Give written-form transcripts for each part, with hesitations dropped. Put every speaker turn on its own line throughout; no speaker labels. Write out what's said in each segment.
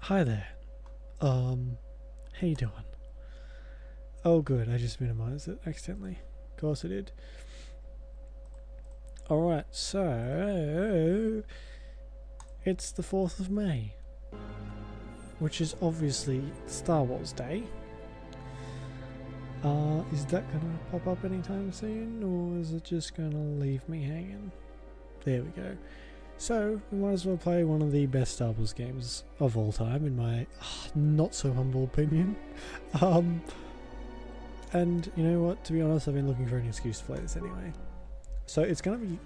Hi there. How you doing? Oh good, I just minimized it accidentally. Of course I did. Alright, so it's the 4th of May, which is obviously Star Wars Day. Is that gonna pop up anytime soon, or is it just gonna leave me hanging? There we go. So, we might as well play one of the best Star Wars games of all time, in my not so humble opinion. And you know what, to be honest, I've been looking for an excuse to play this anyway. So it's gonna be...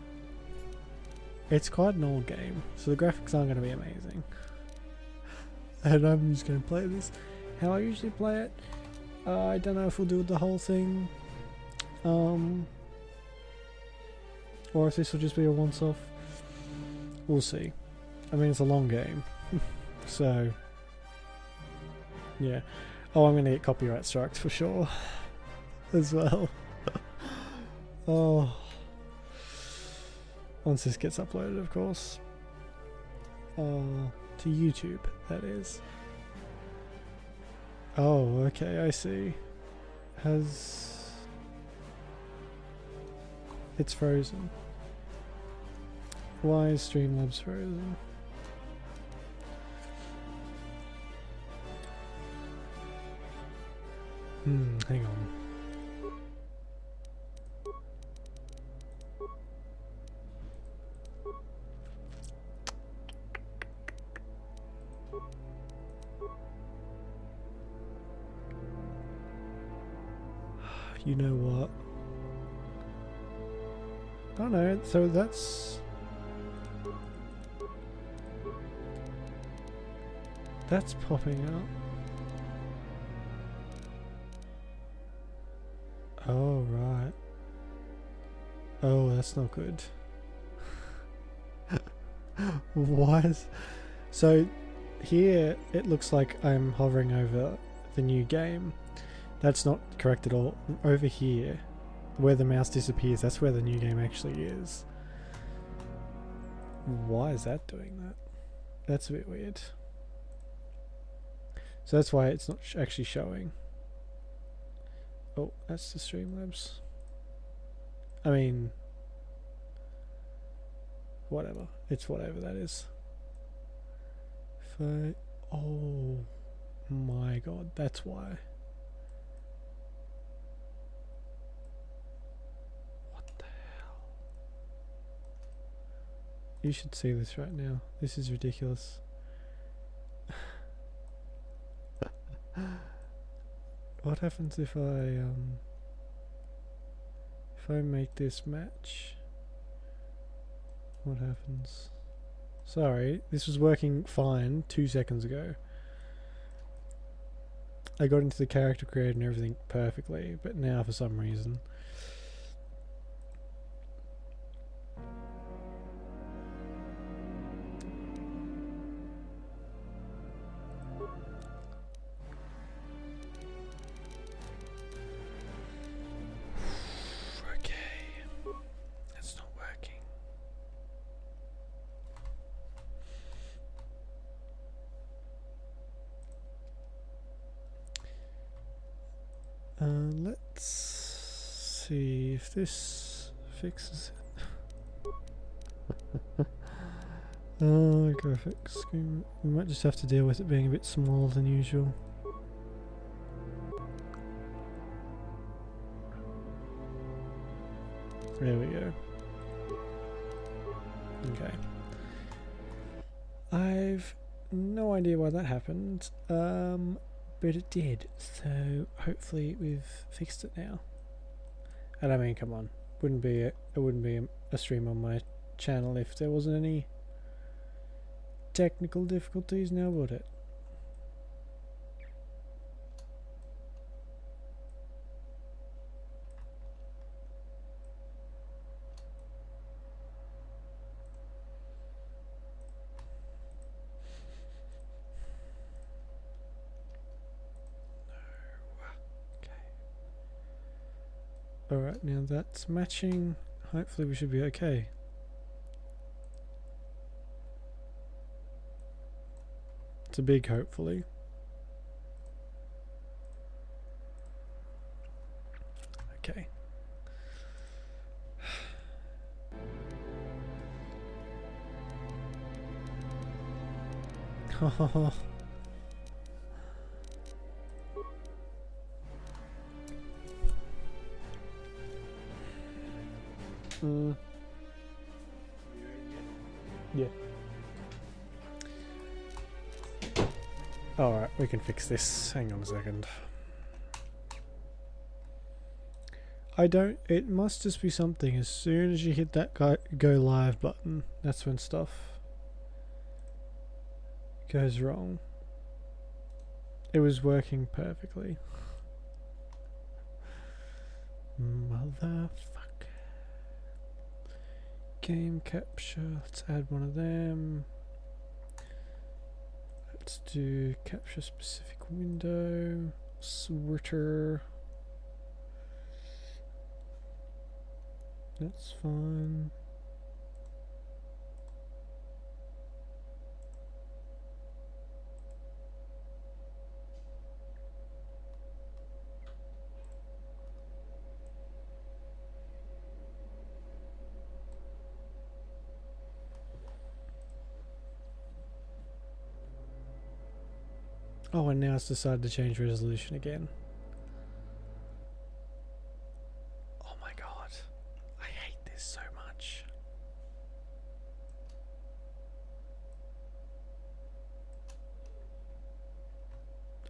It's quite an old game, so the graphics aren't gonna be amazing. And I'm just gonna play this how I usually play it. I don't know if we'll do the whole thing. Or if this will just be a once-off. We'll see. I mean, it's a long game. So... yeah. Oh, I'm gonna get copyright strikes for sure. As well. Oh. Once this gets uploaded, of course. To YouTube, that is. Oh, okay, I see. It's frozen. Why is Streamlabs frozen? Hang on. You know what? Oh no, so that's popping out. Oh right. Oh, that's not good. Why is... So here it looks like I'm hovering over the new game. That's not correct at all. Over here, where the mouse disappears, that's where the new game actually is. Why is that doing that? That's a bit weird. So that's why it's not actually showing. Oh, that's the Streamlabs. I mean... whatever. It's whatever that is. Oh my god, that's why. What the hell? You should see this right now. This is ridiculous. What happens if I make this match? What happens? Sorry, this was working fine 2 seconds ago. I got into the character creator and everything perfectly, but now for some reason... let's see if this fixes it. Oh, graphics. We might just have to deal with it being a bit smaller than usual. There we go. Okay. I've no idea why that happened. But it did, so hopefully we've fixed it now. And I mean, come on, it wouldn't be a stream on my channel if there wasn't any technical difficulties, now would it? Alright, now that's matching. Hopefully we should be okay. It's a big hopefully. Okay. Yeah. Alright, we can fix this. Hang on a second. It must just be something. As soon as you hit that go live button, that's when stuff goes wrong. It was working perfectly. Motherfucker. Game capture. Let's add one of them. Let's do capture specific window. Switter. That's fine. Oh, and now it's decided to change resolution again. Oh my god. I hate this so much.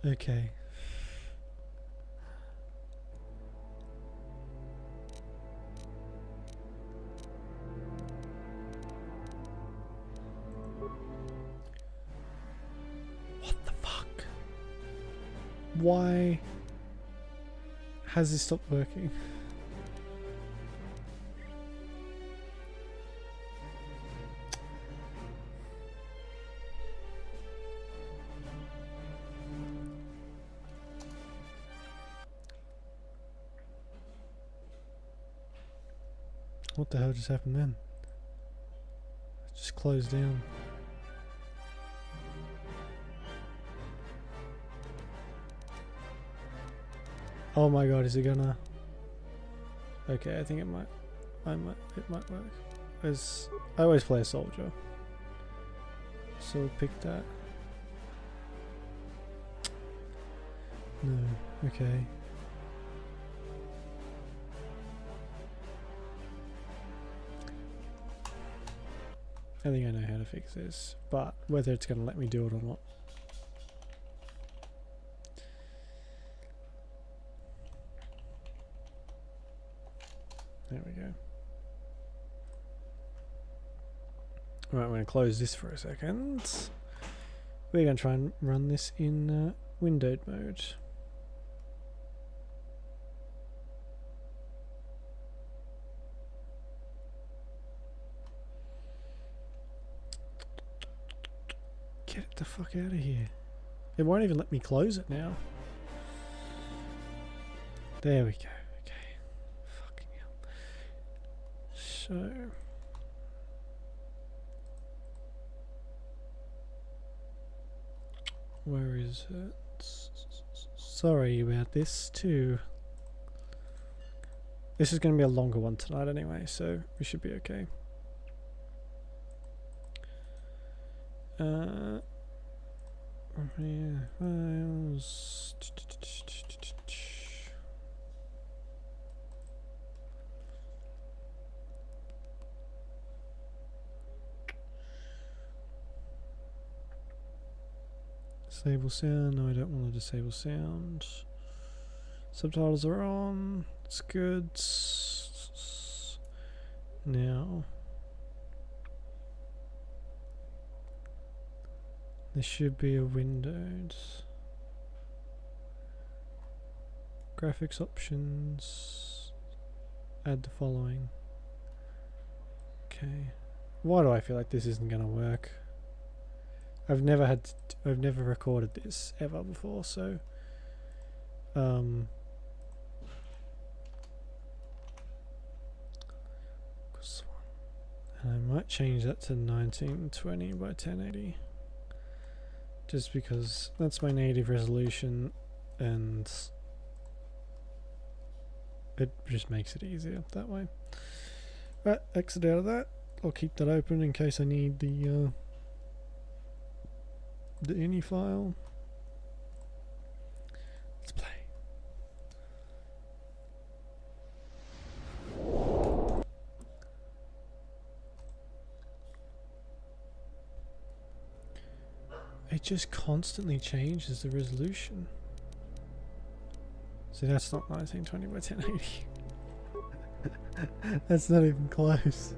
Okay. Why has this stopped working? What the hell just happened then? It just closed down. Oh my god, is it gonna... Okay, I think it might work. I always play a soldier. So we'll pick that. No, okay. I think I know how to fix this, but whether it's gonna let me do it or not. There we go. Right, I'm going to close this for a second. We're going to try and run this in windowed mode. Get it the fuck out of here. It won't even let me close it now. There we go. So where is it? Sorry about this too. This is going to be a longer one tonight anyway, so we should be okay. Yeah, files. Disable sound. No, I don't want to disable sound. Subtitles are on. It's good. Now, there should be a windowed. Graphics options. Add the following. Okay. Why do I feel like this isn't going to work? I've never recorded this ever before, so and I might change that to 1920 by 1080. just because that's my native resolution and it just makes it easier that way. Right, exit out of that. I'll keep that open in case I need the ini file. Let's play. It just constantly changes the resolution. See, that's not 1920 by 1080. That's not even close.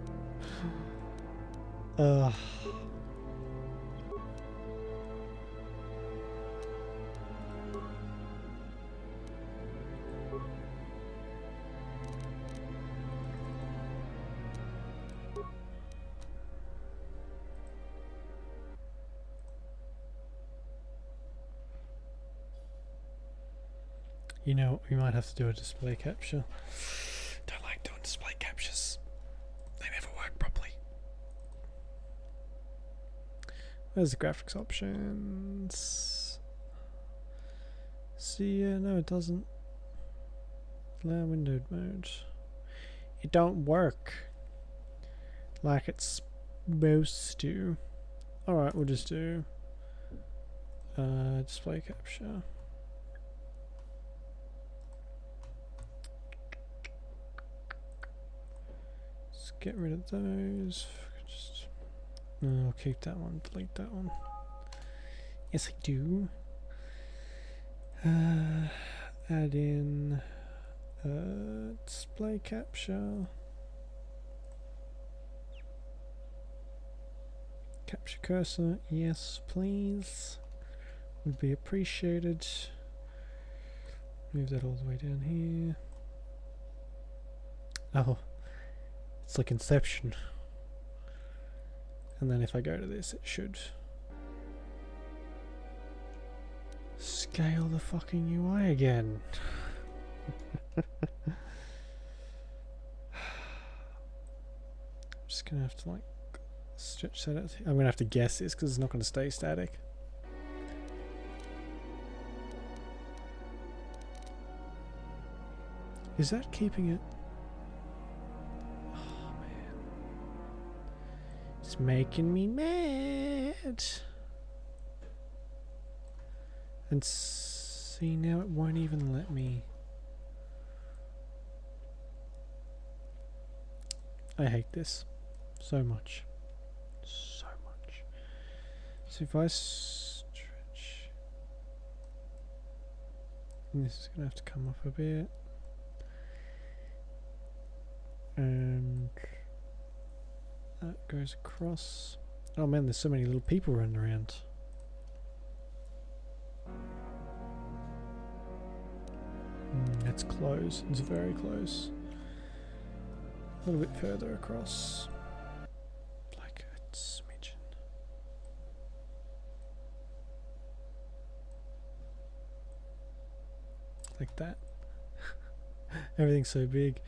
You know, we might have to do a display capture. Don't like doing display captures. They never work properly. Where's the graphics options? See, no it doesn't. Allow windowed mode. It don't work like it's supposed to. Alright, we'll just do display capture. Get rid of those. Just no, I'll keep that one, delete that one. Yes, I do. Add in display capture. Capture cursor, yes, please. Would be appreciated. Move that all the way down here. Oh. It's like Inception. And then if I go to this, it should scale the fucking UI again. I'm just gonna have to like stretch that out. I'm gonna have to guess this because it's not gonna stay static. Is that keeping it? It's making me mad. And see, now it won't even let me. I hate this so much. So much. So if I stretch, and this is gonna have to come up a bit. And that goes across. Oh man, there's so many little people running around. That's close. It's very close. A little bit further across. Like a smidgen. Like that. Everything's so big.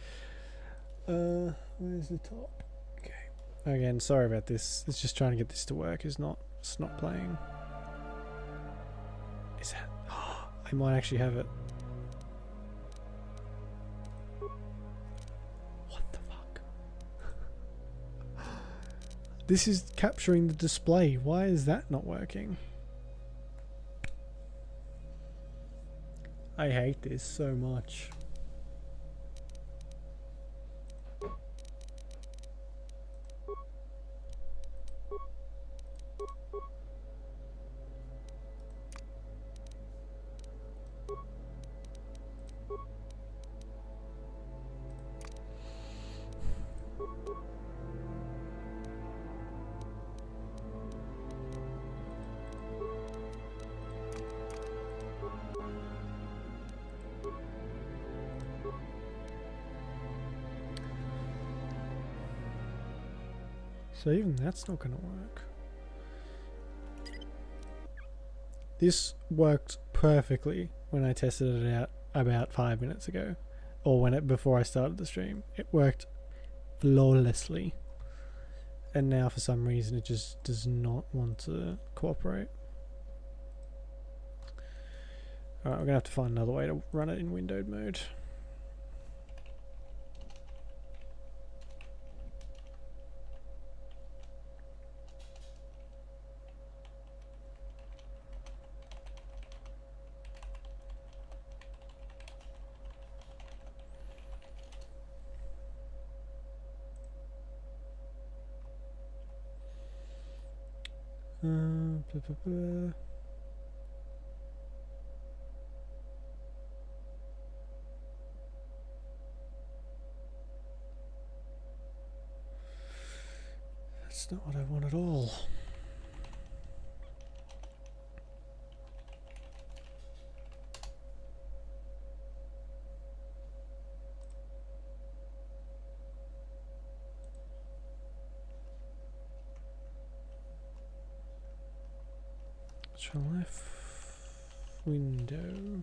Where's the top? Again, sorry about this. It's just trying to get this to work. It's not playing. Is that? Oh, I might actually have it. What the fuck? This is capturing the display. Why is that not working? I hate this so much. So even that's not going to work. This worked perfectly when I tested it out about 5 minutes ago, or before I started the stream. It worked flawlessly, and now for some reason it just does not want to cooperate. Alright, we're gonna have to find another way to run it in windowed mode. Blah, blah, blah. That's not what I want at all. Control F, window.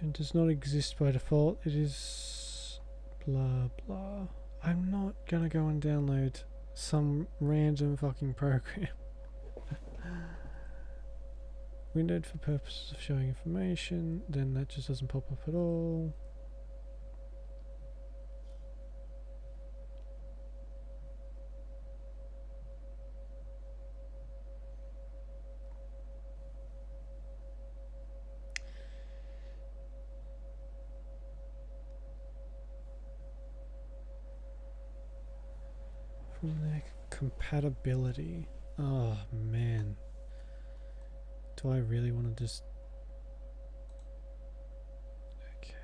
It does not exist by default. It is blah blah. I'm not gonna go and download some random fucking program. Windowed for purposes of showing information, then that just doesn't pop up at all. From there, compatibility. Oh man. Do I really want to just... Okay.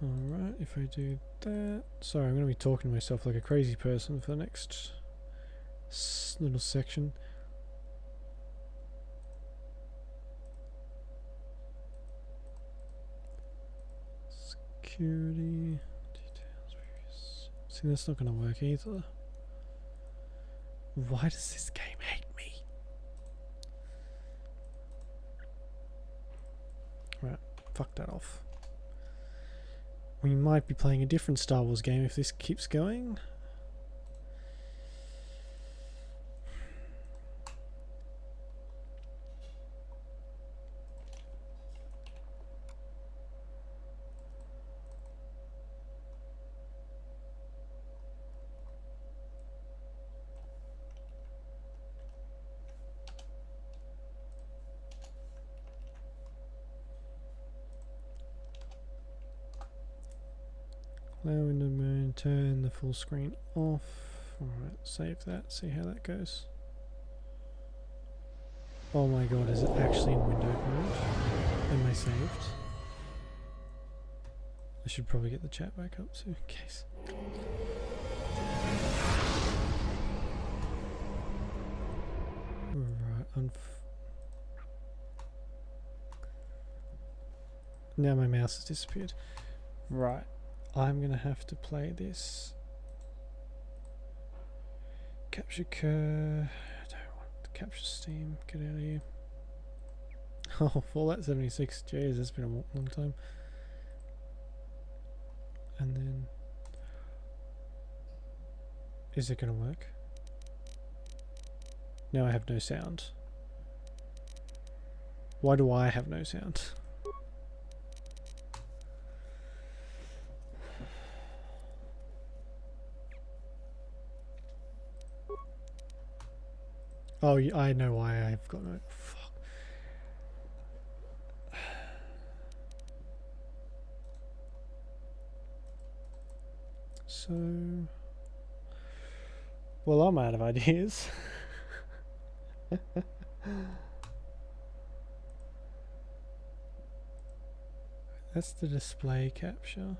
Alright, if I do that... Sorry, I'm going to be talking to myself like a crazy person for the next little section. Security details. See, that's not going to work either. Why does this game hate me? Right, fuck that off. We might be playing a different Star Wars game if this keeps going. Allow window mode, turn the full screen off. Alright, save that, see how that goes. Oh my god, is it actually in windowed mode? Am I saved? I should probably get the chat back up too, in case. Right, now my mouse has disappeared. Right. I'm gonna have to play this. Capture cur. I don't want to capture Steam. Get out of here. Oh, Fallout 76. Jeez, that's been a long time. And then, is it gonna work? Now I have no sound. Why do I have no sound? Oh, I know why I've got no... Fuck. So... Well, I'm out of ideas. That's the display capture.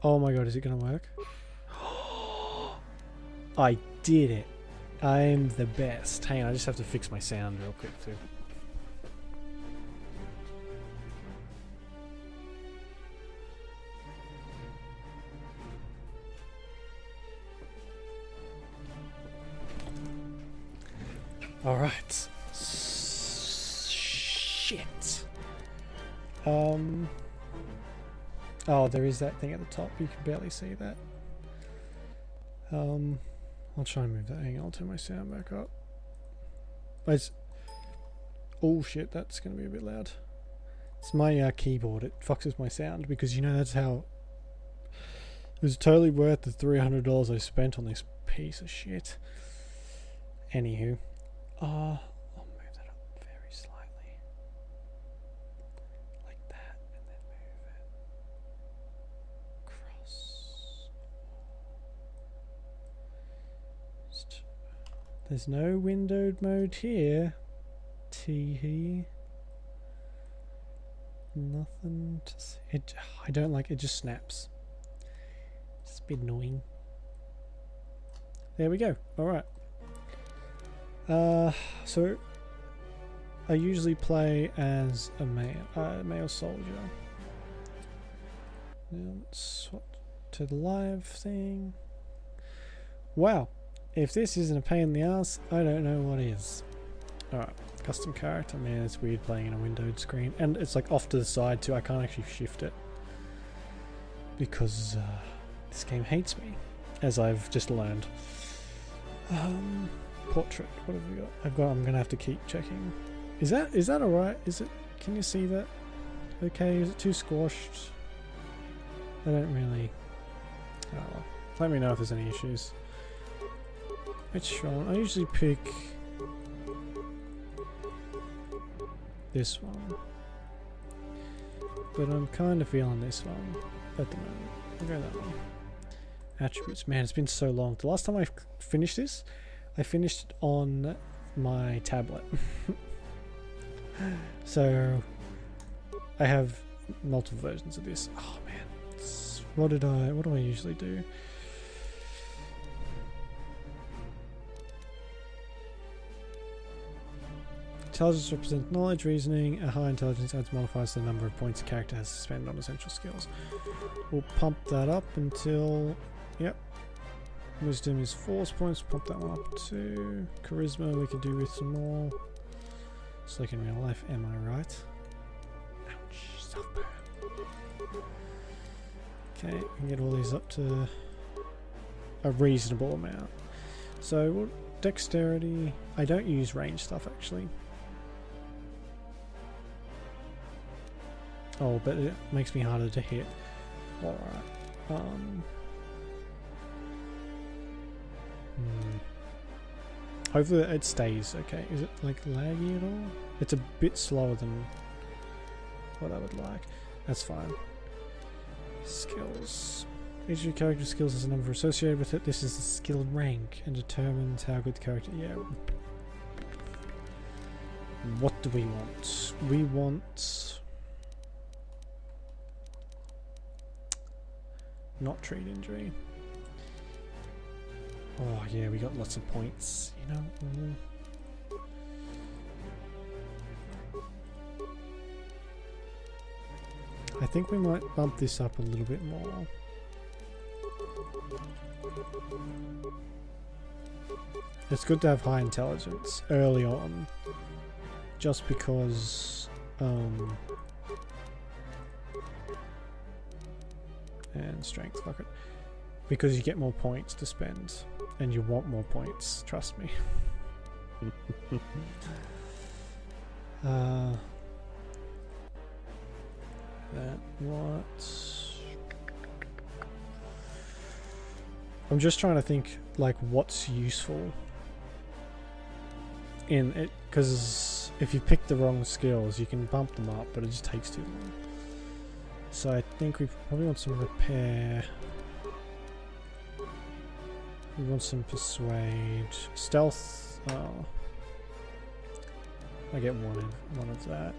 Oh my god, is it gonna work? I did it. I'm the best. Hang on, I just have to fix my sound real quick too. Alright. Shit. Oh, there is that thing at the top. You can barely see that. I'll try and move that. Hang on, I'll turn my sound back up. Oh shit, that's going to be a bit loud. It's my keyboard. It fucks my sound because, you know, that's how... It was totally worth the $300 I spent on this piece of shit. Anywho. I'll move that up very slightly. Like that, and then move it across. There's no windowed mode here. Tee-hee. Nothing to see. I don't like it, just snaps. It's a bit annoying. There we go. Alright. So I usually play as a male soldier. Now let's swap to the live thing. Wow. If this isn't a pain in the ass, I don't know what is. Alright. Custom character. Man, it's weird playing in a windowed screen. And it's like off to the side too. I can't actually shift it. Because this game hates me. As I've just learned. Portrait. What have we got? I'm gonna have to keep checking. Is that alright? Is it? Can you see that? Okay. Is it too squashed? I don't really. Oh well. Let me know if there's any issues. Which one? I usually pick this one, but I'm kind of feeling this one at the moment. I'll go that one. Attributes. Man, it's been so long. The last time I finished this, I finished it on my tablet. So I have multiple versions of this. Oh man, what do I usually do? Intelligence represents knowledge, reasoning. A high intelligence adds modifiers to the number of points a character has to spend on essential skills. We'll pump that up until... Yep. Wisdom is 4 points. Pump that one up to charisma. We could do with some more. Just like in real life, am I right? Ouch, self-burn. Okay, we can get all these up to a reasonable amount. So, dexterity. I don't use range stuff actually. Oh, but it makes me harder to hit. Alright. Hopefully it stays okay. Is it like laggy at all? It's a bit slower than what I would like. That's fine. Skills. Each of your character skills has a number associated with it. This is the skill rank and determines how good the character... Yeah. What do we want? We want... Not treat injury. Oh yeah, we got lots of points, you know. I think we might bump this up a little bit more. It's good to have high intelligence early on, just because and strength, fuck it. Because you get more points to spend, and you want more points, trust me. That what? I'm just trying to think like what's useful in it, because if you pick the wrong skills you can bump them up, but it just takes too long. So I think we probably want some repair. We want some persuade. Stealth. Oh, I get one of that.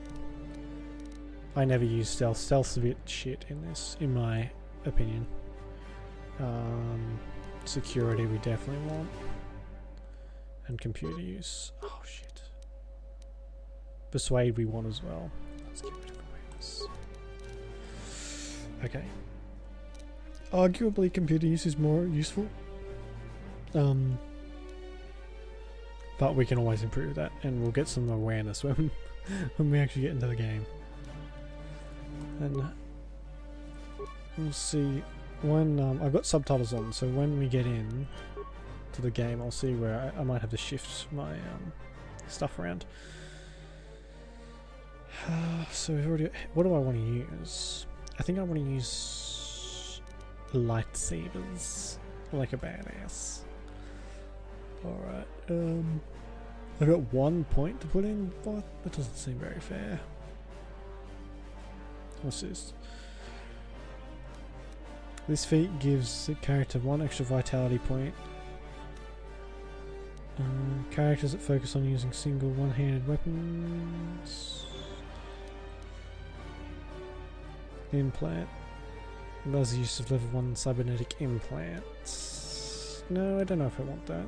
I never use stealth. Stealth's a bit shit in this, in my opinion. Security we definitely want. And computer use. Oh shit. Persuade we want as well. Let's get rid of awareness. Okay. Arguably computer use is more useful. But we can always improve that, and we'll get some awareness when when we actually get into the game. And we'll see when I've got subtitles on, so when we get in to the game, I'll see where I might have to shift my stuff around. So we've already. What do I want to use? I think I want to use lightsabers like a badass. Alright, I've got 1 point to put in, but that doesn't seem very fair. What's this? This feat gives the character 1 extra vitality point. Characters that focus on using single one-handed weapons. Implant. Allows the use of level 1 cybernetic implants. No, I don't know if I want that.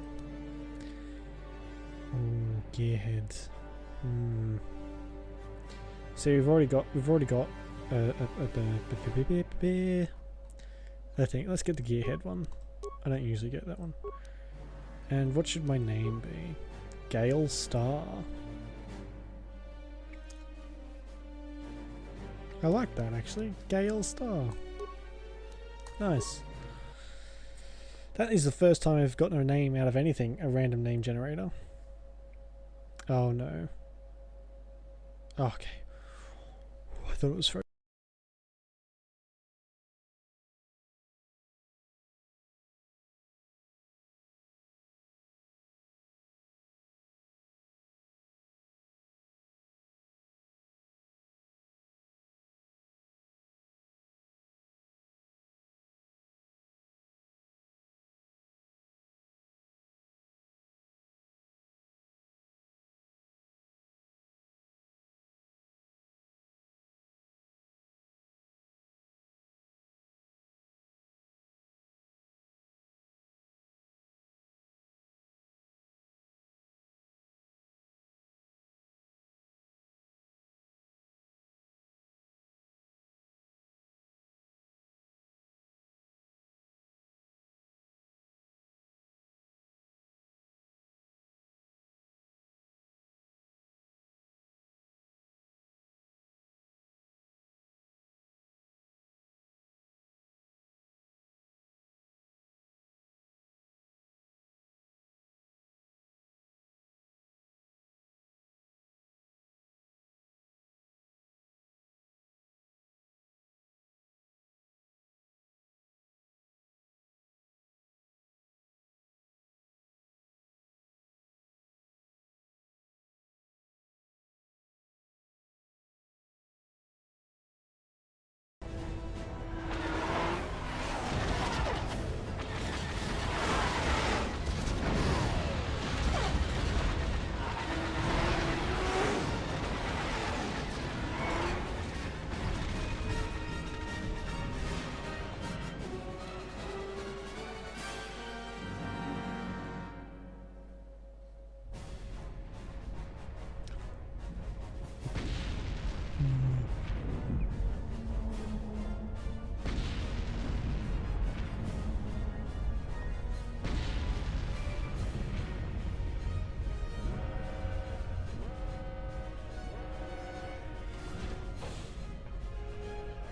Gearhead. So we've already got I think let's get the gearhead one. I don't usually get that one. And what should my name be? Gale Star. I like that actually. Gale Star. Nice. That is the first time I've gotten a name out of anything, a random name generator. Oh no. Oh, okay. I thought it was for.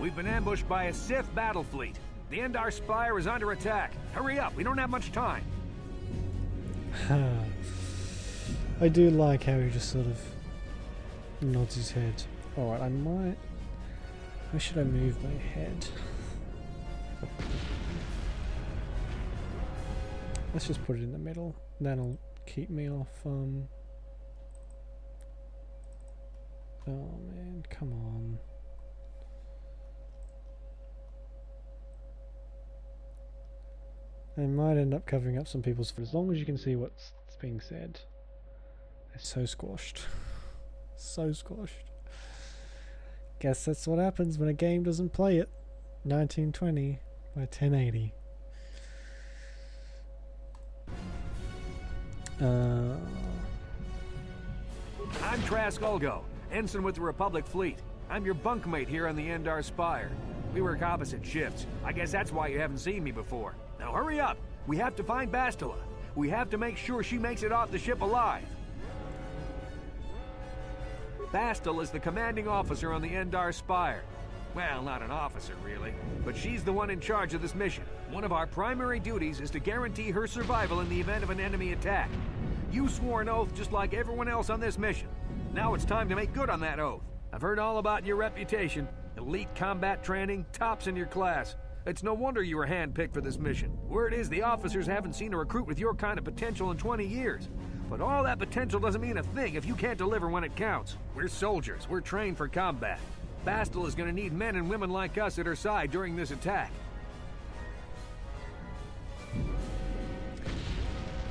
We've been ambushed by a Sith battle fleet. The Endar Spire is under attack. Hurry up, we don't have much time.
I do like how he just sort of nods his head. Alright, I might... Where should I move my head? Let's just put it in the middle. That'll keep me off, Oh man, come on. I might end up covering up some people's... As long as you can see what's being said. They're so squashed. So squashed. Guess that's what happens when a game doesn't play it. 1920 by 1080.
I'm Trask Ulgo, ensign with the Republic Fleet. I'm your bunkmate here on the Endar Spire. We work opposite shifts. I guess that's why you haven't seen me before. Now hurry up! We have to find Bastila. We have to make sure she makes it off the ship alive. Bastel is the commanding officer on the Endar Spire. Well, not an officer, really, but she's the one in charge of this mission. One of our primary duties is to guarantee her survival in the event of an enemy attack. You swore an oath just like everyone else on this mission. Now it's time to make good on that oath. I've heard all about your reputation. Elite combat training, tops in your class. It's no wonder you were handpicked for this mission. Word is the officers haven't seen a recruit with your kind of potential in 20 years. But all that potential doesn't mean a thing if you can't deliver when it counts. We're soldiers. We're trained for combat. Bastel is going to need men and women like us at her side during this attack.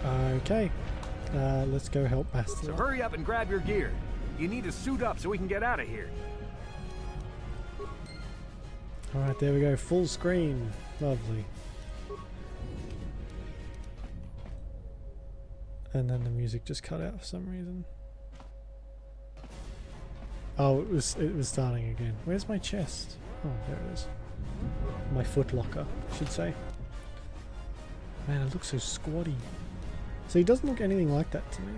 Okay. Let's go help Bastel.
So hurry up and grab your gear. You need to suit up so we can get out of here.
Alright, there we go. Full screen. Lovely. And then the music just cut out for some reason. Oh, it was starting again. Where's my chest? Oh, there it is. My foot locker, I should say. Man, it looks so squatty. So he doesn't look anything like that to me.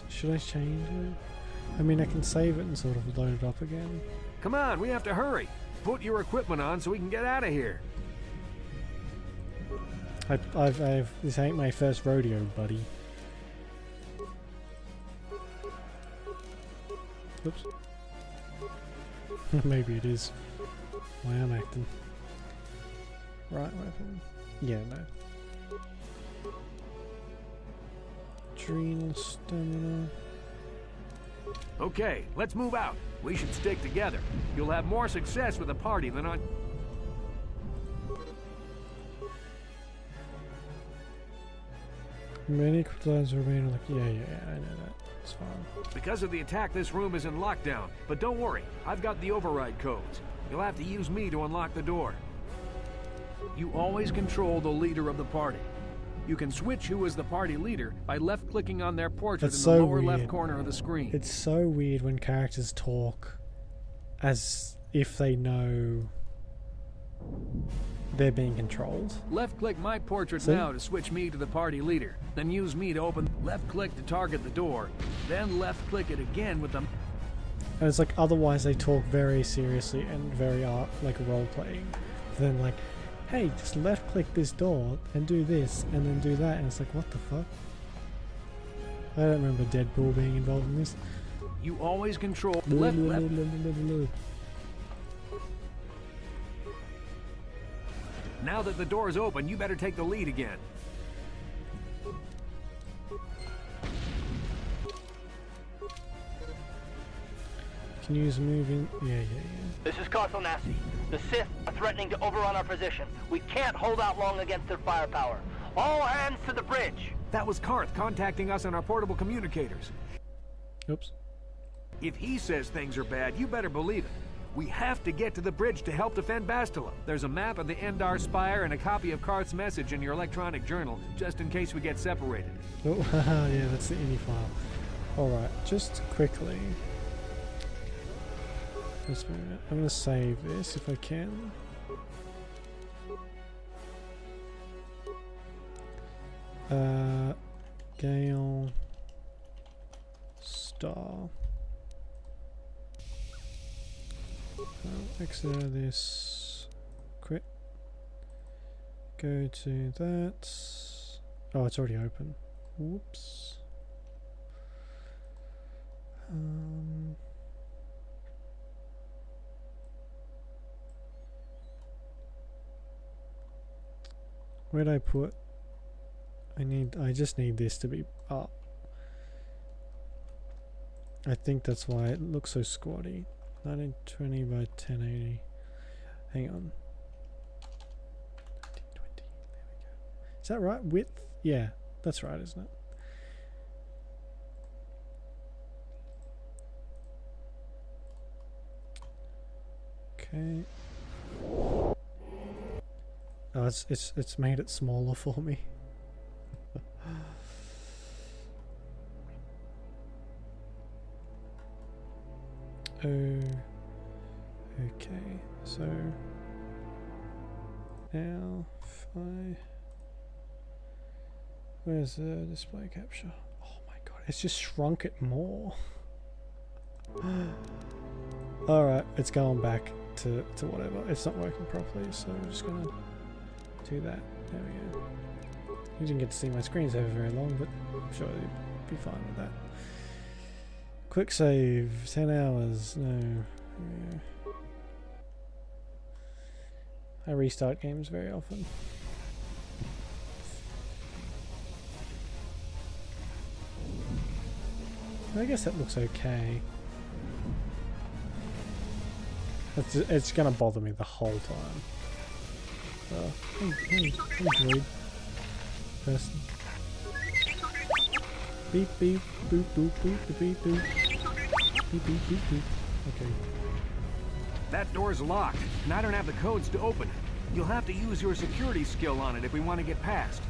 Should I change it? I mean, I can save it and sort of load it up again.
Come on, we have to hurry. Put your equipment on so we can get out of here.
This ain't my first rodeo, buddy. Oops. Maybe it is. I am acting. Right weapon. Yeah, no. Adrenal stamina.
Okay, let's move out. We should stick together. You'll have more success with a party than on...
Many kryptonians remain like... Yeah, I know that. It's fine.
Because of the attack, this room is in lockdown. But don't worry, I've got the override codes. You'll have to use me to unlock the door. You always control the leader of the party. You can switch who is the party leader by left-clicking on their portrait in the lower left corner of the screen.
It's so weird when characters talk as if they know they're being controlled.
Left-click my portrait now to switch me to the party leader. Then use me to open. Left-click to target the door. Then left-click it again with the...
And it's like otherwise they talk very seriously and very like role-playing. Then like, hey, just left-click this door and do this and then do that. And it's like, what the fuck? I don't remember Deadpool being involved in this.
You always control
left.
Now that the door is open, you better take the lead again.
Can you use moving? Yeah.
This is Carthonasi. The Sith are threatening to overrun our position. We can't hold out long against their firepower. All hands to the bridge.
That was Karth contacting us on our portable communicators.
Oops.
If he says things are bad, you better believe it. We have to get to the bridge to help defend Bastila. There's a map of the Endar Spire and a copy of Karth's message in your electronic journal, just in case we get separated.
Oh, yeah, that's the INI file. Alright, just quickly. Just a minute. I'm going to save this if I can. Gale. Star. Exit out of this. Quit. Go to that. Oh, it's already open. Whoops. Where'd I put? I just need this to be up. I think that's why it looks so squatty. 1920 by 1080. Hang on. 1920. There we go. Is that right? Width? Yeah, that's right, isn't it? Okay. Oh, it's made it smaller for me. Okay, so now if I... Where's the display capture? Oh my god, it's just shrunk it more. Alright, it's going back to whatever. It's not working properly, so we're just gonna do that. There we go. You didn't get to see my screen saver very long, but I'm sure you'd be fine with that. Quick save, 10 hours, no. Yeah. I restart games very often. I guess that looks okay. It's gonna bother me the whole time. Hey droid person. Beep beep boop boop boop beep beep boop. Beep beep beep boop. Okay.
That door's locked, and I don't have the codes to open it. You'll have to use your security skill on it if we want to get past.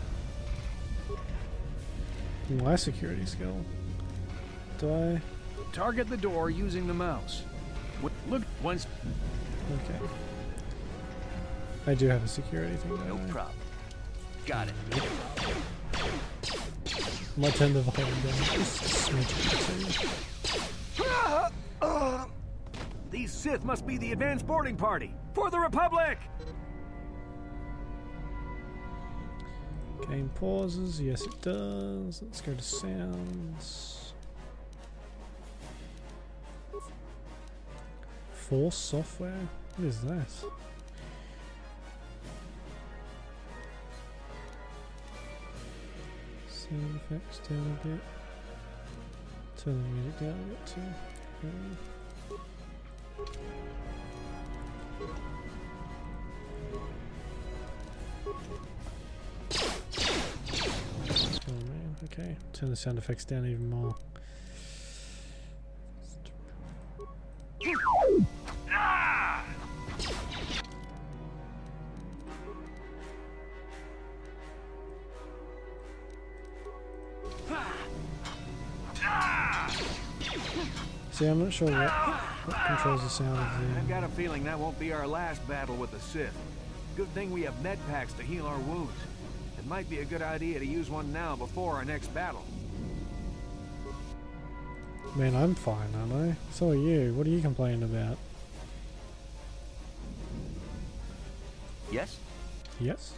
My security skill? Do I?
Target the door using the mouse. Look once.
Okay. I do have a security thing.
No problem. Got it.
My turn to hold down. Just smidge it.
These Sith must be the advanced boarding party for the Republic.
Game pauses. Yes, it does. Let's go to sounds. Force software? What is that? Sound effects down a bit. Turn the music down a bit too. Oh man, okay. Turn the sound effects down even more. See, I'm not sure what controls the sound of the...
I've got a feeling that won't be our last battle with the Sith. Good thing we have med packs to heal our wounds. It might be a good idea to use one now before our next battle.
Man, I'm fine, aren't I? So are you. What are you complaining about?
Yes?
Yes?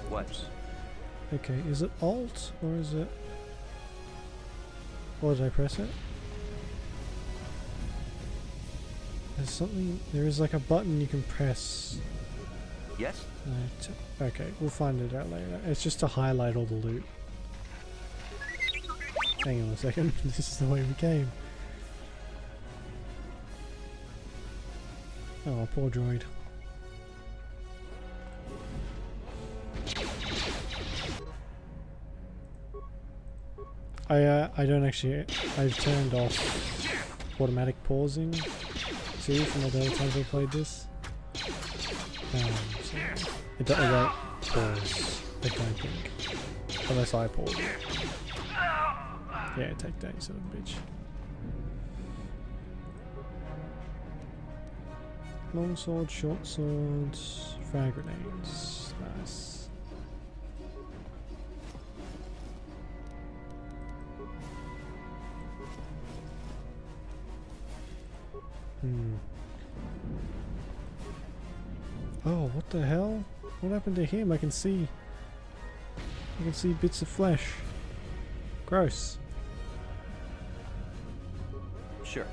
What?
Okay, is it Alt or is it... Or did I press it? There's something... There is like a button you can press.
Yes?
Okay, we'll find it out later. It's just to highlight all the loot. Hang on a second, this is the way we came. Oh, poor droid. I don't actually... I've turned off automatic pausing. See, from the other times I played this. So it won't pause, I don't think. Unless I pause it. Yeah, take that, you son of a bitch. Long sword, short sword, frag grenades. Nice. Oh, what the hell? What happened to him? I can see bits of flesh. Gross.
Sure.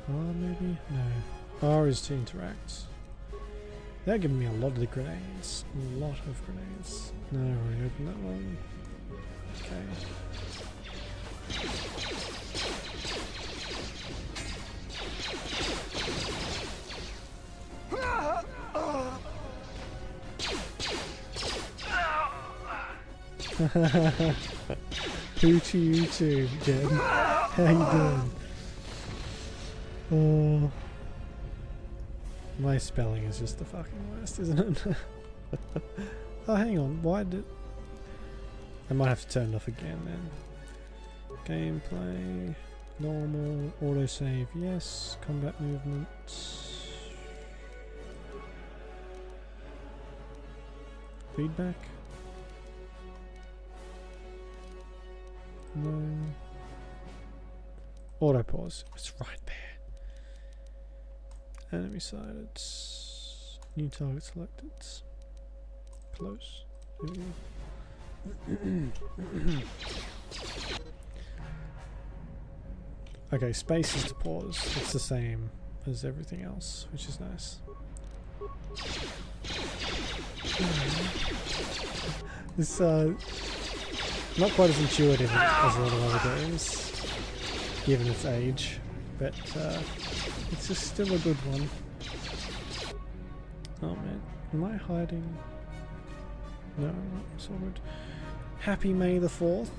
R maybe? No. R is to interact. They're giving me a lot of the grenades. A lot of grenades. No, I already opened that one. Okay. Who to you too, Jen? How you doing? Oh, my spelling is just the fucking worst, isn't it? Oh, hang on. Why did... I might have to turn it off again then. Gameplay. Normal. Autosave. Yes. Combat movements. Feedback. No. Auto pause. It's right there. Enemy sighted. New target selected. Close. Okay, space is to pause. It's the same as everything else, which is nice. It's not quite as intuitive as a lot of other games, given its age, but it's just still a good one. Oh man, am I hiding? No, I'm not. It's all good. Happy May the 4th.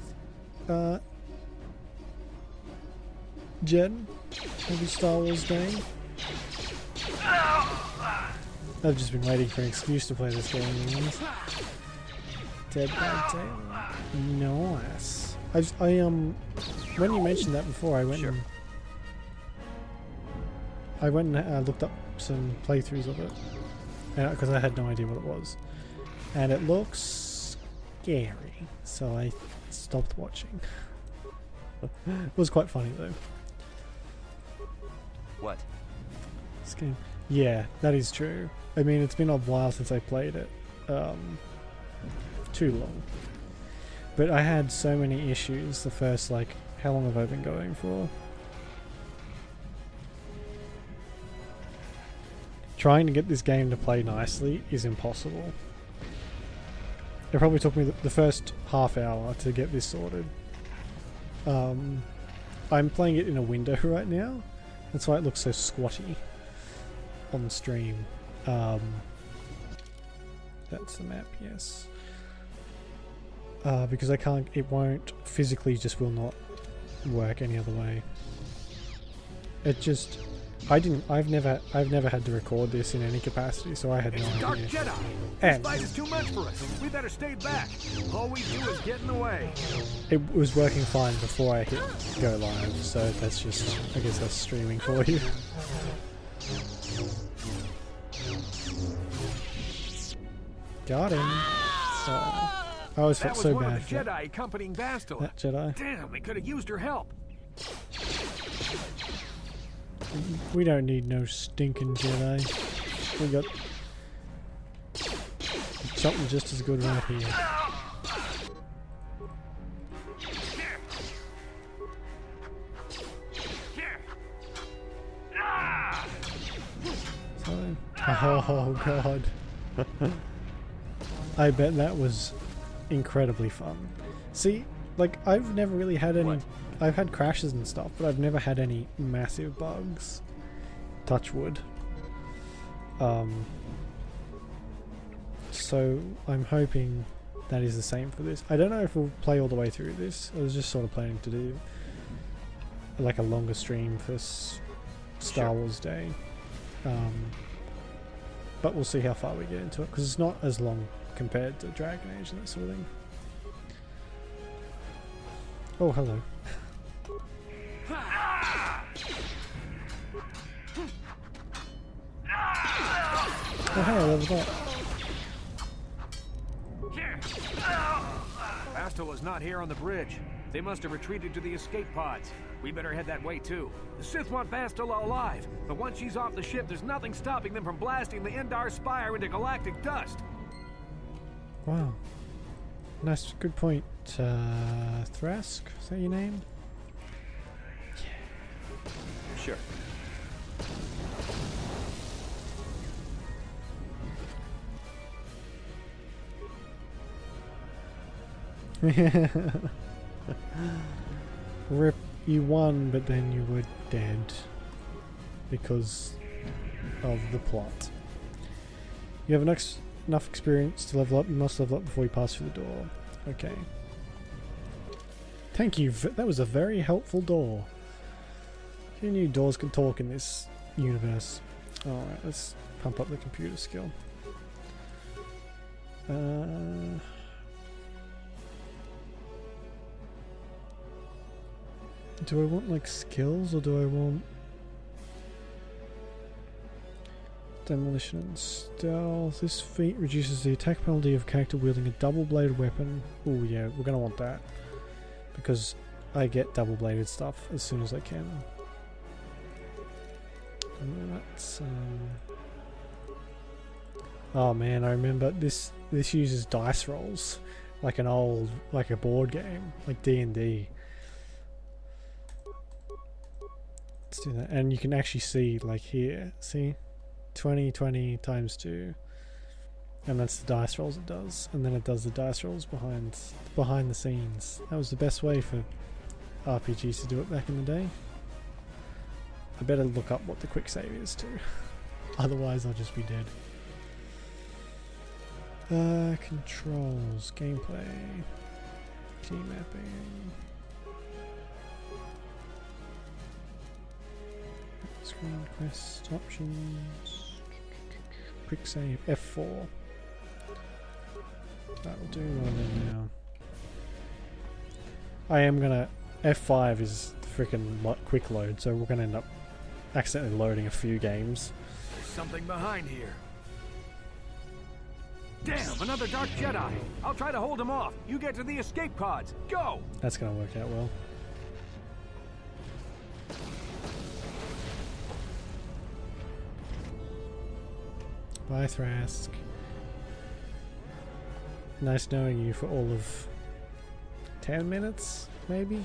Jen, happy Star Wars Day. I've just been waiting for an excuse to play this game. Dead by Daylight. Nice. When you mentioned that before, I went and looked up some playthroughs of it, because I had no idea what it was, and it looks scary, so I stopped watching. It was quite funny though.
What?
This game. Yeah, that is true. I mean, it's been a while since I played it. Too long. But I had so many issues the first, like, how long have I been going for? Trying to get this game to play nicely is impossible. It probably took me the first half hour to get this sorted. I'm playing it in a window right now. That's why it looks so squatty on stream. That's the map, yes. Because I can't, it won't, physically just will not work any other way. It just, I've never had to record this in any capacity, so I had no idea.
Dark Jedi! This fight is too much for us. We better stay back. All we do is get in the way.
It was working fine before I hit go live, so that's just, I guess that's streaming for you. Got him. Oh. I always felt so bad for
that. Jedi accompanying Bastila.
That Jedi.
Damn, they could have used her help.
We don't need no stinking Jedi. We got something just as good right here. So, oh god. I bet that was incredibly fun. See, like, I've never really had any... I've had crashes and stuff, but I've never had any massive bugs. Touch wood. So I'm hoping that is the same for this. I don't know if we'll play all the way through this. I was just sort of planning to do like a longer stream for Star Wars Day. But we'll see how far we get into it, because it's not as long compared to Dragon Age and that sort of thing. Oh, hello. Oh, hey, I leveled up.
Bastila's not here on the bridge. They must have retreated to the escape pods. We better head that way too. The Sith want Bastila alive, but once she's off the ship, there's nothing stopping them from blasting the Endar Spire into galactic dust.
Wow. Nice, good point. Thrask, is that your name?
Sure.
Rip, you won, but then you were dead because of the plot. You have enough experience to level up. You must level up before you pass through the door. Okay. Thank you. That was a very helpful door. Who knew doors could talk in this universe? Alright, let's pump up the computer skill. Do I want like skills or do I want demolition and stealth? This feat reduces the attack penalty of a character wielding a double-bladed weapon. Oh yeah, we're gonna want that because I get double-bladed stuff as soon as I can. And that's oh man, I remember this uses dice rolls like an old, like a board game, like D&D. Let's do that, and you can actually see like here, see 20 times 2, and that's the dice rolls it does, and then it does the dice rolls behind the scenes. That was the best way for RPGs to do it back in the day. I better look up what the quick save is too, otherwise I'll just be dead. Controls, gameplay, key mapping, screen quest options, quick save, F4. That'll do what I'm in now. I am gonna, F5 is the freaking quick load, so we're gonna end up accidentally loading a few games.
There's something behind here. Damn, another Dark Jedi. I'll try to hold him off. You get to the escape pods. Go!
That's gonna work out well. Bye, Thrask. Nice knowing you for all of 10 minutes, maybe?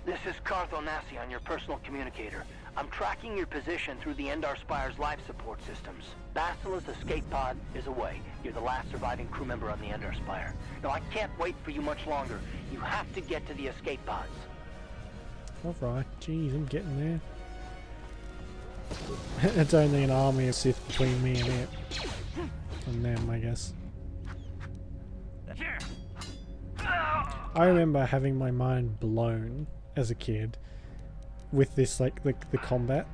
This is Cartho Nassi on your personal communicator. I'm tracking your position through the Endar Spire's life support systems. Bastila's escape pod is away. You're the last surviving crew member on the Endar Spire. Now, I can't wait for you much longer. You have to get to the escape pods.
Alright, jeez, I'm getting there. It's only an army of Sith between me and it. And them, I guess. I remember having my mind blown as a kid with this, like the combat,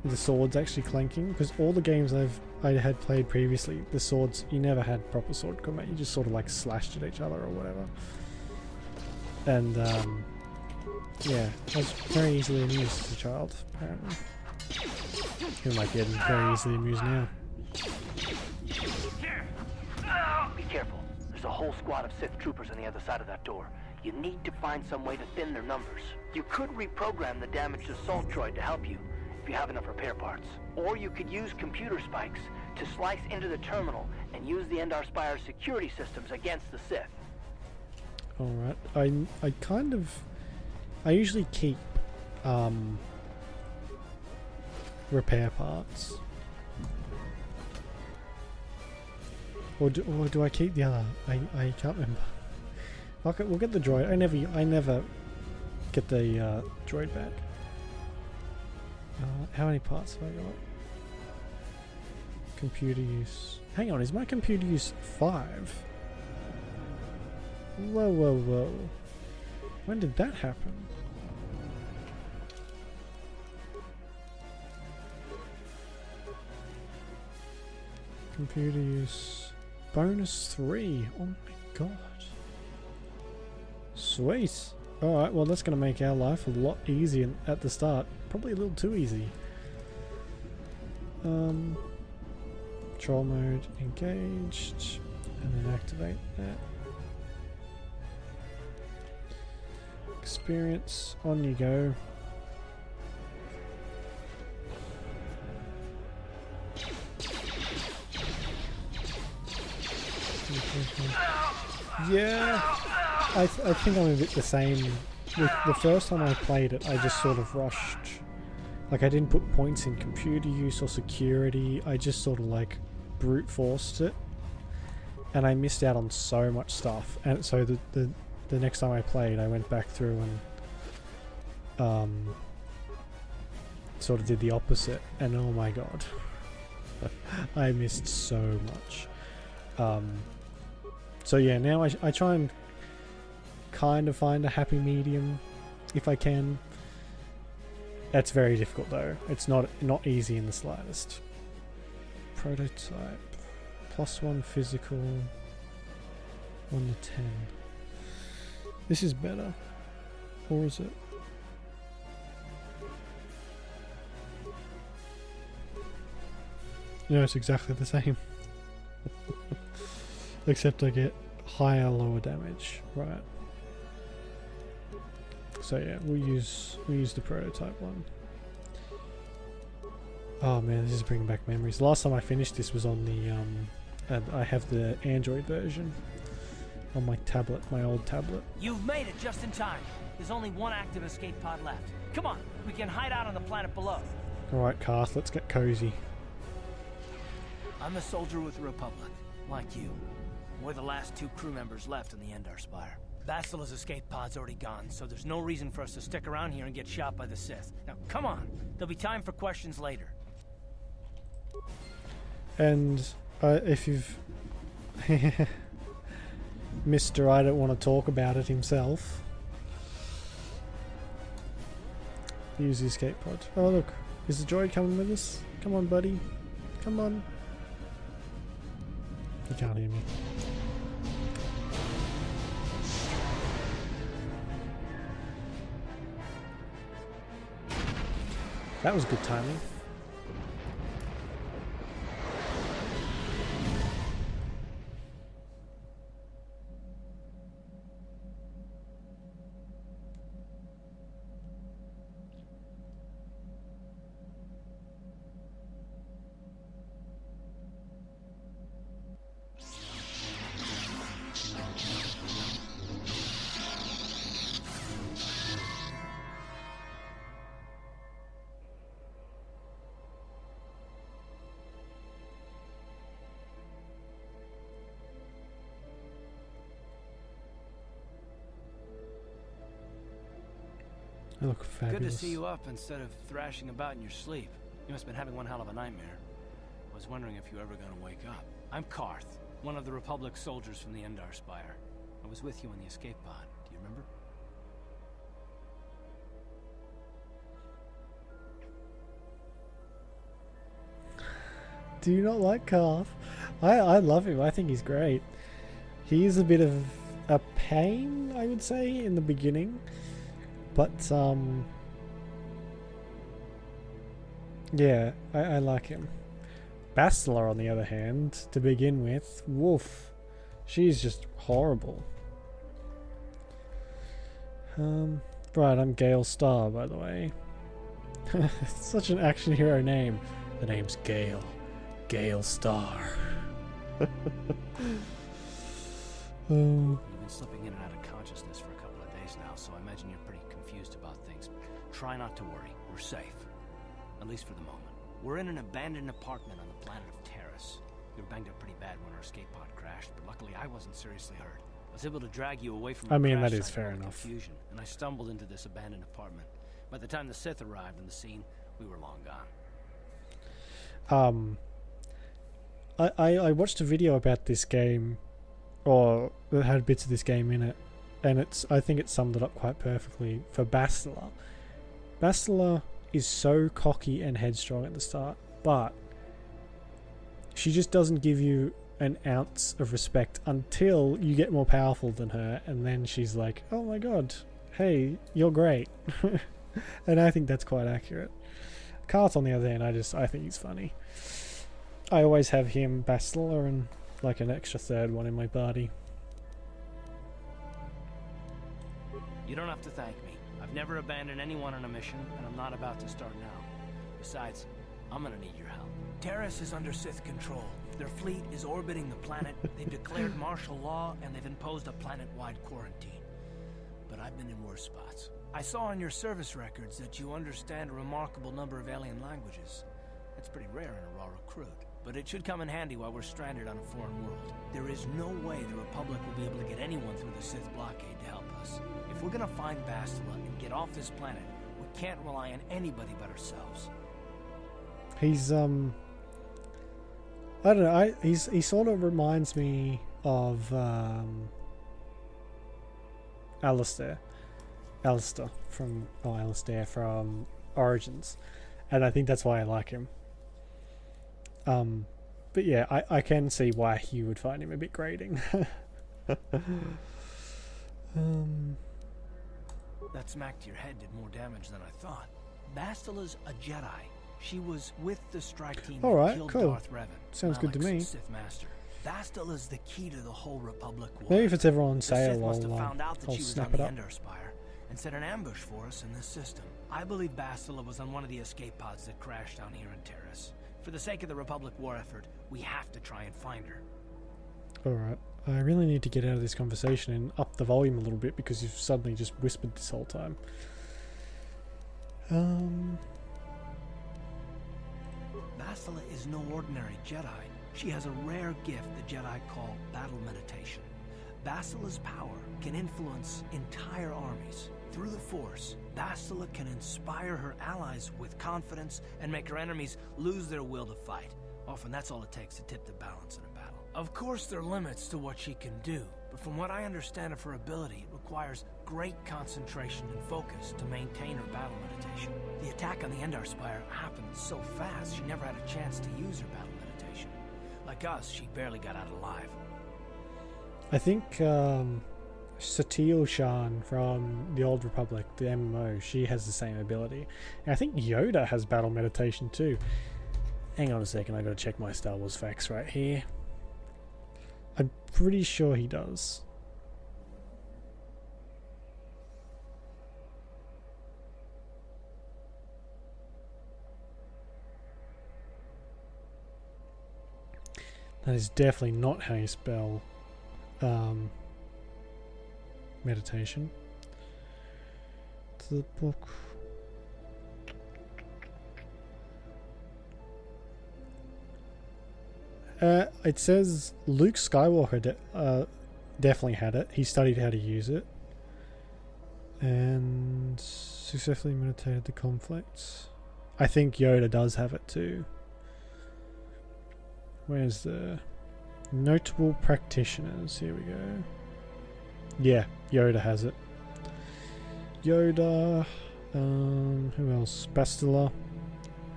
the swords actually clanking, because all the games I had played previously, the swords, you never had proper sword combat, you just sort of like slashed at each other or whatever. And yeah, I was very easily amused as a child, apparently. Who might get very easily amused now.
Be careful. There's a whole squad of Sith troopers on the other side of that door. You need to find some way to thin their numbers. You could reprogram the damaged assault droid to help you, if you have enough repair parts. Or you could use computer spikes to slice into the terminal and use the Endar Spire's security systems against the Sith.
Alright, I usually keep repair parts. Or do I keep the other? I can't remember. Okay, we'll get the droid. I never get the droid back. How many parts have I got? Computer use. Hang on, is my computer use 5? Whoa. When did that happen? Computer use bonus 3. Oh my god. Sweet. Alright, well that's going to make our life a lot easier at the start. Probably a little too easy. Control mode engaged. And then activate that. Experience. On you go. Yeah, I think I'm a bit the same. With the first time I played it, I just sort of rushed. Like, I didn't put points in computer use or security. I just sort of like brute forced it, and I missed out on so much stuff. And so the next time I played, I went back through and sort of did the opposite. And oh my god, I missed so much. So yeah, now I try and kind of find a happy medium if I can. That's very difficult though. It's not easy in the slightest. Prototype. +1 physical. 1 to 10. This is better. Or is it? No, it's exactly the same. Except I get higher, lower damage. Right. So yeah, we'll use the prototype one. Oh man, this is bringing back memories. Last time I finished this was on the and I have the Android version on my tablet, my old tablet.
You've made it just in time. There's only one active escape pod left. Come on, we can hide out on the planet below.
Alright, Karth, let's get cozy.
I'm a soldier with the Republic, like you. We're the last 2 crew members left in the Endar Spire. Bastila's escape pod's already gone, so there's no reason for us to stick around here and get shot by the Sith. Now, come on. There'll be time for questions later.
And if you've... Mr. I don't want to talk about it himself. Use the escape pod. Oh look, is the droid coming with us? Come on, buddy. Come on. You can't hear me. That was good timing. I look fabulous.
Good to see you up instead of thrashing about in your sleep. You must have been having one hell of a nightmare. I was wondering if you were ever going to wake up. I'm Karth, one of the Republic soldiers from the Endar Spire. I was with you in the escape pod. Do you remember?
Do you not like Karth? I love him. I think he's great. He is a bit of a pain, I would say, in the beginning. But, yeah, I like him. Bastila, on the other hand, to begin with, woof. She's just horrible. Right, I'm Gale Star, by the way. It's such an action hero name. The name's Gale. Gale Star.
You've been slipping in and out of consciousness for a couple of days now, so I imagine you're pretty confused about things. Try not to worry. We're safe. At least for the moment. We're in an abandoned apartment on the planet of Terrace. We were banged up pretty bad when our escape pod crashed, but luckily I wasn't seriously hurt. I was able to drag you away from
I
the
mean,
crash
that is
site
fair
with
enough.
confusion, and I stumbled into this abandoned apartment. By the time the Sith arrived on the scene, we were long gone.
I watched a video about this game, or that had bits of this game in it, and I think it summed it up quite perfectly for Bastila. Bastila is so cocky and headstrong at the start, but she just doesn't give you an ounce of respect until you get more powerful than her, and then she's like, oh my god, hey, you're great. And I think that's quite accurate. Karth, on the other hand, I think he's funny. I always have him, Bastila, and like an extra third one in my party.
You don't have to thank me. I've never abandoned anyone on a mission, and I'm not about to start now. Besides, I'm gonna need your help. Terrace is under Sith control. Their fleet is orbiting the planet, they've declared martial law, and they've imposed a planet-wide quarantine. But I've been in worse spots. I saw on your service records that you understand a remarkable number of alien languages. That's pretty rare in a raw recruit. But it should come in handy while we're stranded on a foreign world. There is no way the Republic will be able to get anyone through the Sith blockade to help us. If we're gonna find Bastila and get off this planet, we can't rely on anybody but ourselves.
He's I don't know. He sort of reminds me of Alistair from Origins, and I think that's why I like him. But yeah, I can see why you would find him a bit grating.
That smack to your head did more damage than I thought. Bastila's a Jedi. She was with the strike team
All
that
right,
killed
cool.
Darth Revan,
Sounds good to
Malik's
me.
Sith Master. Bastila's the key to the whole Republic war.
Maybe if it's ever on
The
sale,
Sith must have found out that
I'll
she was
snap
on
it
the
up.
Endar Spire and set an ambush for us in this system. I believe Bastila was on one of the escape pods that crashed down here in Terrace. For the sake of the Republic war effort, we have to try and find her.
Alright, I really need to get out of this conversation and up the volume a little bit because you've suddenly just whispered this whole time.
Bastila is no ordinary Jedi. She has a rare gift the Jedi call battle meditation. Bastila's power can influence entire armies. Through the Force, Bastila can inspire her allies with confidence and make her enemies lose their will to fight. Often that's all it takes to tip the balance in a battle. Of course there are limits to what she can do, but from what I understand of her ability, it requires great concentration and focus to maintain her battle meditation. The attack on the Endar Spire happened so fast she never had a chance to use her battle meditation. Like us, she barely got out alive.
I think Satele Shan from the Old Republic, the MMO, she has the same ability. And I think Yoda has battle meditation too. Hang on a second, I gotta check my Star Wars facts right here. I'm pretty sure he does. That is definitely not how you spell meditation. To the book. It says Luke Skywalker definitely had it. He studied how to use it and successfully meditated the conflicts. I think Yoda does have it too. Where's the notable practitioners? Here we go. Yeah, Yoda has it. Yoda. Who else? Bastila.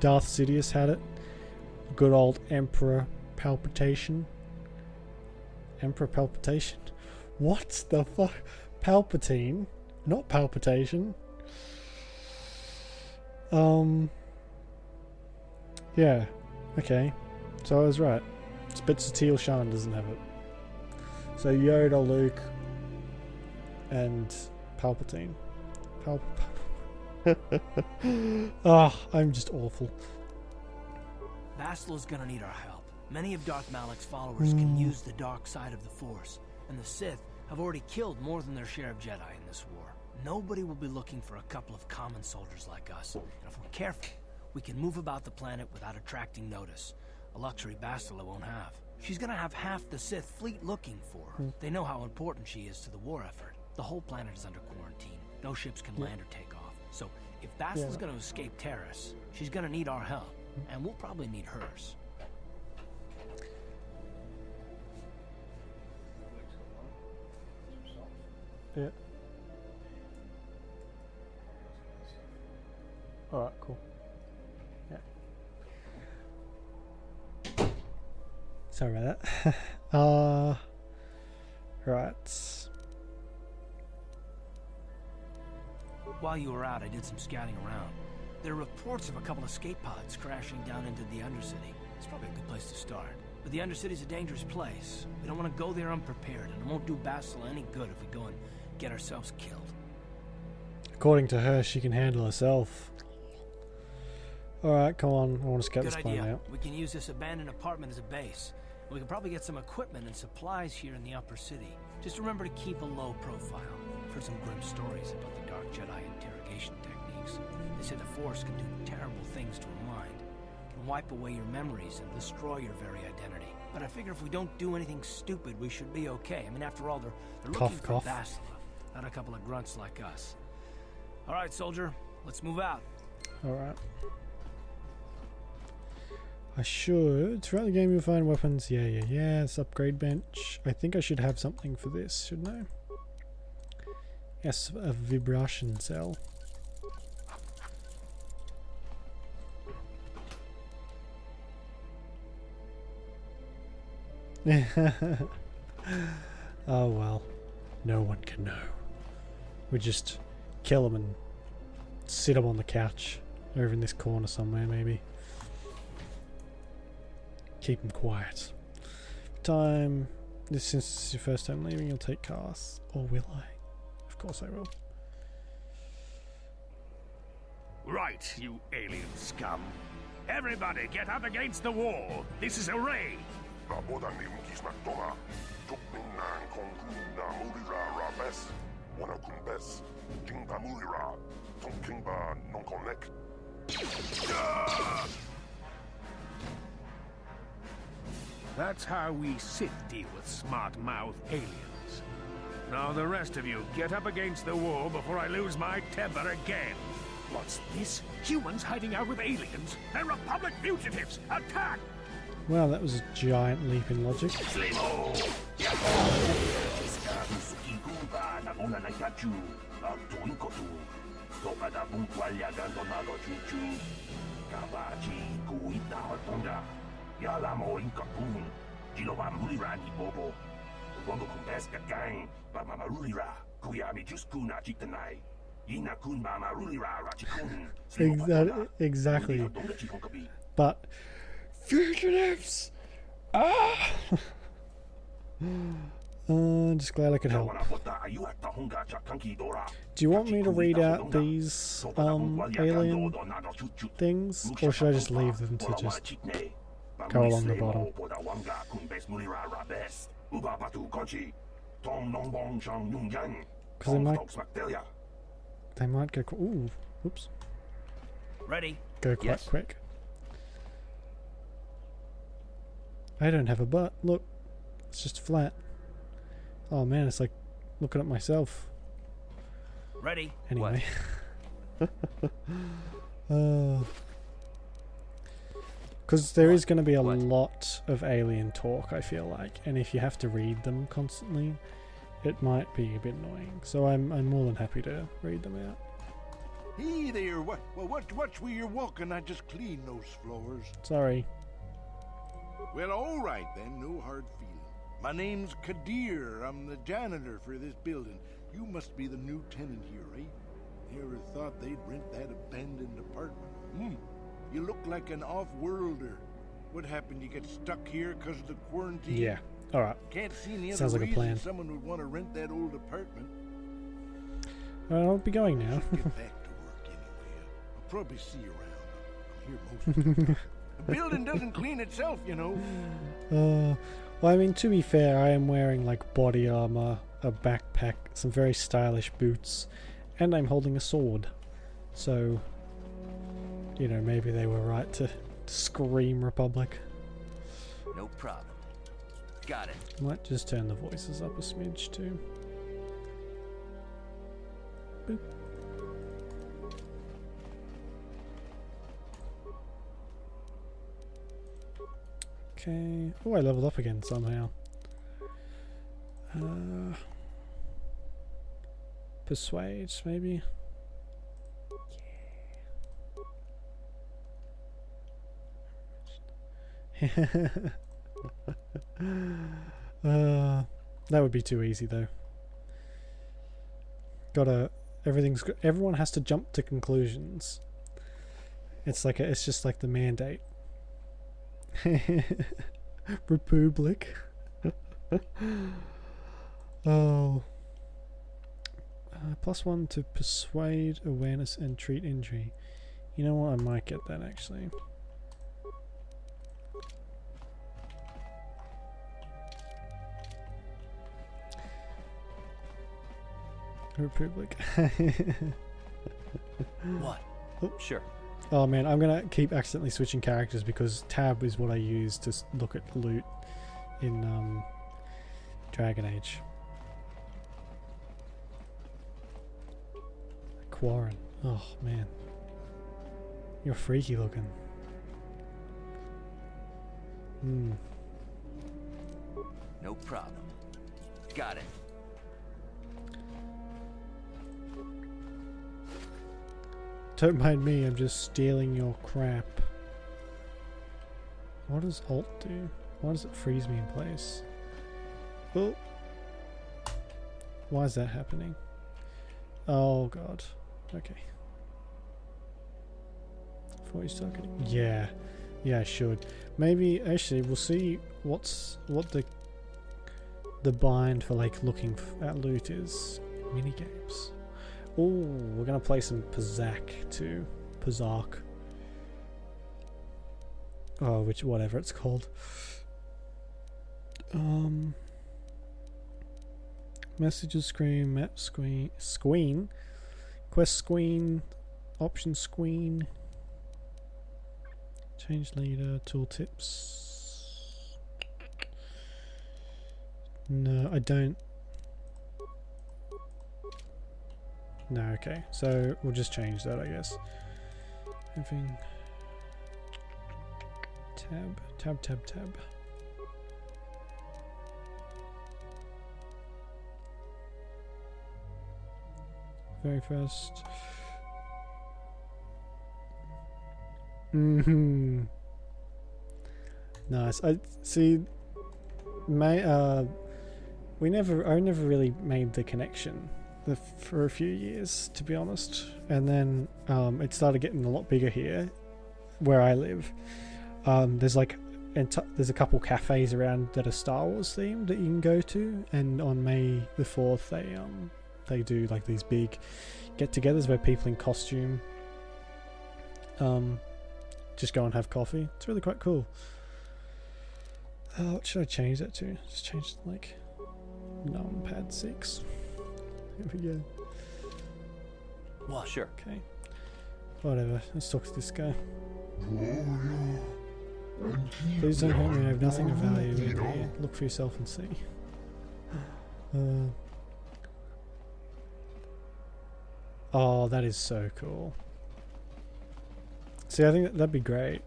Darth Sidious had it. Good old Emperor Palpation. Emperor Palpitation? What the fuck? Palpatine? Not Palpitation. Yeah. Okay. So I was right. But Satele Shan doesn't have it. So Yoda, Luke, and Palpatine. Oh, I'm just awful.
Bastila's gonna need our help. Many of Darth Malik's followers can use the dark side of the Force, and the Sith have already killed more than their share of Jedi in this war. Nobody will be looking for a couple of common soldiers like us, and if we're careful, we can move about the planet without attracting notice. A luxury Bastila won't have. She's gonna have half the Sith fleet looking for her. They know how important she is to the war effort. The whole planet is under quarantine. No ships can land or take off. So if Bastila's gonna escape Terrace, she's gonna need our help. And we'll probably need hers.
Yeah. Alright, cool. Yeah. Sorry about that. Right.
While you were out, I did some scouting around. There are reports of a couple escape pods crashing down into the Undercity. It's probably a good place to start. But the Undercity's a dangerous place. We don't want to go there unprepared, and it won't do Bastila any good if we go and get ourselves killed.
According to her, she can handle herself. Alright, come on. I want to scout
Good
this plan
idea.
out.
We can use this abandoned apartment as a base. We can probably get some equipment and supplies here in the upper city. Just remember to keep a low profile. I've heard some grim stories about the Dark Jedi interrogation techniques. They say the Force can do terrible things to a mind. It can wipe away your memories and destroy your very identity. But I figure if we don't do anything stupid, we should be okay. I mean, after all, they're looking for
Cough.
Bastila, not a couple of grunts like us. All right, soldier, let's move out.
Alright. I should. Throughout the game you'll find weapons. Yeah. It's upgrade bench. I think I should have something for this, shouldn't I? Yes, a vibration cell. Oh well, no one can know. We just kill them and sit them on the couch over in this corner somewhere, maybe. Keep them quiet. Time. Since this is your first time leaving, you'll take casts. Or will I? Of course I will.
Right, you alien scum. Everybody get up against the wall. This is a raid. That's how we Sith deal with smart-mouth aliens. Now the rest of you, get up against the wall before I lose my temper again. What's this? Humans hiding out with aliens? They're Republic fugitives! Attack!
Well, that was a giant leap in logic. Exactly. But fugitives! Ah! Just glad I could help. Do you want me to read out these alien things, or should I just leave them to just go along the bottom? Because they might go. Ooh, oops.
Ready?
Go quite
Yes.
quick. I don't have a butt. Look, it's just flat. Oh man, it's like looking at myself.
Ready?
Anyway. Because there is going to be a lot of alien talk, I feel like, and if you have to read them constantly, it might be a bit annoying. So I'm more than happy to read them out.
Hey there, watch where you're walking. I just cleaned those floors.
Sorry.
Well, all right then, no hard feeling. My name's Kadir. I'm the janitor for this building. You must be the new tenant here, right? Never thought they'd rent that abandoned apartment. You look like an off-worlder. What happened? You get stuck here because of the quarantine?
Yeah. All right.
Can't see any
Sounds
other
like a
reason
plan.
someone would want to rent that old apartment.
I'll be going now.
Get back to work anyway. I'll probably see you around. I'm here most of the time. The building doesn't clean itself, you know.
Well, I mean, to be fair, I am wearing like body armor, a backpack, some very stylish boots, and I'm holding a sword. So, you know, maybe they were right to scream Republic.
No problem. Got it.
Might just turn the voices up a smidge too. Boop. Okay. Oh, I leveled up again somehow. Persuade, maybe? Yeah. That would be too easy though. Everyone has to jump to conclusions. It's just like the mandate. Republic. Oh. +1 to persuade, awareness, and treat injury. You know what? I might get that actually. Republic.
What?
Oh.
Sure.
Oh man, I'm gonna keep accidentally switching characters because tab is what I use to look at loot in Dragon Age. Quarren. Oh man, you're freaky looking.
No problem. Got it.
Don't mind me, I'm just stealing your crap. What does Alt do? Why does it freeze me in place? Oh. Why is that happening? Oh god. Okay. Before you start getting... Yeah. Yeah, I should. Maybe, actually, we'll see what the bind for like looking at loot is. Minigames. Oh, we're gonna play some Pazak too. Pazak. Oh, whatever it's called. Messages screen, map screen, quest screen, option screen, change leader, tooltips. No, I don't. No, okay. So we'll just change that, I guess. Moving. Tab. Very first. Nice. I see. I never really made the connection for a few years, to be honest. And then it started getting a lot bigger here, where I live. There's like there's a couple cafes around that are Star Wars themed that you can go to, and on May the 4th they do like these big get-togethers where people in costume just go and have coffee. It's really quite cool. What should I change that to? Just change it to like numpad 6. Here we go.
Well, sure.
Okay. Whatever. Let's talk to this guy. Please don't hurt me. I have nothing of value in here. Look for yourself and see. Oh, that is so cool. See, I think that'd be great.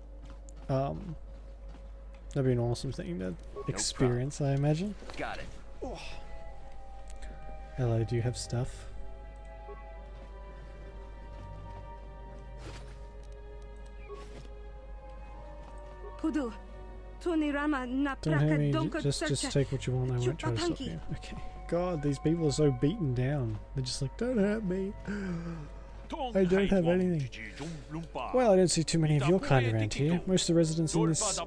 That'd be an awesome thing to experience, I imagine.
Got it.
Oh. Hello, do you have stuff?
Don't hurt me,
just take what you want, I won't try to stop you. Okay. God, these people are so beaten down. They're just like, don't hurt me. I don't have anything. Well, I don't see too many of your kind around here. Most of the residents in this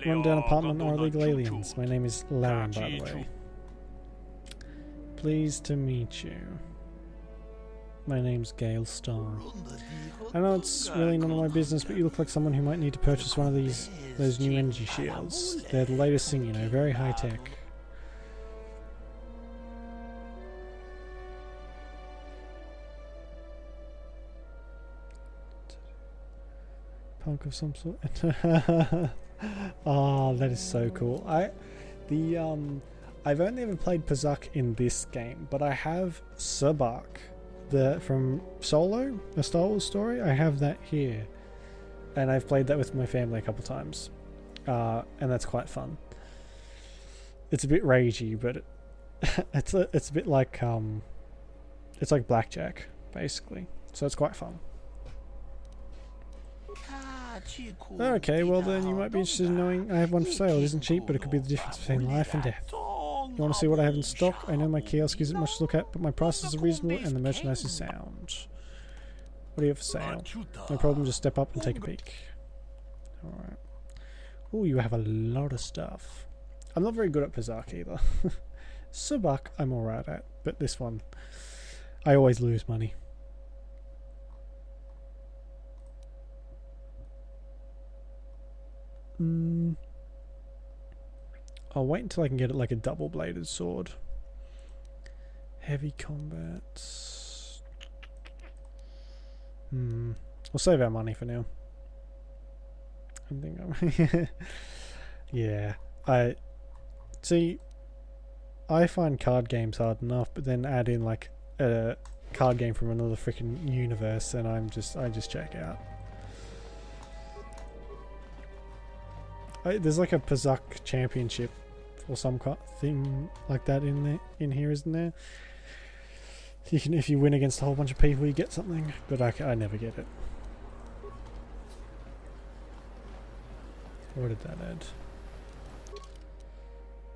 run-down apartment are illegal aliens. My name is Laren, by the way. Pleased to meet you. My name's Gale Starr. I know it's really none of my business, but you look like someone who might need to purchase one of those new energy shields. They're the latest thing, you know, very high tech. Punk of some sort. Oh, that is so cool. I've only ever played Pazak in this game, but I have Sabak, from Solo, a Star Wars story. I have that here, and I've played that with my family a couple times, and that's quite fun. It's a bit ragey, but it's a bit like it's like blackjack basically, so it's quite fun. Okay, well then you might be interested in knowing I have one for sale. It isn't cheap, but it could be the difference between life and death. You want to see what I have in stock? I know my kiosk isn't much to look at, but my prices are reasonable and the merchandise is sound. What do you have for sale? No problem, just step up and take a peek. Alright. Oh, you have a lot of stuff. I'm not very good at Pazak either. Sabak I'm alright at, but this one, I always lose money. I'll wait until I can get it like a double-bladed sword. Heavy combat. We'll save our money for now. I think yeah. I find card games hard enough, but then add in like a card game from another freaking universe, and I just check out. There's like a Pazak championship or some thing like that in here, isn't there? You can, if you win against a whole bunch of people, you get something, but I never get it. What did that add?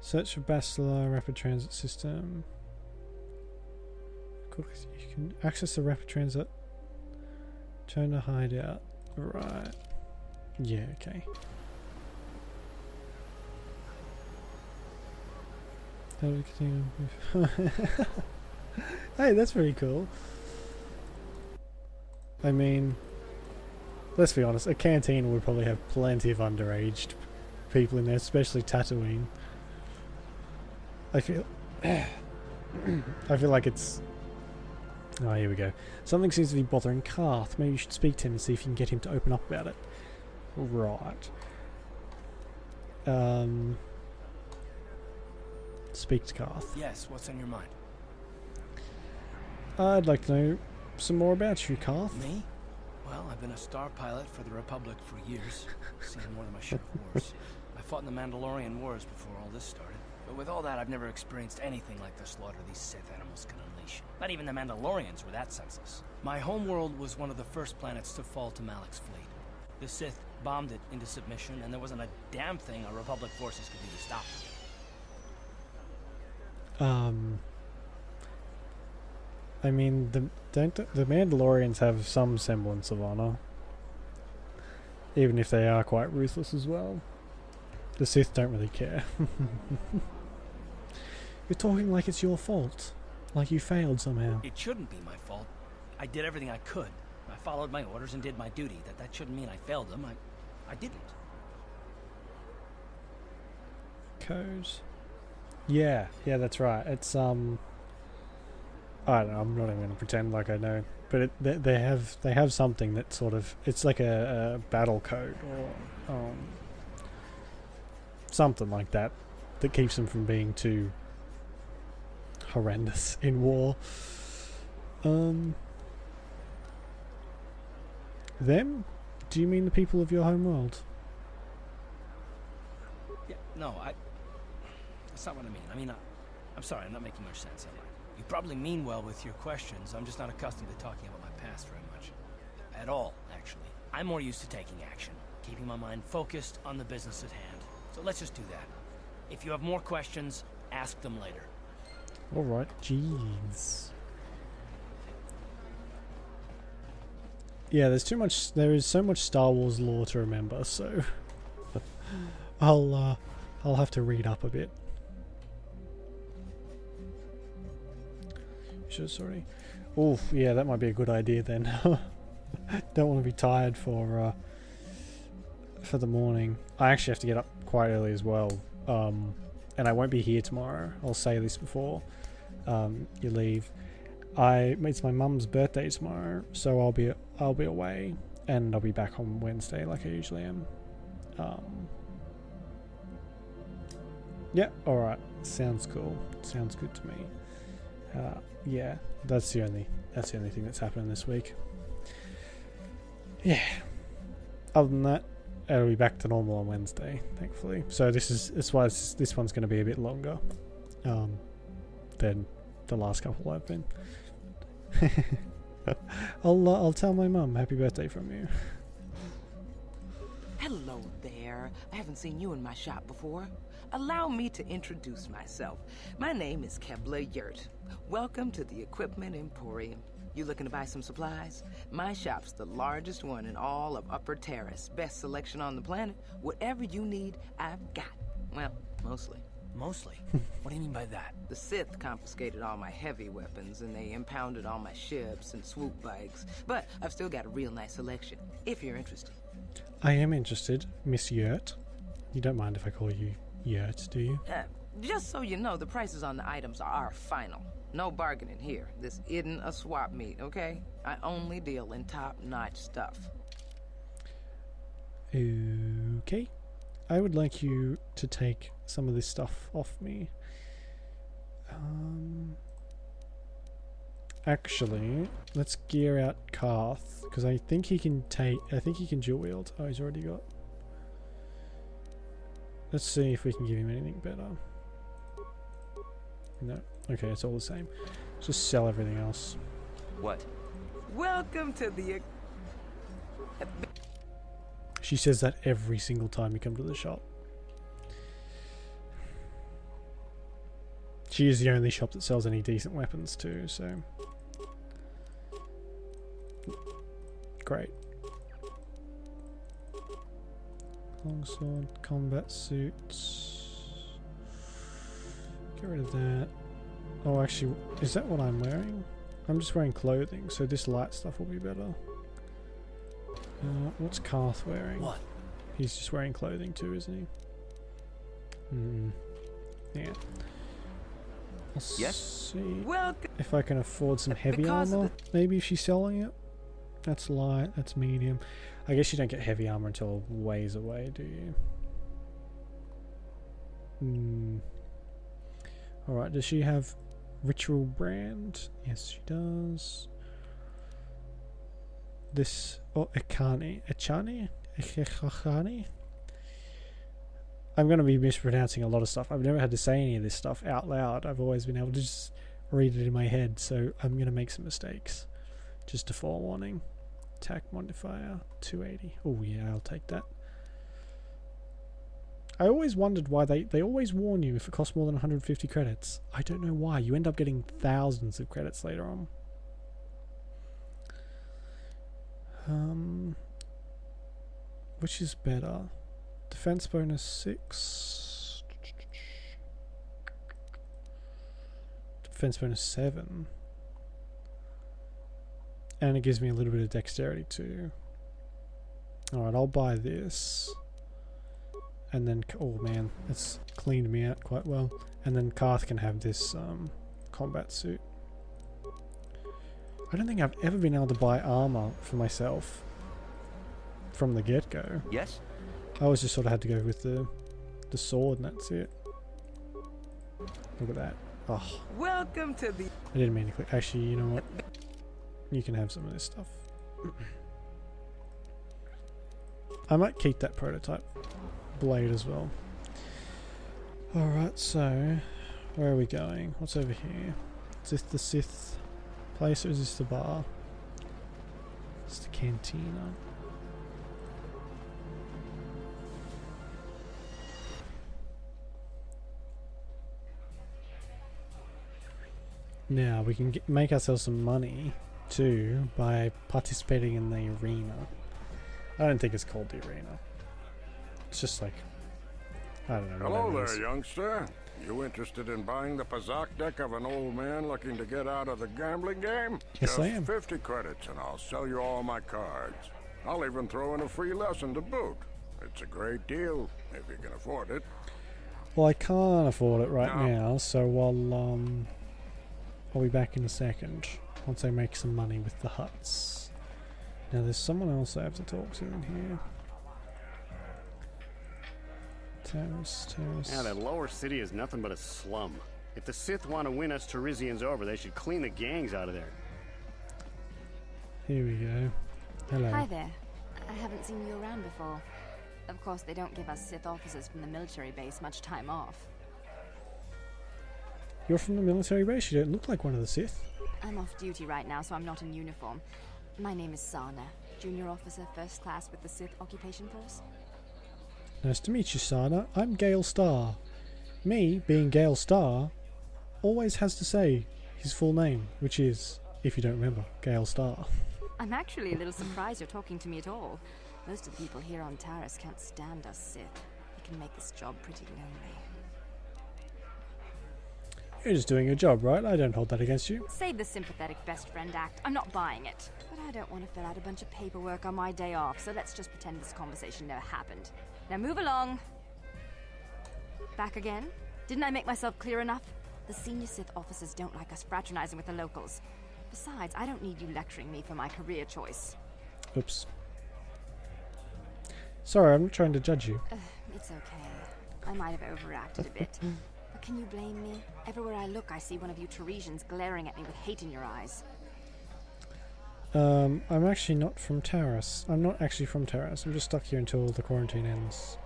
Search for Bastila rapid transit system. You can access the rapid transit. Turn to hideout. Right. Yeah, okay. How do we continue? Hey, that's very cool. I mean, let's be honest, a canteen would probably have plenty of underage people in there, especially Tatooine. I feel like it's... Oh, here we go. Something seems to be bothering Karth. Maybe you should speak to him and see if you can get him to open up about it. Right. Speak to Karth.
Yes, what's on your mind?
I'd like to know some more about you, Karth.
Me? Well, I've been a star pilot for the Republic for years. Seen more than my share of wars. I fought in the Mandalorian Wars before all this started. But with all that, I've never experienced anything like the slaughter these Sith animals can unleash. Not even the Mandalorians were that senseless. My homeworld was one of the first planets to fall to Malik's fleet. The Sith bombed it into submission, and there wasn't a damn thing our Republic forces could do to stop them.
I mean, don't the Mandalorians have some semblance of honor, even if they are quite ruthless as well. The Sith don't really care. You're talking like it's your fault, like you failed somehow.
It shouldn't be my fault. I did everything I could. I followed my orders and did my duty. That shouldn't mean I failed them. I didn't.
Codes. Yeah, that's right. It's I don't know. I'm not even going to pretend like I know, but they have something that sort of, it's like a battle code or something like that keeps them from being too horrendous in war. Them? Do you mean the people of your home world?
Yeah, no, that's not what I mean. I mean, I'm sorry, I'm not making much sense, am I? You probably mean well with your questions. I'm just not accustomed to talking about my past very much. At all, actually. I'm more used to taking action, keeping my mind focused on the business at hand. So let's just do that. If you have more questions, ask them later.
Alright, jeez. Yeah, there is so much Star Wars lore to remember, so I'll have to read up a bit. Sure, sorry. Oof, yeah, that might be a good idea then. Don't want to be tired for the morning. I actually have to get up quite early as well, and I won't be here tomorrow. I'll say this before you leave. It's my mum's birthday tomorrow, so I'll be away, and I'll be back on Wednesday like I usually am. Yeah, all right. Sounds cool. Sounds good to me. Yeah, that's the only thing that's happening this week. Yeah. Other than that, it'll be back to normal on Wednesday, thankfully. So that's why this one's going to be a bit longer than the last couple I've been. I'll tell my mum happy birthday from you.
Hello there. I haven't seen you in my shop before. Allow me to introduce myself. My name is Kebla Yurt. Welcome to the Equipment Emporium. You looking to buy some supplies? My shop's the largest one in all of Upper Terrace. Best selection on the planet. Whatever you need, I've got. Well, mostly.
Mostly? What do you mean by that?
The Sith confiscated all my heavy weapons, and they impounded all my ships and swoop bikes. But I've still got a real nice selection, if you're interested.
I am interested, Miss Yurt. You don't mind if I call you Yurt, do you?
Just so you know, the prices on the items are final. No bargaining here. This isn't a swap meet, okay? I only deal in top-notch stuff.
Okay. I would like you to take some of this stuff off me. Actually, let's gear out Karth, because I think he can dual wield. Oh, he's already got. Let's see if we can give him anything better. No. Okay, it's all the same. Just sell everything else.
What?
Welcome to the...
She says that every single time you come to the shop. She is the only shop that sells any decent weapons too, so... Great. Longsword, combat suits. Get rid of that. Oh, actually, is that what I'm wearing? I'm just wearing clothing, so this light stuff will be better. What's Karth wearing?
What?
He's just wearing clothing too, isn't he? Yeah. I'll see if I can afford some heavy armor. Maybe if she's selling it. That's light, that's medium. I guess you don't get heavy armor until ways away, do you? Alright, does she have Ritual Brand? Yes, she does. This... Oh, Echani? I'm going to be mispronouncing a lot of stuff. I've never had to say any of this stuff out loud. I've always been able to just read it in my head, so I'm going to make some mistakes. Just a forewarning. Attack modifier, 280. Oh yeah, I'll take that. I always wondered why they always warn you if it costs more than 150 credits. I don't know why. You end up getting thousands of credits later on. Which is better? Defense bonus 6. Defense bonus 7. And it gives me a little bit of dexterity too. Alright, I'll buy this. And then, oh man, it's cleaned me out quite well. And then Karth can have this combat suit. I don't think I've ever been able to buy armor for myself from the get-go.
Yes?
I always just sort of had to go with the sword and that's it. Look at that. Oh.
Welcome to the...
I didn't mean to click. Actually, you know what? You can have some of this stuff. I might keep that prototype blade as well. Alright, so where are we going? What's over here? Is this the Sith place or is this the bar? It's the cantina. Now we can make ourselves some money too by participating in the arena. I don't think it's called the arena. It's just like, I don't know.
Hello there, youngster. You interested in buying the Pazak deck of an old man looking to get out of the gambling game?
Yes, I am.
50 credits and I'll sell you all my cards. I'll even throw in a free lesson to boot. It's a great deal, if you can afford it.
Well, I can't afford it right now, so I'll be back in a second once I make some money with the huts. Now there's someone else I have to talk to in here. Terrace.
Yeah, that lower city is nothing but a slum. If the Sith want to win us Teresians over, they should clean the gangs out of there.
Here we go. Hello.
Hi there. I haven't seen you around before. Of course, they don't give us Sith officers from the military base much time off.
You're from the military base? You don't look like one of the Sith.
I'm off duty right now, so I'm not in uniform. My name is Sana, junior officer, first class with the Sith occupation force.
Nice to meet you, Sana. I'm Gale Starr. Me, being Gale Starr, always has to say his full name, which is, if you don't remember, Gale Starr.
I'm actually a little surprised you're talking to me at all. Most of the people here on Taris can't stand us Sith. We can make this job pretty lonely.
You're just doing your job, right? I don't hold that against you.
Save the sympathetic best friend act. I'm not buying it. But I don't want to fill out a bunch of paperwork on my day off, so let's just pretend this conversation never happened. Now move along. Back again? Didn't I make myself clear enough? The senior Sith officers don't like us fraternizing with the locals. Besides, I don't need you lecturing me for my career choice.
Oops. Sorry, I'm not trying to judge you.
It's okay. I might have overreacted a bit. But can you blame me? Everywhere I look, I see one of you Teresians glaring at me with hate in your eyes.
I'm actually not from Taris. I'm not actually from Taris. I'm just stuck here until the quarantine ends.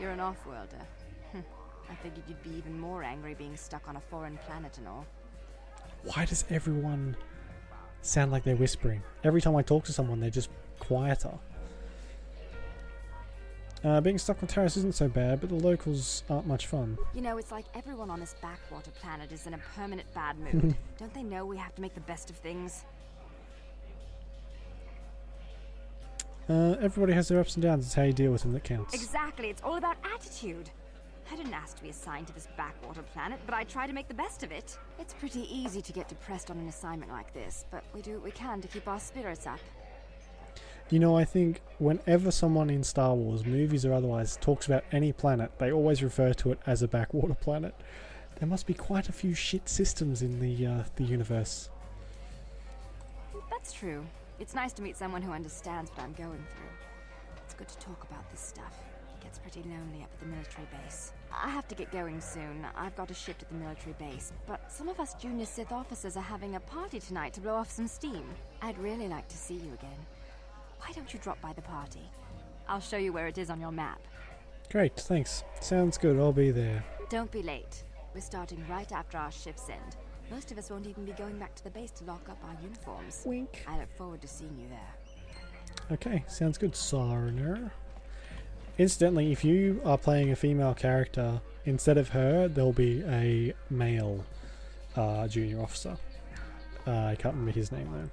You're an off-worlder. I figured you'd be even more angry being stuck on a foreign planet and all.
Why does everyone sound like they're whispering? Every time I talk to someone, they're just quieter. Being stuck on terrace isn't so bad, but the locals aren't much fun.
You know, it's like everyone on this backwater planet is in a permanent bad mood. Don't they know we have to make the best of things?
Everybody has their ups and downs. It's how you deal with them that counts.
Exactly, it's all about attitude. I didn't ask to be assigned to this backwater planet, but I try to make the best of it. It's pretty easy to get depressed on an assignment like this, but we do what we can to keep our spirits up.
You know, I think whenever someone in Star Wars, movies or otherwise, talks about any planet, they always refer to it as a backwater planet. There must be quite a few shit systems in the universe.
That's true. It's nice to meet someone who understands what I'm going through. It's good to talk about this stuff. It gets pretty lonely up at the military base. I have to get going soon. I've got a shift at the military base, but some of us junior Sith officers are having a party tonight to blow off some steam. I'd really like to see you again. Why don't you drop by the party? I'll show you where it is on your map.
Great, thanks. Sounds good, I'll be there.
Don't be late. We're starting right after our shift's end. Most of us won't even be going back to the base to lock up our uniforms.
Wink.
I look forward to seeing you there.
Okay, sounds good, Sarner. Incidentally, if you are playing a female character, instead of her, there'll be a male junior officer. I can't remember his name though.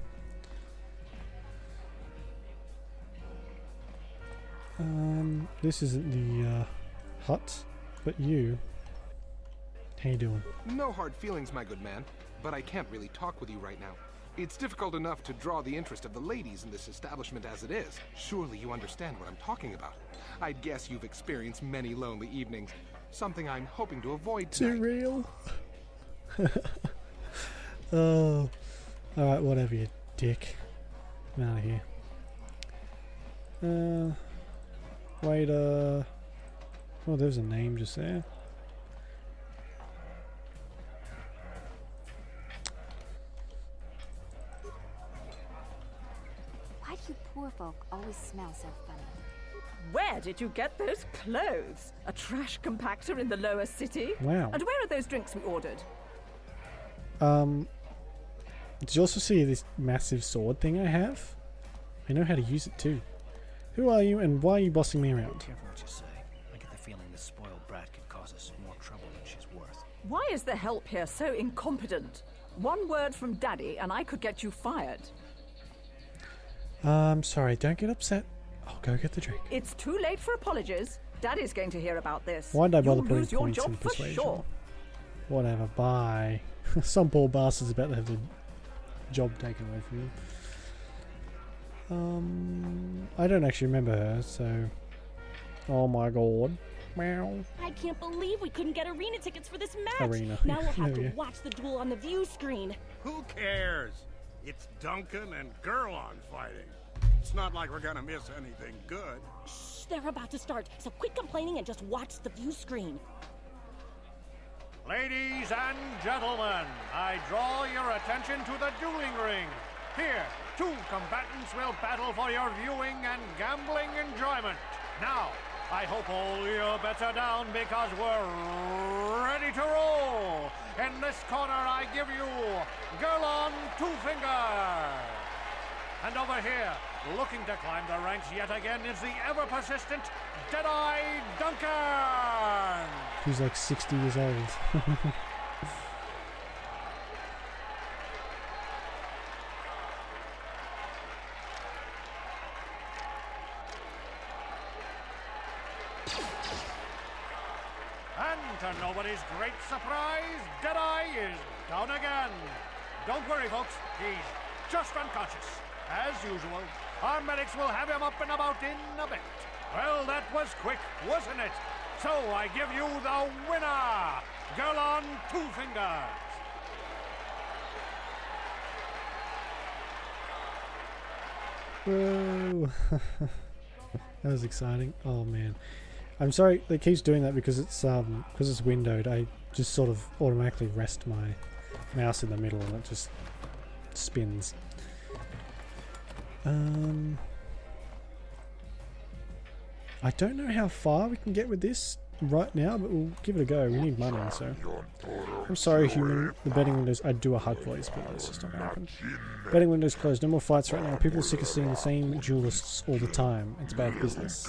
This isn't the hut, but you. How you doing?
No hard feelings, my good man, but I can't really talk with you right now. It's difficult enough to draw the interest of the ladies in this establishment as it is. Surely you understand what I'm talking about. I'd guess you've experienced many lonely evenings, something I'm hoping to avoid tonight.
Too real? Oh. Alright, whatever, you dick. I'm out of here. Wait, oh, there's a name just there.
Why do you poor folk always smell so funny?
Where did you get those clothes? A trash compactor in the lower city?
Wow.
And where are those drinks we ordered?
Did you also see this massive sword thing I have? I know how to use it too. Who are you and why are you bossing me around?
Careful what you say. I get the feeling this spoiled brat could cause us more trouble than she's worth.
Why is the help here so incompetent? One word from Daddy and I could get you fired.
Sorry, don't get upset. I'll go get the drink.
It's too late for apologies. Daddy's going to hear about this.
Why'd I bother
You'll
putting
lose your
points
job
in
for
persuasion?
sure.
Whatever, bye. Some poor bastard's about to have the job taken away from you. I don't actually remember her, so... Oh my god. Meow.
I can't believe we couldn't get arena tickets for this match.
Arena.
Now we'll have
Oh,
to
yeah.
watch the duel on the view screen.
Who cares? It's Duncan and Gurlon fighting. It's not like we're gonna miss anything good.
Shh, they're about to start, so quit complaining and just watch the view screen.
Ladies and gentlemen, I draw your attention to the dueling ring. Here, two combatants will battle for your viewing and gambling enjoyment. Now, I hope all your bets are down because we're ready to roll. In this corner, I give you Gurlon Two Fingers. And over here, looking to climb the ranks yet again, is the ever-persistent Deadeye Duncan.
Who's like 60 years old.
And to nobody's great surprise, Deadeye is down again. Don't worry, folks. He's just unconscious. As usual, our medics will have him up and about in a bit. Well, that was quick, wasn't it? So I give you the winner, Gurlon Two Fingers.
Whoa. That was exciting. Oh man. I'm sorry it keeps doing that because it's windowed. I just sort of automatically rest my mouse in the middle and it just spins. I don't know how far we can get with this. right now, but we'll give it a go. We need money, so. I'm sorry, human. The betting window's... I'd do a hug voice, but it's just not gonna happen. Betting window's closed. No more fights right now. People are sick of seeing the same duelists all the time. It's bad business.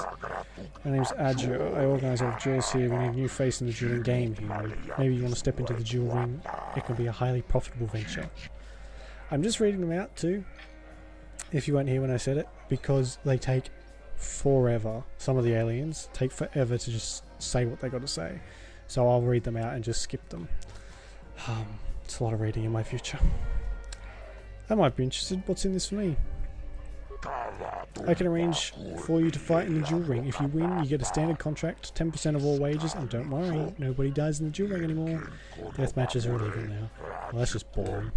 My name's Agio. I organise all the duels here. We need a new face in the dueling game, human. Maybe you want to step into the duel ring. It can be a highly profitable venture. I'm just reading them out, too, if you weren't here when I said it, because they take forever. Some of the aliens take forever to just say what they got to say, so I'll read them out and just skip them. It's a lot of reading in my future. I might be interested. What's in this for me? I can arrange for you to fight in the duel ring. If you win, you get a standard contract, 10% of all wages, and don't worry, nobody dies in the duel ring anymore. Death matches are illegal now. Well, that's just boring.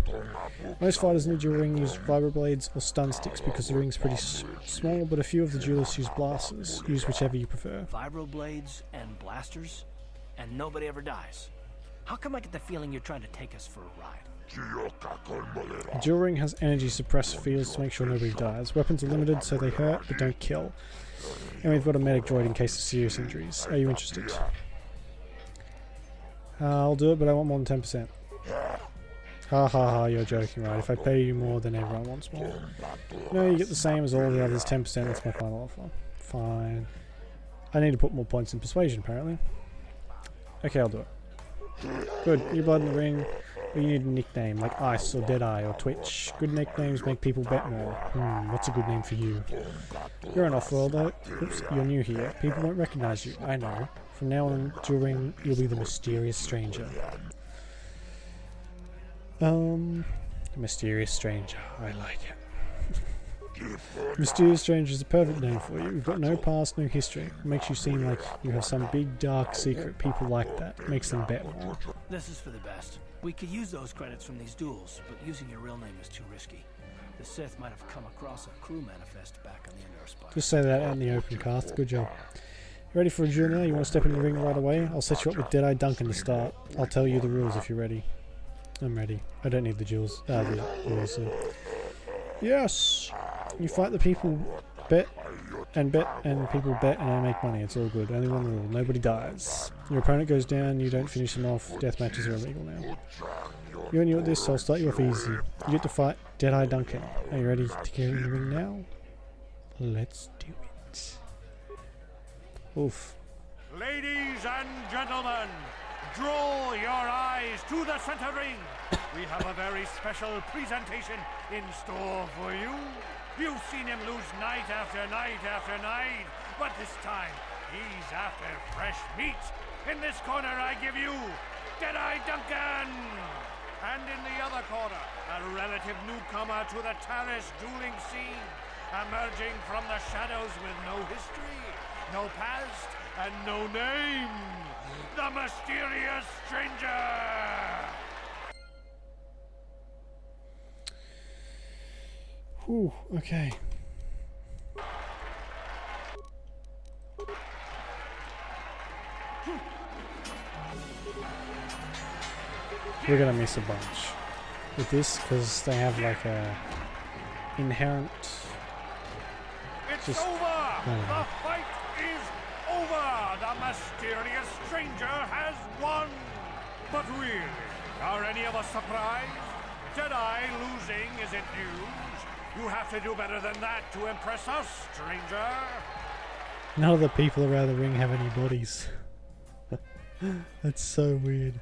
Most fighters in the duel ring use vibroblades or stun sticks because the ring's pretty small, but a few of the duelists use blasters. Use whichever you prefer.
Vibroblades and blasters? And nobody ever dies? How come I get the feeling you're trying to take us for a ride?
The duel ring has energy suppressed fields to make sure nobody dies. Weapons are limited, so they hurt but don't kill. And we've got a medic droid in case of serious injuries. Are you interested? I'll do it, but I want more than 10%. Ha ha ha, you're joking, right? If I pay you more, then everyone wants more. No, you get the same as all the others, 10%, that's my final offer. Fine. I need to put more points in persuasion, apparently. Okay, I'll do it. Good, new blood in the ring. But you need a nickname, like Ice or Deadeye or Twitch. Good nicknames make people bet more. What's a good name for you? You're an off-world though. Oops, you're new here. People won't recognize you, I know. From now on, during you'll be the mysterious stranger. Mysterious stranger. I like it. Mysterious stranger is a perfect name for you. You've got no past, no history. It makes you seem like you have some big, dark secret. People like that. It makes them bet more.
This is for the best. We could use those credits from these duels, but using your real name is too risky. The Sith might have come across a crew manifest back on the Endar Spire.
Just say that out in the open, Karth. Good job. You ready for a duel now? You want to step in the ring right away? I'll set you up with Deadeye Duncan to start. I'll tell you the rules if you're ready. I'm ready. I don't need the duels. The rules. Yes! You fight the people, bet, and people bet, and I make money. It's all good. Only one rule. Nobody dies. Your opponent goes down, you don't finish them off. Death matches are illegal now. You're new at this, so I'll start you off easy. You get to fight Deadeye Duncan. Are you ready to get in the ring now? Let's do it. Oof.
Ladies and gentlemen, draw your eyes to the center ring. We have a very special presentation in store for you. You've seen him lose night after night after night, but this time he's after fresh meat. In this corner I give you Deadeye Duncan! And in the other corner, a relative newcomer to the Taris dueling scene, emerging from the shadows with no history, no past, and no name, the mysterious stranger!
Whew, okay. We're gonna miss a bunch with this because they have like a inherent.
It's over! The fight is over! The mysterious stranger has won! But really, are any of us surprised? Jedi losing isn't news. You have to do better than that to impress us, stranger.
None of the people around the ring have any bodies. That's so weird.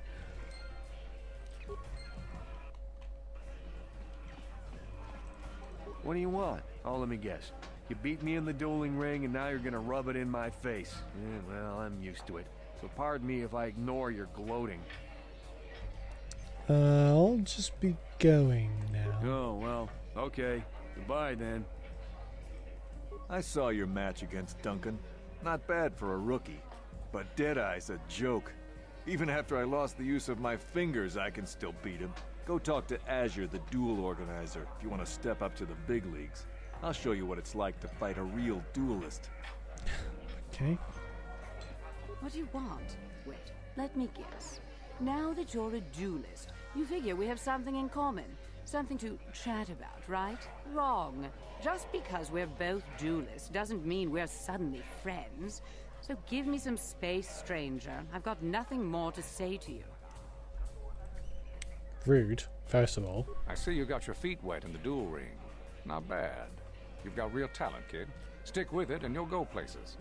What do you want? Oh, let me guess. You beat me in the dueling ring and now you're gonna rub it in my face. Well, I'm used to it. So pardon me if I ignore your gloating.
I'll just be going now.
Oh, well, okay. Goodbye then.
I saw your match against Duncan. Not bad for a rookie. But Deadeye's a joke. Even after I lost the use of my fingers, I can still beat him. Go talk to Azure, the duel organizer, if you want to step up to the big leagues. I'll show you what it's like to fight a real duelist.
Okay.
What do you want? Wait, let me guess. Now that you're a duelist, you figure we have something in common. Something to chat about, right? Wrong. Just because we're both duelists doesn't mean we're suddenly friends. So give me some space, stranger. I've got nothing more to say to you.
Rude, first of all.
I see you got your feet wet in the duel ring. Not bad. You've got real talent, kid. Stick with it and you'll go places.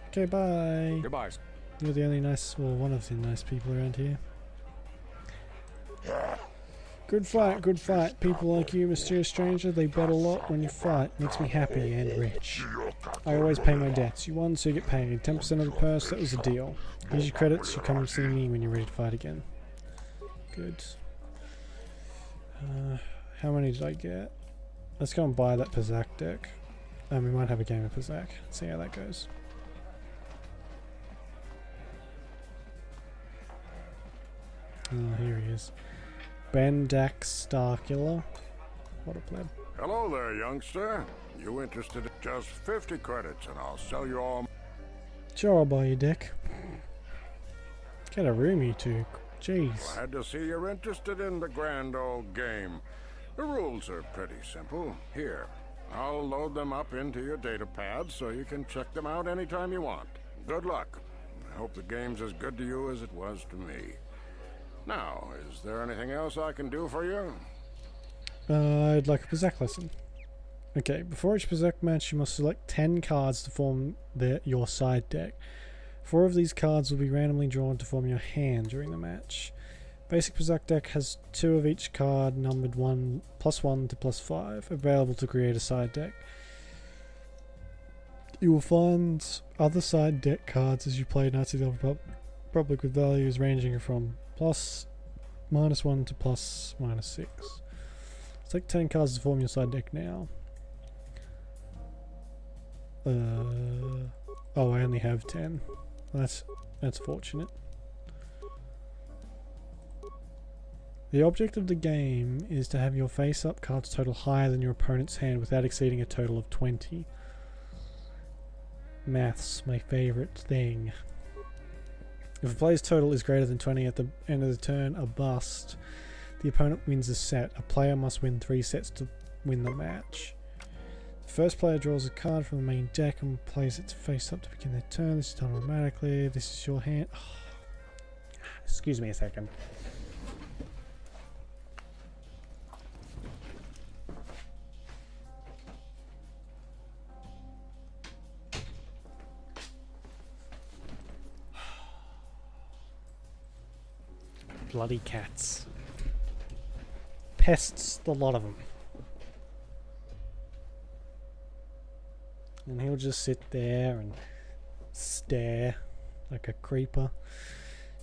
Okay, bye.
Goodbye.
You're the only nice, well, one of the nice people around here. Good fight, good fight. People like you, mysterious stranger, they bet a lot when you fight. Makes me happy and rich. I always pay my debts. You won, so you get paid. 10% of the purse, that was the deal. Here's your credits, you come and see me when you're ready to fight again. Good. How many did I get? Let's go and buy that Pazak deck. We might have a game of Pazak. See how that goes. Oh, here he is. Bendak Starkiller. What a pleb.
Hello there, youngster. You interested in just 50 credits and I'll sell you all...
Sure, I'll buy you, Dick. Get a room, you two. Jeez.
Glad to see you're interested in the grand old game. The rules are pretty simple. Here, I'll load them up into your data pad so you can check them out anytime you want. Good luck. I hope the game's as good to you as it was to me. Now, is there anything else I can do for you?
I'd like a Pazak lesson. Okay, before each Pazak match, you must select 10 cards to form your side deck. 4 of these cards will be randomly drawn to form your hand during the match. Basic Pazak deck has 2 of each card numbered +1 to +5, available to create a side deck. You will find other side deck cards as you play Knights of the Old Republic with values ranging from +(-1) to +(-6). Select 10 cards to form your side deck now. Oh, I only have 10. That's fortunate. The object of the game is to have your face-up cards total higher than your opponent's hand without exceeding a total of 20. Maths, my favourite thing. If a player's total is greater than 20 at the end of the turn, a bust, the opponent wins the set. A player must win 3 sets to win the match. The first player draws a card from the main deck and plays its face up to begin their turn. This is done automatically. This is your hand. Oh. Excuse me a second. Bloody cats. Pests, the lot of them. And he'll just sit there and stare like a creeper.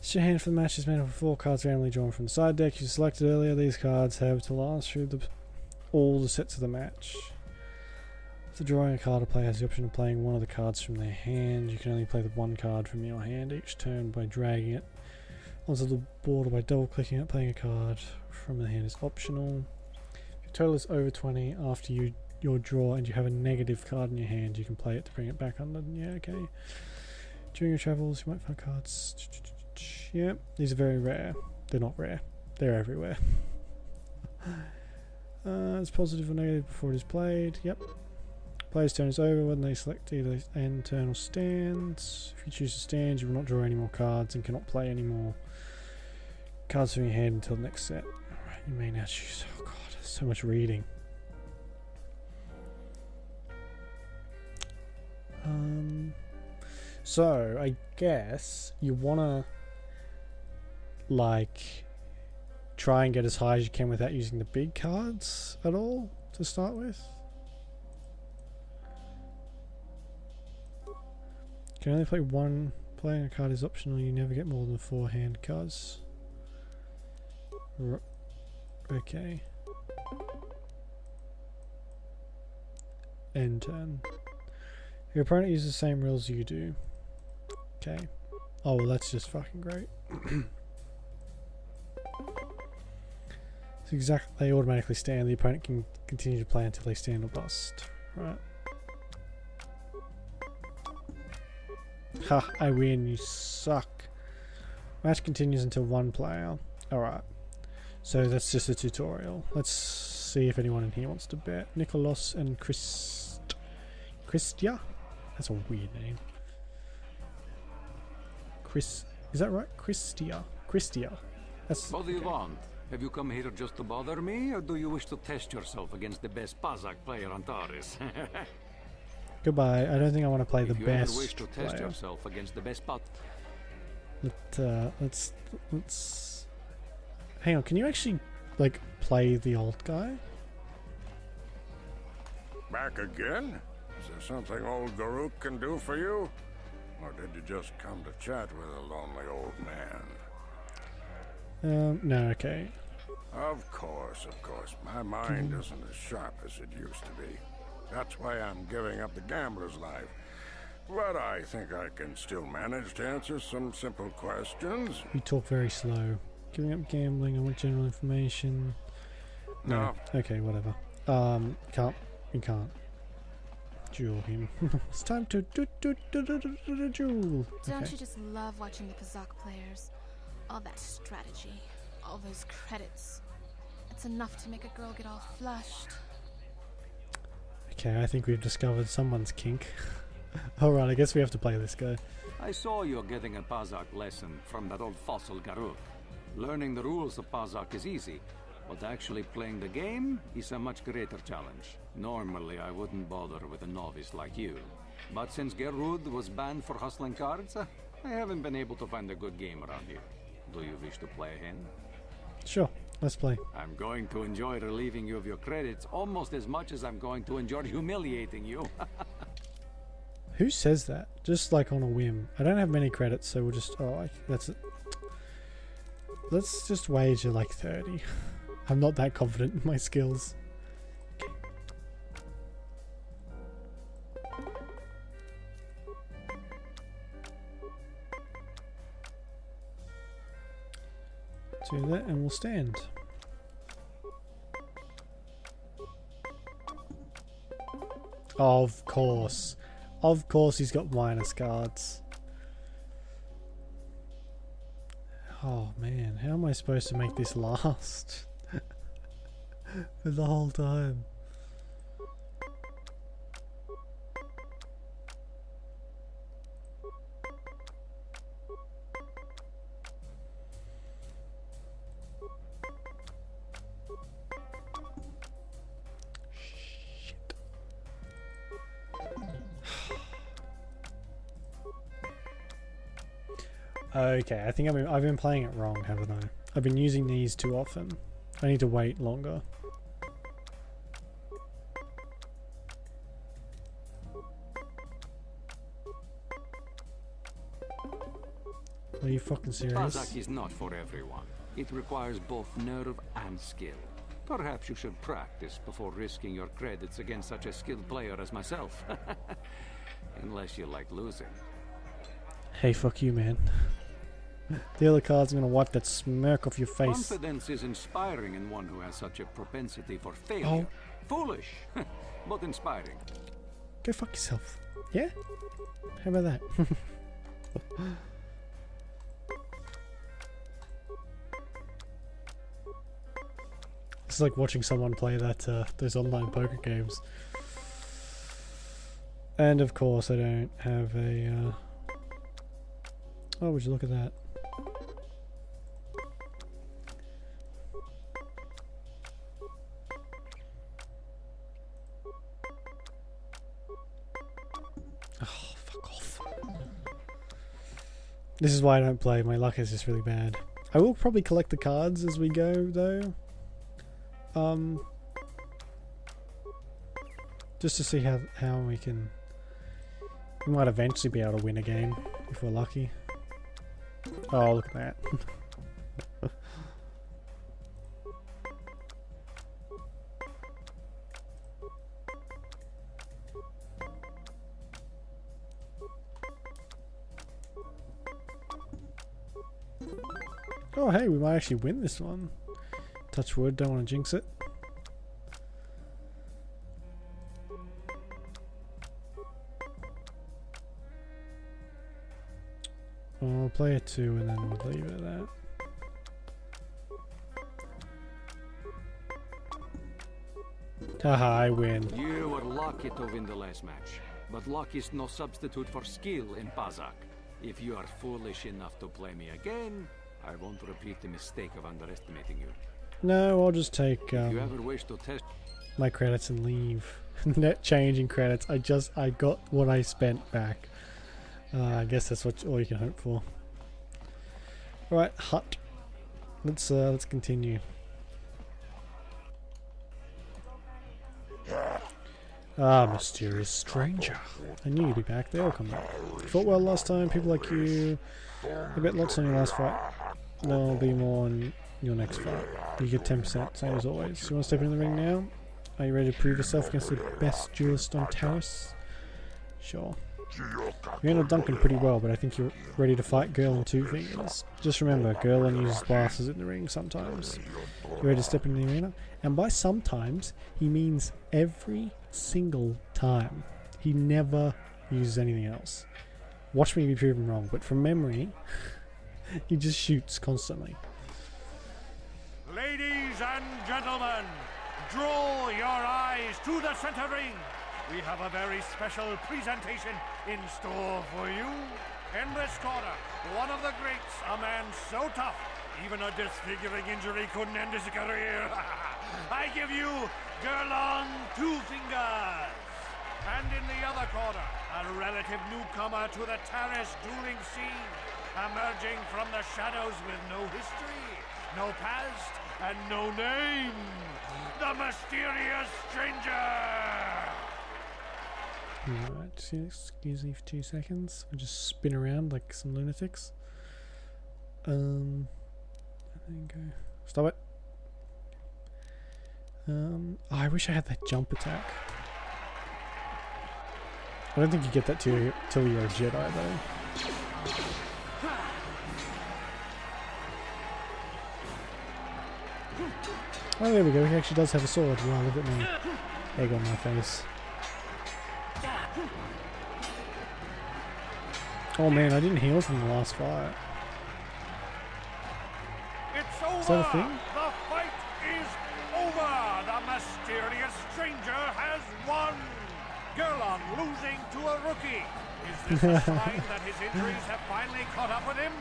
Your hand for the match is made up of 4 cards randomly drawn from the side deck you selected earlier. These cards have to last through all the sets of the match. After drawing a card, a player has the option of playing one of the cards from their hand. You can only play the 1 card from your hand each turn by dragging it onto the board or by double clicking it. Playing a card from the hand is optional. If your total is over 20 after your draw and you have a negative card in your hand, you can play it to bring it back under. Yeah, okay. During your travels, you might find cards. Yep, these are very rare. They're not rare. They're everywhere. It's positive or negative before it is played. Yep. Player's turn is over when they select either end turn or stands. If you choose to stand, you will not draw any more cards and cannot play any more cards from your hand until the next set. Alright, you may now choose. Oh god, so much reading. So I guess you wanna like try and get as high as you can without using the big cards at all to start with. You can only play 1. Playing a card is optional. You never get more than 4 hand cards. Okay. End turn. Your opponent uses the same rules you do. Okay. Oh, well, that's just fucking great. It's exactly. They automatically stand. The opponent can continue to play until they stand or bust. Right. Ha! I win. You suck. Match continues until 1 player. Alright. So that's just a tutorial. Let's see if anyone in here wants to bet. Nicholas and Christia? That's a weird name. Chris, is that right? Christia. That's.
What do you
okay.
want? Have you come here just to bother me, or do you wish to test yourself against the best Pazak player on Taurus?
Goodbye. I don't think I want to play the
if you
best
ever wish to test
player.
yourself against the best pot.
Let's. Hang on. Can you actually like play the old guy?
Back again? Is there something old Garuk can do for you? Or did you just come to chat with a lonely old man?
No, okay.
Of course. My mind isn't as sharp as it used to be. That's why I'm giving up the gambler's life. But I think I can still manage to answer some simple questions.
You talk very slow. Giving up gambling, I want general information. No. Okay, whatever. You can't. Duel him. It's time to duel.
Don't you just love watching the Pazak players? All that strategy, all those credits. It's enough to make a girl get all flushed.
Okay, I think we've discovered someone's kink. Alright, I guess we have to play this guy.
I saw you getting a Pazak lesson from that old fossil Garuk. Learning the rules of Pazak is easy, but actually playing the game is a much greater challenge. Normally, I wouldn't bother with a novice like you. But since Gerud was banned for hustling cards, I haven't been able to find a good game around here. Do you wish to play a hand?
Sure, let's play.
I'm going to enjoy relieving you of your credits almost as much as I'm going to enjoy humiliating you.
Who says that? Just like on a whim. I don't have many credits, so we'll just... Oh, that's it. Let's just wager like 30. I'm not that confident in my skills. Do that and we'll stand. Of course. Of course he's got minus cards. Oh man, how am I supposed to make this last? For the whole time. Okay, I think I've been playing it wrong, haven't I? I've been using these too often. I need to wait longer. Are you fucking serious?
Pazak is not for everyone. It requires both nerve and skill. Perhaps you should practice before risking your credits against such a skilled player as myself. Unless you like losing.
Hey, fuck you, man. The other card's gonna wipe that smirk off your face.
Confidence is inspiring in one who has such a propensity for failure. Foolish, but inspiring.
Go fuck yourself. Yeah? How about that? It's like watching someone play that those online poker games. And of course I don't have a oh, would you look at that? Oh, fuck off. This is why I don't play. My luck is just really bad. I will probably collect the cards as we go, though. Just to see how we can... We might eventually be able to win a game, if we're lucky. Oh, look at that. Oh, hey, we might actually win this one. Touch wood, don't want to jinx it. I'll play a 2 and then we'll leave it at that. Haha, I win.
You were lucky to win the last match, but luck is no substitute for skill in Pazak. If you are foolish enough to play me again, I won't repeat the mistake of underestimating you.
No, I'll just take
If you ever wish to test
my credits and leave. Net change in credits. I got what I spent back. I guess that's all you can hope for. Alright, hut. Let's continue. Ah, mysterious stranger. I knew you'd be back. They all come back. You fought well last time. People like you. I bet lots on your last fight. There'll be more on your next fight. You get 10%, same as always. You want to step in the ring now? Are you ready to prove yourself against the best duelist on Terrace? Sure. You handled Duncan pretty well, but I think you're ready to fight Girl on 2 fingers. Just remember, Girl only uses glasses in the ring sometimes. You ready to step in the arena? And by sometimes, he means every single time. He never uses anything else. Watch me be proven wrong, but from memory, he just shoots constantly.
Ladies and gentlemen, draw your eyes to the center ring. We have a very special presentation in store for you. In this corner, one of the greats, a man so tough, even a disfiguring injury couldn't end his career. I give you Girl on 2 fingers. And in the other corner, a relative newcomer to the terrace dueling scene, emerging from the shadows with no history, no past, and no name, the mysterious stranger!
Alright, excuse me for 2 seconds. I'll just spin around like some lunatics. There you go. Stop it. Oh, I wish I had that jump attack. I don't think you get that till you're a Jedi though. Oh, there we go. He actually does have a sword. Wow, look at me. Egg on my face. Oh man, I didn't heal from the last fight.
It's over!
Is that a thing?
The fight is over! The mysterious stranger has won! Gerlon losing to a rookie. Is this a sign that his injuries have finally caught up with him?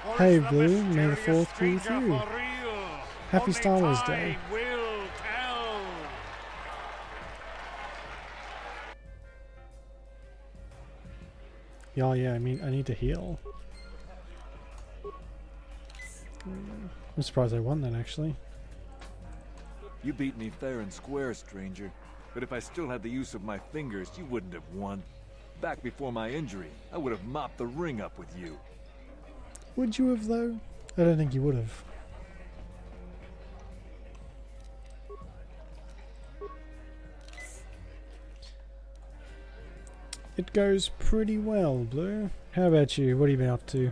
Or
Hey
is the
Blue, May the
mysterious
4th be with
stranger
you.
for real?
Happy
Only
Star Wars Day.
time will tell.
Yeah, I mean, I need to heal. I'm surprised I won that, actually.
You beat me fair and square, stranger. But if I still had the use of my fingers, you wouldn't have won. Back before my injury, I would have mopped the ring up with you.
Would you have, though? I don't think you would have. It goes pretty well, Blue. How about you? What have you been up to?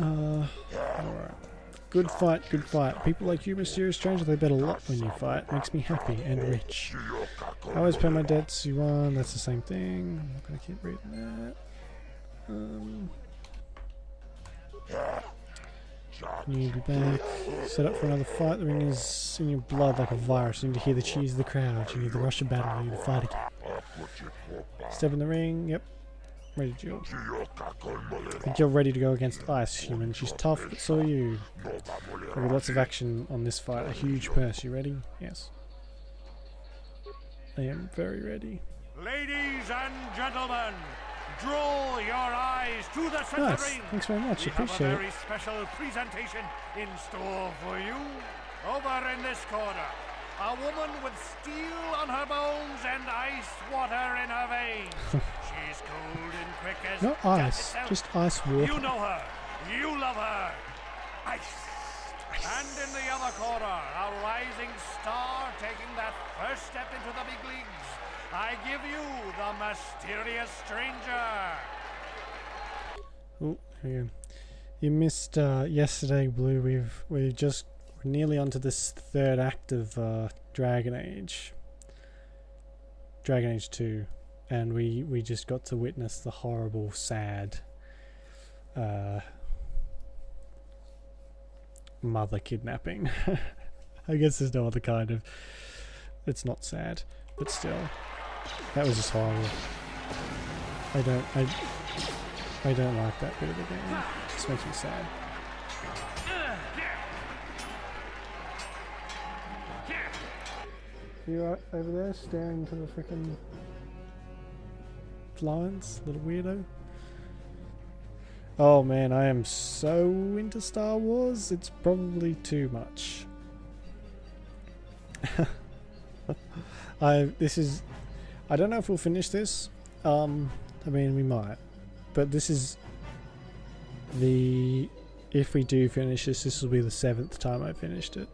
Alright. Good fight, good fight. People like you, mysterious stranger, they bet a lot when you fight. Makes me happy and rich. I always pay my debts, you won, that's the same thing. I'm not gonna keep reading that. You need to be back. Set up for another fight. The ring is in your blood like a virus. You need to hear the cheers of the crowd. You need the rush of battle. You need to fight again. Step in the ring. Yep. Ready to duel. I think you're ready to go against Ice Human. She's tough, but so are you. There'll be lots of action on this fight. A huge purse. You ready? Yes. I am very ready.
Ladies and gentlemen, draw your eyes to the center
Nice.
ring.
Thanks very much.
We
Appreciate
have a
it.
very special presentation in store for you. Over in this corner, a woman with steel on her bones and ice water in her veins. She's cold and quick as
Not
death
ice,
itself.
just ice water.
You know her. You love her. Ice. And in the other corner, a rising star taking that first step into the big leagues. I give you the mysterious stranger.
Oh, here you go. You missed yesterday, Blue. We're nearly onto this third act of Dragon Age 2, and we just got to witness the horrible, sad mother kidnapping. I guess there's no other kind of. It's not sad. but still, that was just horrible. I don't like that bit of the game. It just makes me sad. You right over there staring into the freaking lines, little weirdo? Oh man, I am so into Star Wars, it's probably too much. I don't know if we'll finish this. I mean, we might, but this is if we do finish this will be the 7th time I finished it.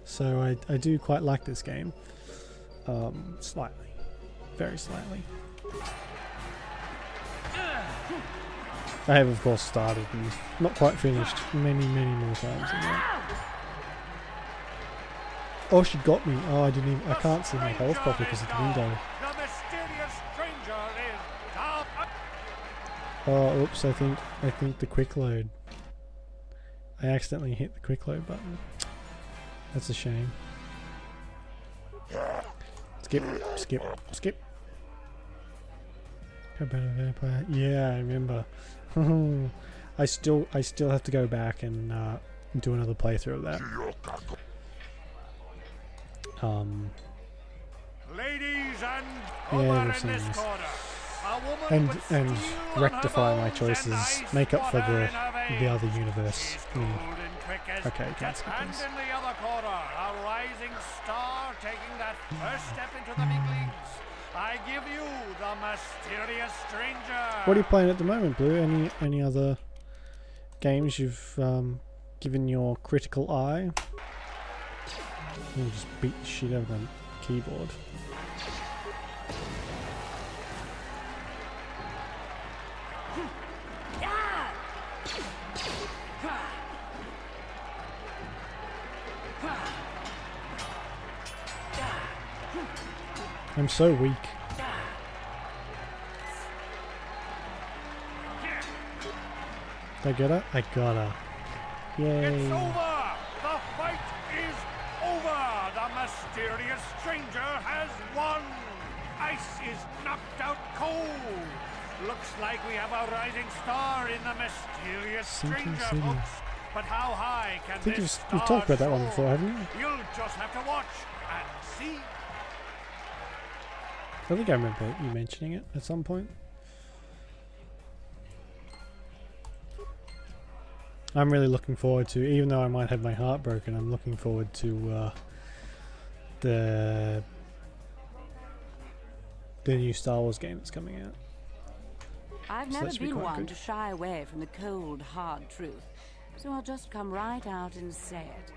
So I do quite like this game. Slightly. Very slightly. I have of course started and not quite finished many more times than that. Oh, she got me. Oh, I can't see my health properly because of the window. Oh, oops, I think the quick load. I accidentally hit the quick load button. That's a shame. Skip. How about a vampire? Yeah, I remember. I still have to go back and do another playthrough of that.
Ladies and
yeah, we've seen this. And rectify my choices, make up for the other universe. Okay, can't skip this.
And in the other corner, a rising star taking that first step into the big leagues. I give you the mysterious stranger.
What are you playing at the moment, Blue? Any other games you've given your critical eye? We'll just beat the shit out of the keyboard. I'm so weak. Did I get her? I got her. Yay.
It's over! The fight is over! The mysterious stranger has won! Ice is knocked out cold! Looks like we have a rising star in the mysterious stranger, folks. But how high can this star
you've talked about that one before, haven't you?
You'll just have to watch and see.
I think I remember you mentioning it at some point. I'm really looking forward to, even though I might have my heart broken, I'm looking forward to the new Star Wars game that's coming out.
I've never been one to shy away from the cold, hard truth, so I'll just come right out and say it.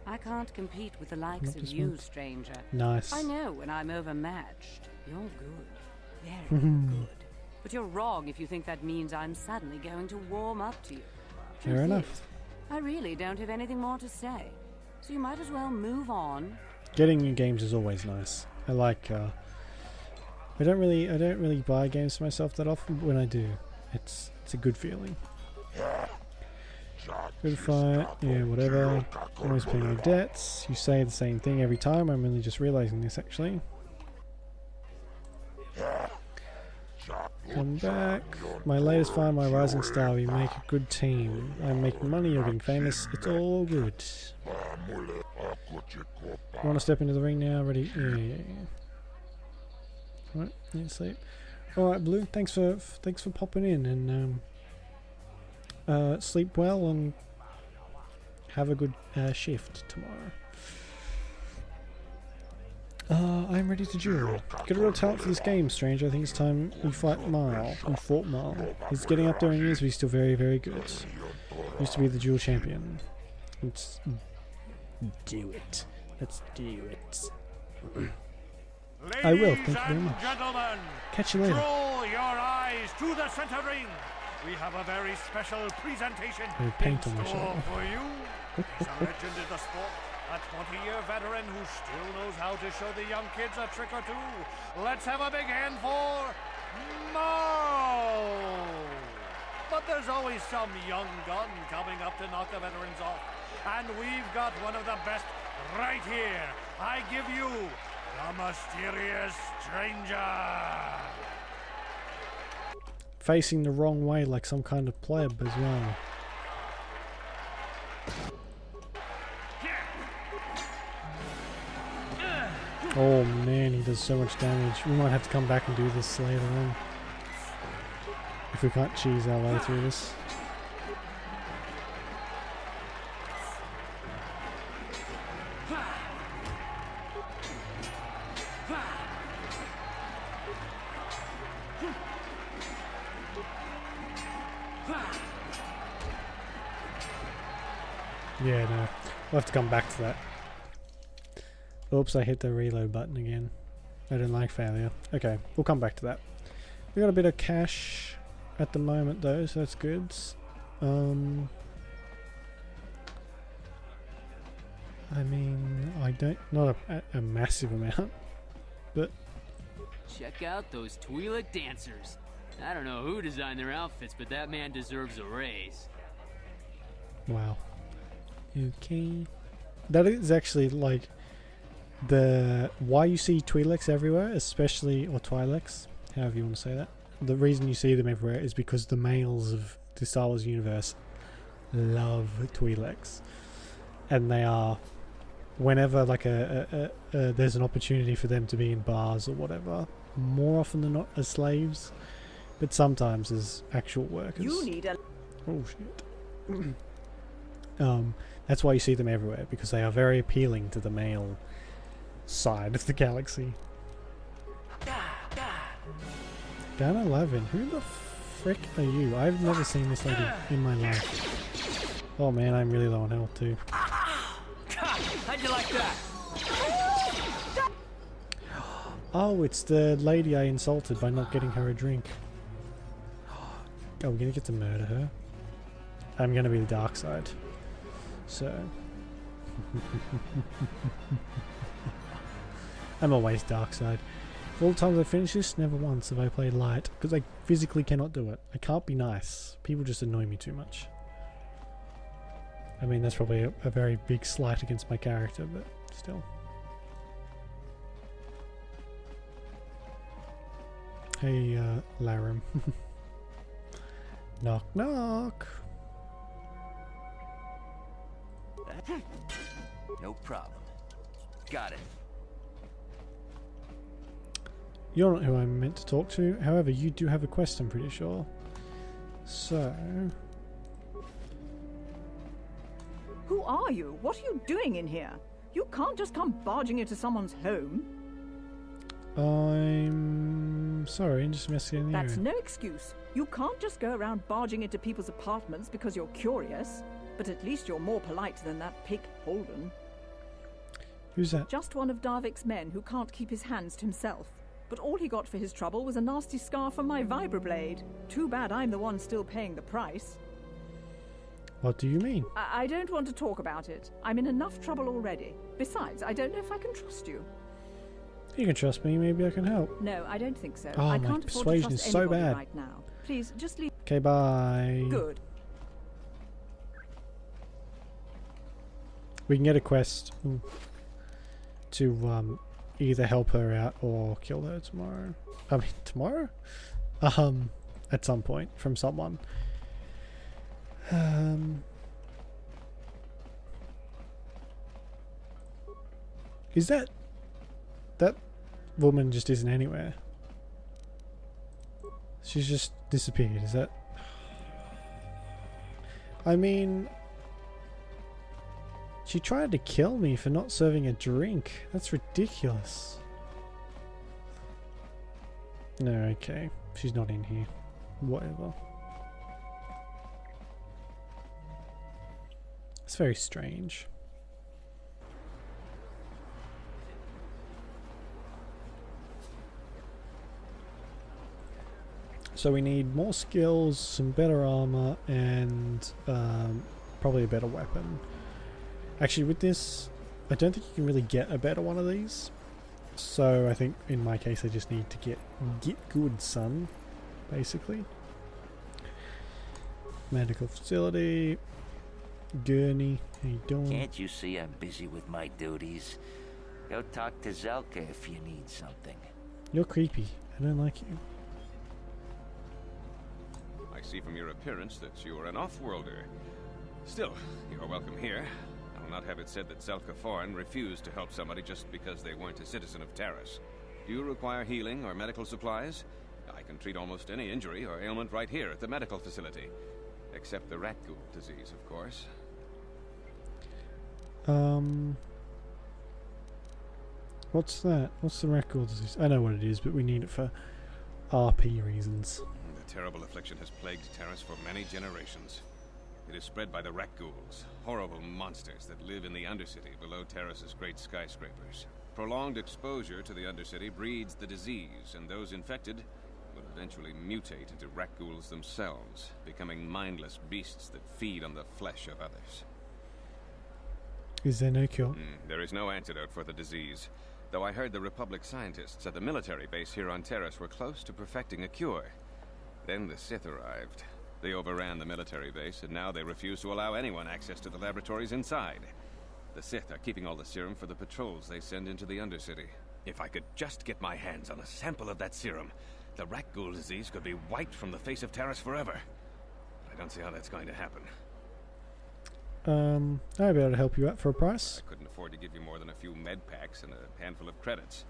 I can't compete with the likes of you, stranger.
Nice.
I know when I'm overmatched. You're good. Very good. But you're wrong if you think that means I'm suddenly going to warm up to you.
Fair enough.
I really don't have anything more to say. So you might as well move on.
Getting new games is always nice. I like I don't really buy games for myself that often, but when I do, it's a good feeling. Good fight, yeah, whatever. Always paying my debts. You say the same thing every time. I'm really just realizing this actually. Come back. My latest find, my rising star. We make a good team. I'm making money, you're getting famous. It's all good. You want to step into the ring now? Ready? Yeah. Alright, need to sleep. Alright, Blue, thanks for popping in, and sleep well and have a good shift tomorrow. I'm ready to duel. Get a real talent for this game, stranger. I think it's time we fight Marl. We fought Marl. He's getting up there in years, but he's still very, very good. Used to be the duel champion. Let's do it. Let's do it. I will, thank you very much.
Gentlemen,
catch you later.
Draw your eyes to the center ring. We have a very special presentation in store for you. He's a legend in the sport. A 20-year veteran who still knows how to show the young kids a trick or two. Let's have a big hand for Marl! But there's always some young gun coming up to knock the veterans off. And we've got one of the best right here. I give you The mysterious stranger!
Facing the wrong way like some kind of pleb as well. Oh man, he does so much damage. We might have to come back and do this later on. If we can't cheese our way through this. Yeah, no. We'll have to come back to that. Oops, I hit the reload button again. I didn't like failure. Okay, we'll come back to that. We got a bit of cash at the moment though, so that's good. I mean, I don't, not a massive amount, but...
Check out those Twi'lek dancers. I don't know who designed their outfits, but that man deserves a raise.
Wow. Okay. That is actually like the why you see Twi'leks everywhere, especially, or Twi'leks, however you want to say that. The reason you see them everywhere is because the males of the Star Wars universe love Twi'leks, and they are, whenever like there's an opportunity for them to be in bars or whatever, more often than not as slaves, but sometimes as actual workers.
You need a...
Oh shit. That's why you see them everywhere, because they are very appealing to the male side of the galaxy. Dan 11, who the frick are you? I've never seen this lady in my life. Oh man, I'm really low on health too.
How'd you like that?
Oh, it's the lady I insulted by not getting her a drink. Oh, we're gonna get to murder her. I'm gonna be the dark side. So... I'm always dark side. All the times I finish this, never once have I played light, because I physically cannot do it. I can't be nice. People just annoy me too much. I mean, that's probably a very big slight against my character, but still. Hey, Laram. Knock, knock.
No problem. Got it.
You're not who I'm meant to talk to. However, you do have a quest, I'm pretty sure. So...
Who are you? What are you doing in here? You can't just come barging into someone's home.
I'm sorry, I'm just messing in the
That's
area.
no excuse. You can't just go around barging into people's apartments because you're curious. But at least you're more polite than that pig Holden.
Who's that?
Just one of Darvik's men who can't keep his hands to himself. But all he got for his trouble was a nasty scar from my vibroblade. Too bad I'm the one still paying the price.
What do you mean?
I don't want to talk about it. I'm in enough trouble already. Besides, I don't know if I can trust you.
You can trust me, maybe I can help.
No, I don't think so.
Oh,
I
my
can't afford to
persuasion
trust
is so
anybody
bad.
right now. Please, just leave.
Okay, bye.
Good.
We can get a quest to either help her out or kill her tomorrow. I mean, tomorrow? At some point from someone. Is that woman just isn't anywhere? She's just disappeared, is that? I mean, she tried to kill me for not serving a drink. That's ridiculous. No, okay. She's not in here. Whatever. It's very strange. So we need more skills, some better armor, and probably a better weapon. Actually, with this, I don't think you can really get a better one of these. So I think in my case, I just need to get good, son. Basically. Medical facility. Gurney, how you doing?
Can't you see I'm busy with my duties? Go talk to Zelka if you need something.
You're creepy. I don't like you.
I see from your appearance that you are an off-worlder. Still, you are welcome here. I will not have it said that Zelka Foreign refused to help somebody just because they weren't a citizen of Terrace. Do you require healing or medical supplies? I can treat almost any injury or ailment right here at the medical facility. Except the rat ghoul disease, of course.
What's that? What's the rat ghoul disease? I know what it is, but we need it for RP reasons.
The terrible affliction has plagued Terrace for many generations. It is spread by the rat ghouls, horrible monsters that live in the Undercity below Terrace's great skyscrapers. Prolonged exposure to the Undercity breeds the disease, and those infected will eventually mutate into rat ghouls themselves, becoming mindless beasts that feed on the flesh of others.
Is there no cure?
There is no antidote for the disease, though I heard the Republic scientists at the military base here on Terrace were close to perfecting a cure. Then the Sith arrived. They overran the military base, and now they refuse to allow anyone access to the laboratories inside. The Sith are keeping all the serum for the patrols they send into the Undercity. If I could just get my hands on a sample of that serum, the rat ghoul disease could be wiped from the face of Terrace forever. I don't see how that's going to happen.
I'll be able to help you out for a price.
I couldn't afford to give you more than a few med packs and a handful of credits.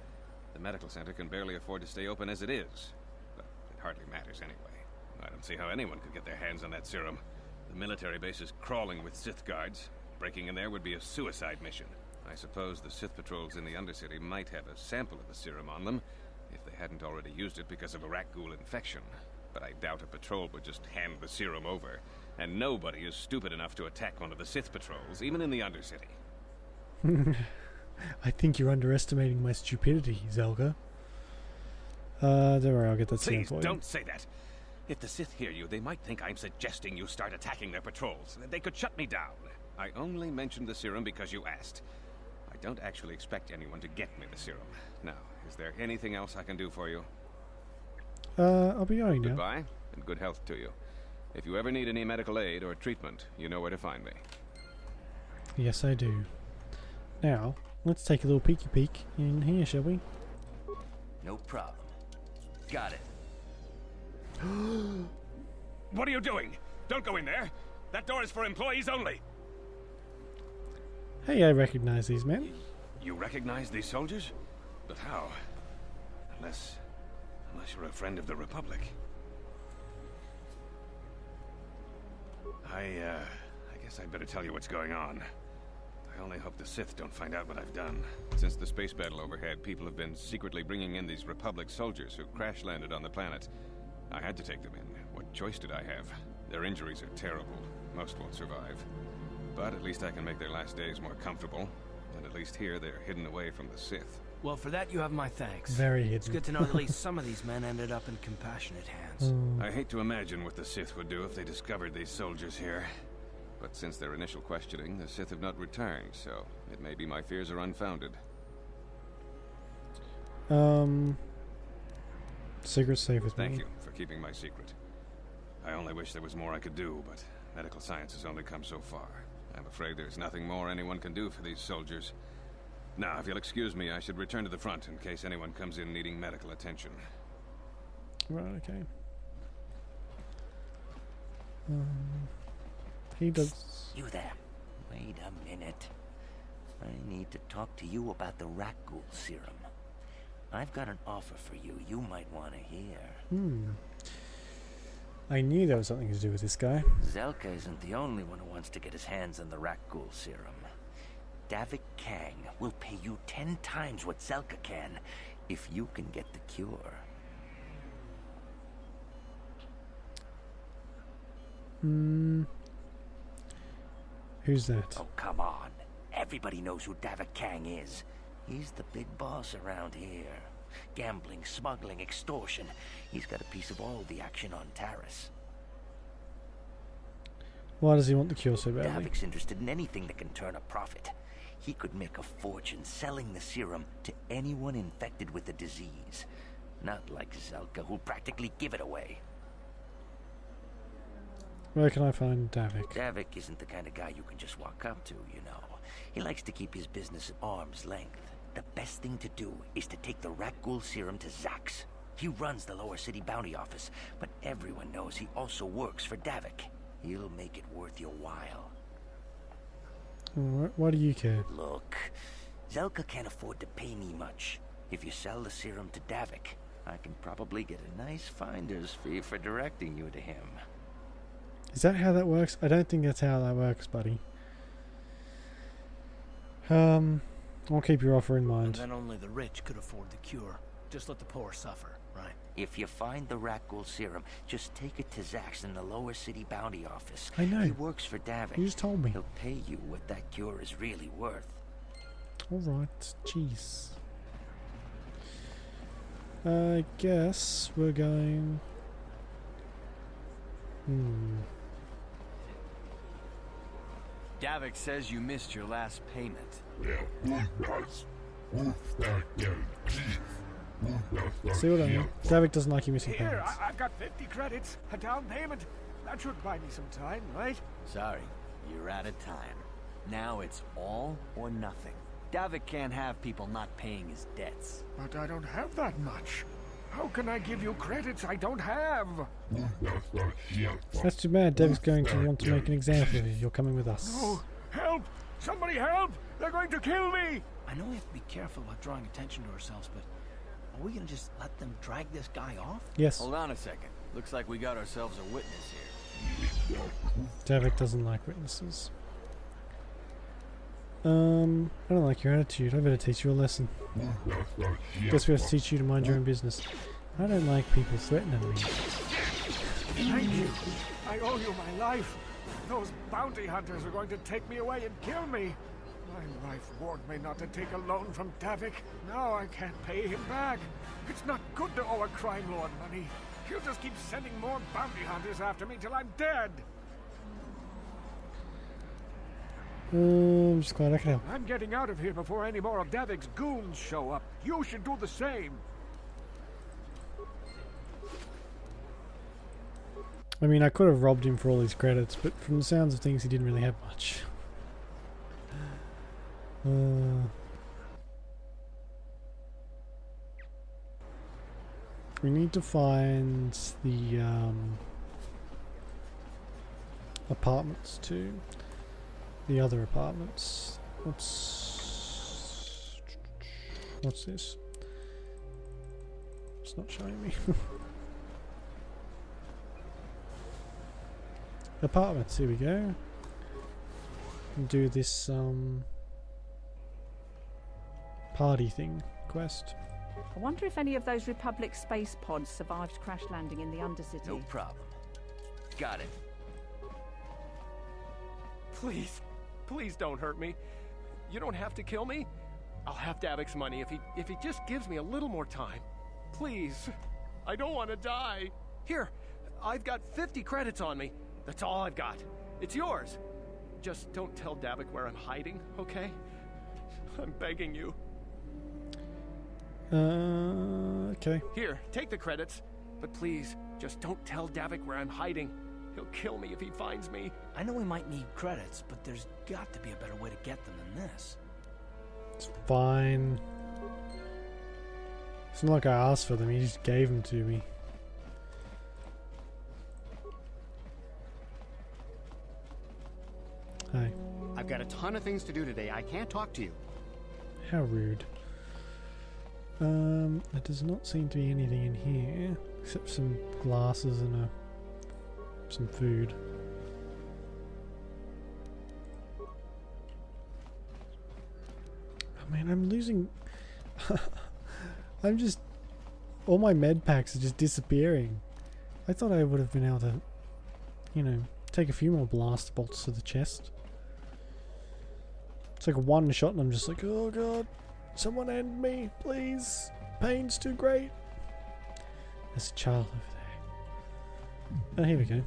The medical center can barely afford to stay open as it is. But it hardly matters anyway. I don't see how anyone could get their hands on that serum. The military base is crawling with Sith guards. Breaking in there would be a suicide mission. I suppose the Sith patrols in the Undercity might have a sample of the serum on them, if they hadn't already used it because of a rat ghoul infection. But I doubt a patrol would just hand the serum over. And nobody is stupid enough to attack one of the Sith patrols, even in the Undercity.
I think you're underestimating my stupidity, Zelga. Don't worry, I'll get that serum for you.
Please don't say that. If the Sith hear you, they might think I'm suggesting you start attacking their patrols. They could shut me down. I only mentioned the serum because you asked. I don't actually expect anyone to get me the serum. Now, is there anything else I can do for you?
I'll be going now.
Goodbye, and good health to you. If you ever need any medical aid or treatment, you know where to find me.
Yes, I do. Now, let's take a little peeky peek in here, shall we?
No problem. Got it.
What are you doing? Don't go in there. That door is for employees only.
Hey, I recognize these men.
You recognize these soldiers? But how? Unless you're a friend of the Republic. I guess I'd better tell you what's going on. I only hope the Sith don't find out what I've done. Since the space battle overhead, people have been secretly bringing in these Republic soldiers who crash-landed on the planet. I had to take them in. What choice did I have? Their injuries are terrible. Most won't survive. But at least I can make their last days more comfortable. And at least here they're hidden away from the Sith.
Well, for that you have my thanks.
Very hidden.
It's good to know that at least some of these men ended up in compassionate hands.
I hate to imagine what the Sith would do if they discovered these soldiers here. But since their initial questioning, the Sith have not returned, so it may be my fears are unfounded.
Secret's safe with me.
Thank you for keeping my secret. I only wish there was more I could do, but medical science has only come so far. I'm afraid there's nothing more anyone can do for these soldiers. Now, if you'll excuse me, I should return to the front in case anyone comes in needing medical attention.
Right, okay. He does...
You there. Wait a minute. I need to talk to you about the rat ghoul serum. I've got an offer for you might want to hear.
I knew there was something to do with this guy.
Zelka isn't the only one who wants to get his hands on the rat ghoul serum. Davik Kang will pay you 10 times what Zelka can if you can get the cure.
Who's that?
Oh, come on. Everybody knows who Davik Kang is. He's the big boss around here. Gambling, smuggling, extortion. He's got a piece of all the action on Taris.
Why does he want the cure so badly?
Davik's interested in anything that can turn a profit. He could make a fortune selling the serum to anyone infected with the disease. Not like Zelka, who'll practically give it away.
Where can I find Davik?
Davik isn't the kind of guy you can just walk up to, you know. He likes to keep his business at arm's length. The best thing to do is to take the rat ghoul serum to Zax. He runs the lower city bounty office, but everyone knows he also works for Davik. He'll make it worth your while.
Why do you care?
Look, Zelka can't afford to pay me much. If you sell the serum to Davik, I can probably get a nice finder's fee for directing you to him.
Is that how that works? I don't think that's how that works, buddy. I'll keep your offer in mind.
And then only the rich could afford the cure. Just let the poor suffer, right?
If you find the rat ghoul serum, just take it to Zax in the lower city bounty office.
I know.
He works for Davik.
You just told me.
He'll pay you what that cure is really worth.
Alright, jeez. I guess we're going...
Davik says you missed your last payment.
See what I mean? Davik doesn't like you missing
Here,
payments.
I've got 50 credits. A down payment. That should buy me some time, right?
Sorry, you're out of time. Now it's all or nothing. Davik can't have people not paying his debts.
But I don't have that much. How can I give you credits I don't have?
That's too bad. Davik's going to want to make an example of you. You're coming with us.
No! Help! Somebody help! They're going to kill me!
I know we have to be careful about drawing attention to ourselves, but are we gonna just let them drag this guy off?
Yes.
Hold on a second. Looks like we got ourselves a witness here.
Davik doesn't like witnesses. I don't like your attitude. I better teach you a lesson. Guess we have to teach you to mind your own business. I don't like people threatening me.
Thank you. I owe you my life. Those bounty hunters are going to take me away and kill me. My wife warned me not to take a loan from Davik. Now I can't pay him back. It's not good to owe a crime lord money. He'll just keep sending more bounty hunters after me till I'm dead.
I'm just glad I can help.
I'm getting out of here before any more of Davik's goons show up. You should do the same.
I mean, I could have robbed him for all his credits, but from the sounds of things, he didn't really have much. We need to find the apartments too. The other apartments. What's this? It's not showing me. Apartments, here we go. Do this party thing quest.
I wonder if any of those Republic space pods survived crash landing in the Undercity.
No problem. Got it.
Please, please don't hurt me. You don't have to kill me. I'll have Davik's money if he just gives me a little more time. Please. I don't want to die. Here, I've got 50 credits on me. That's all I've got. It's yours. Just don't tell Davik where I'm hiding, okay? I'm begging you.
Okay.
Here, take the credits. But please, just don't tell Davik where I'm hiding. He'll kill me if he finds me.
I know we might need credits, but there's got to be a better way to get them than this.
It's fine. It's not like I asked for them, he just gave them to me. Hi.
I've got a ton of things to do today. I can't talk to you.
How rude. There does not seem to be anything in here except some glasses and some food. Oh man, I'm losing. I'm just. All my med packs are just disappearing. I thought I would have been able to, you know, take a few more blast bolts to the chest. It's like one shot and I'm just like, oh god, someone end me, please. Pain's too great. There's a child over there. Oh, here we go.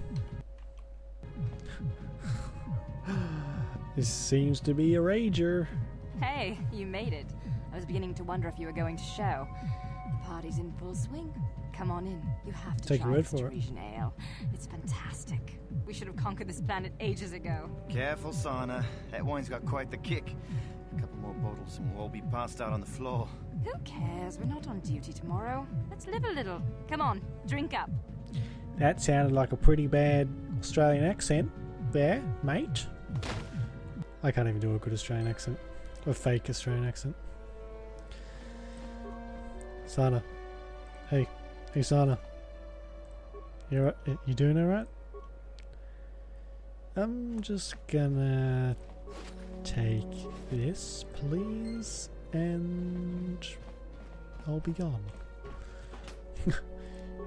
This seems to be a rager.
Hey, you made it. I was beginning to wonder if you were going to show. The party's in full swing. Come on in. You have to
Take your
try
word
this
for it.
Parisian ale. It's fantastic. We should have conquered this planet ages ago.
Careful, Sana. That wine's got quite the kick. A couple
More bottles will all be passed out on the floor.
Who cares? We're not on duty tomorrow. Let's live a little. Come on, drink up.
That sounded like a pretty bad Australian accent there, mate. I can't even do a good Australian accent. A fake Australian accent. Sana. Hey. Hey, Sana. You doing alright? I'm just gonna take this, please, and I'll be gone.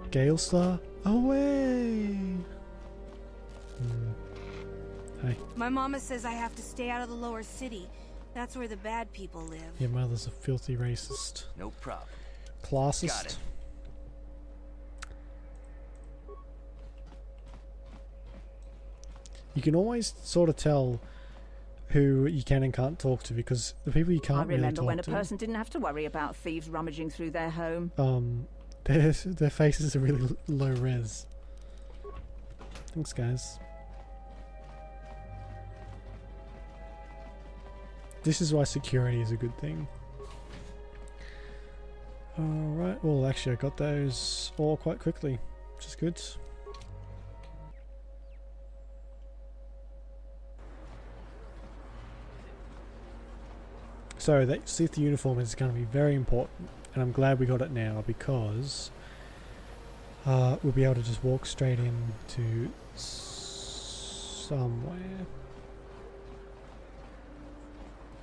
Gale Star, away! Hey.
My mama says I have to stay out of the lower city. That's where the bad people live.
Your mother's a filthy racist.
No problem.
Classist.
Got it.
You can always sort of tell who you can and can't talk to, because the people you can't really talk to...
I remember when a person didn't have to worry about thieves rummaging through their home.
Their faces are really low res. Thanks, guys. This is why security is a good thing. Alright, well actually I got those all quite quickly, which is good. So that Sith uniform is going to be very important, and I'm glad we got it now, because we'll be able to just walk straight into somewhere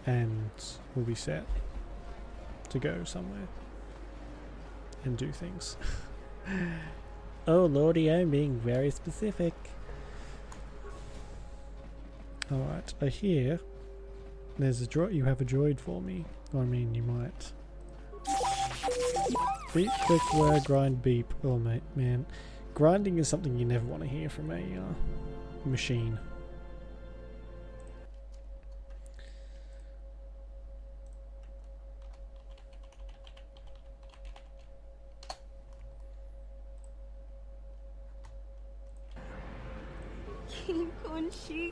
and we'll be set to go somewhere and do things. Oh lordy, I'm being very specific. Alright, I hear there's a droid. You have a droid for me. I mean, you might. Beep, click, word, grind, beep. Oh mate, man. Grinding is something you never want to hear from a machine.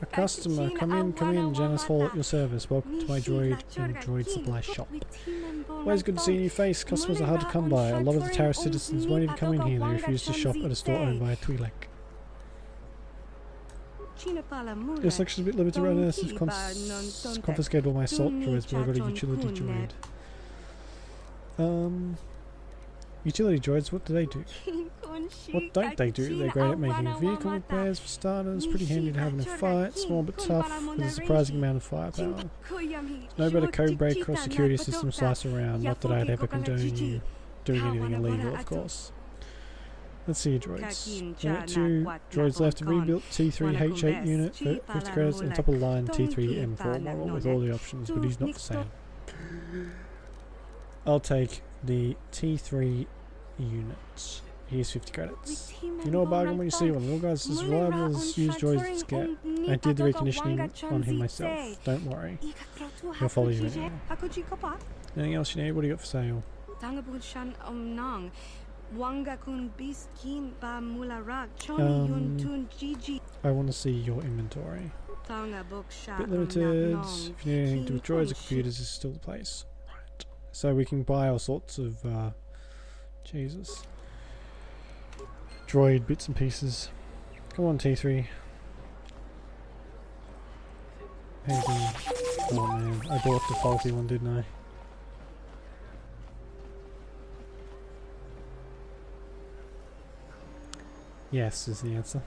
A customer, come in, Janice Hall at your service. Welcome to my droid and droid supply shop. Always good to see a new face. Customers are hard to come by. A lot of the Taris citizens won't even come in here. They refuse to shop at a store owned by a Twi'lek. Your selection's a bit limited right now. Since confiscated all my assault droids, but I've got a utility droid. Utility droids, what do they do? What don't they do? They're great at making vehicle repairs for starters, pretty handy to have in a fight, small but tough, with a surprising amount of firepower. No better code breaker or security system slice around, not that I'd ever condone you doing anything illegal, of course. Let's see your droids. There are 2 droids left, a rebuilt T3 H8 unit, 50 credits, and top of the line T3 M4 model with all the options, but he's not for sale. I'll take the T3 unit. Here's 50 credits. You know a bargain when you see one. Little guy's as reliable as used droids get. I did the reconditioning on him myself. Don't worry. He'll follow you anyway. Anything else you need? What do you got for sale? I want to see your inventory. Bit limited. If you need anything to do with droids or computers, this is still the place. Right. So we can buy all sorts of Jesus. Droid bits and pieces. Come on, T3. Hey, dude. Oh man, I bought the faulty one, didn't I? Yes, is the answer.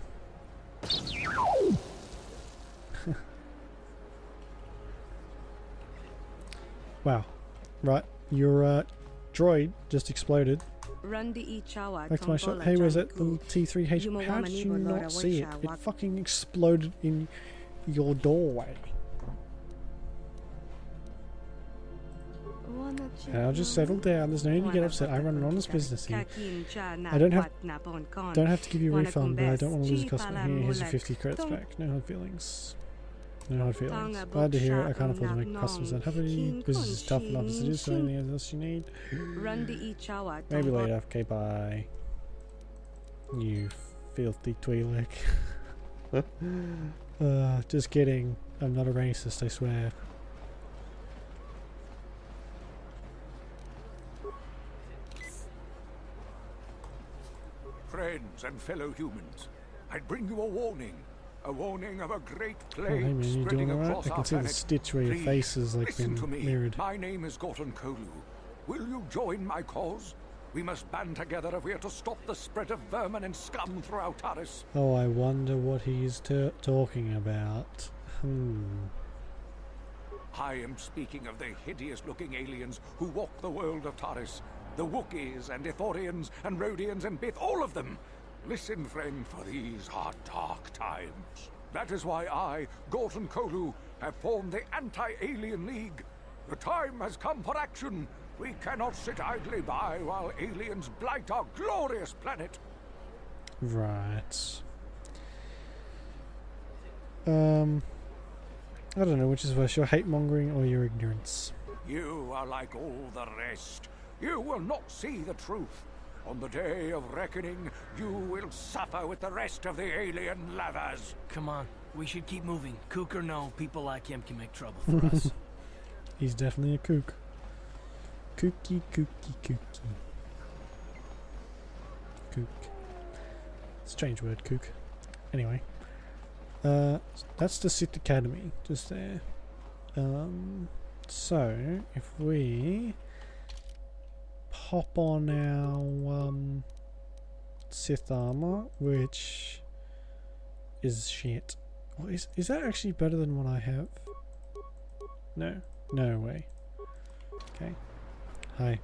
Wow. Right, your droid just exploded. Back to my shot. Hey, where's that little T3H? How did you not see it? It fucking exploded in your doorway. I'll just settle down. There's no need to get upset. I run an honest business here. I don't have to give you a refund, but I don't want to lose a customer here. Here's your 50 credits back. No hard feelings. No hard feelings. Glad to hear it. I can't afford to make customers unhappy. Business is tough enough as it is, so anything else you need? Maybe later. Okay, bye. You filthy Twi'lek. Just kidding. I'm not a racist, I swear.
elves and fellow humans. I'd bring you a warning. A warning of a great
Oh,
plague
hey man, you
spreading
doing alright?
across
I
our
can see the
planet.
stitch where your
Please,
face is like
listen to
been
me.
mirrored.
My name is Gorton Kolu. Will you join my cause? We must band together if we are to stop the spread of vermin and scum throughout Taris.
Oh, I wonder what he's talking about.
I am speaking of the hideous-looking aliens who walk the world of Taris. The Wookiees and Ithorians and Rhodians and Bith, all of them. Listen, friend, for these are dark times. That is why I, Gorton Kolu, have formed the Anti-Alien League. The time has come for action. We cannot sit idly by while aliens blight our glorious planet.
Right. I don't know which is worse, your hate-mongering or your ignorance.
You are like all the rest. You will not see the truth. On the day of reckoning, you will suffer with the rest of the alien lovers.
Come on, we should keep moving. Kook or no, people like him can make trouble for us.
He's definitely a kook. Kooky, kooky, kooky. Kook. Strange word, kook. Anyway. That's the Sith Academy, just there. So, if we pop on our Sith armor, which is shit. Oh, is that actually better than what I have? No. No way. Okay. Hi.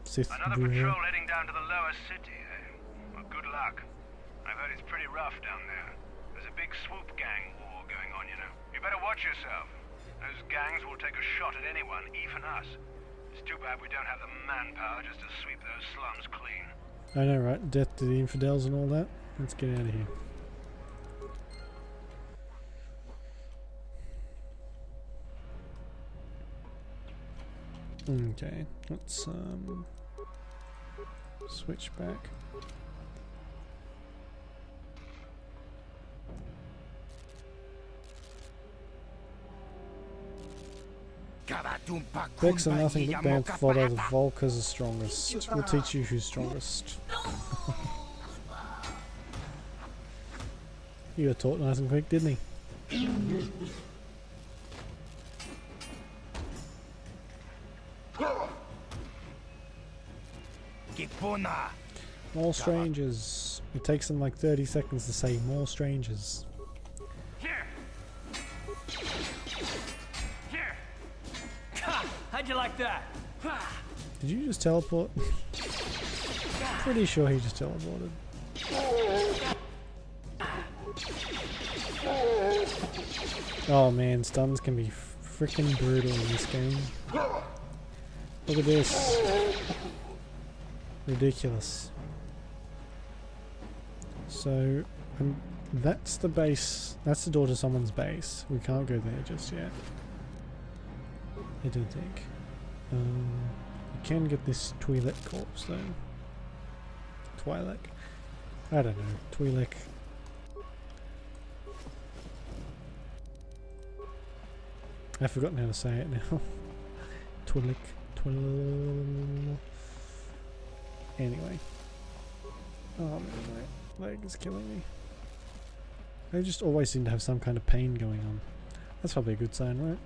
Sith
Another
Brewer.
patrol heading down to the lower city, eh? Well, good luck. I've heard it's pretty rough down there. There's a big swoop gang war going on, you know. You better watch yourself. Those gangs will take a shot at anyone, even us. It's too bad we don't have the manpower just to sweep those slums clean.
I know, right? Death to the infidels and all that. Let's get out of here. Okay, let's switch back. Vex are nothing but banned fodder. The Volkers are strongest. We'll teach you who's strongest. You were taught nice and quick, didn't he? More strangers. It takes them like 30 seconds to say more strangers.
How'd you like that?
Did you just teleport? Pretty sure he just teleported. Oh man, stuns can be freaking brutal in this game. Look at this. Ridiculous. So, that's the base. That's the door to someone's base. We can't go there just yet. I don't think. You can get this Twi'lek corpse though. Twi'lek? I don't know. Twi'lek. I've forgotten how to say it now. Twi'lek. Anyway. Oh man, my leg is killing me. I just always seem to have some kind of pain going on. That's probably a good sign, right?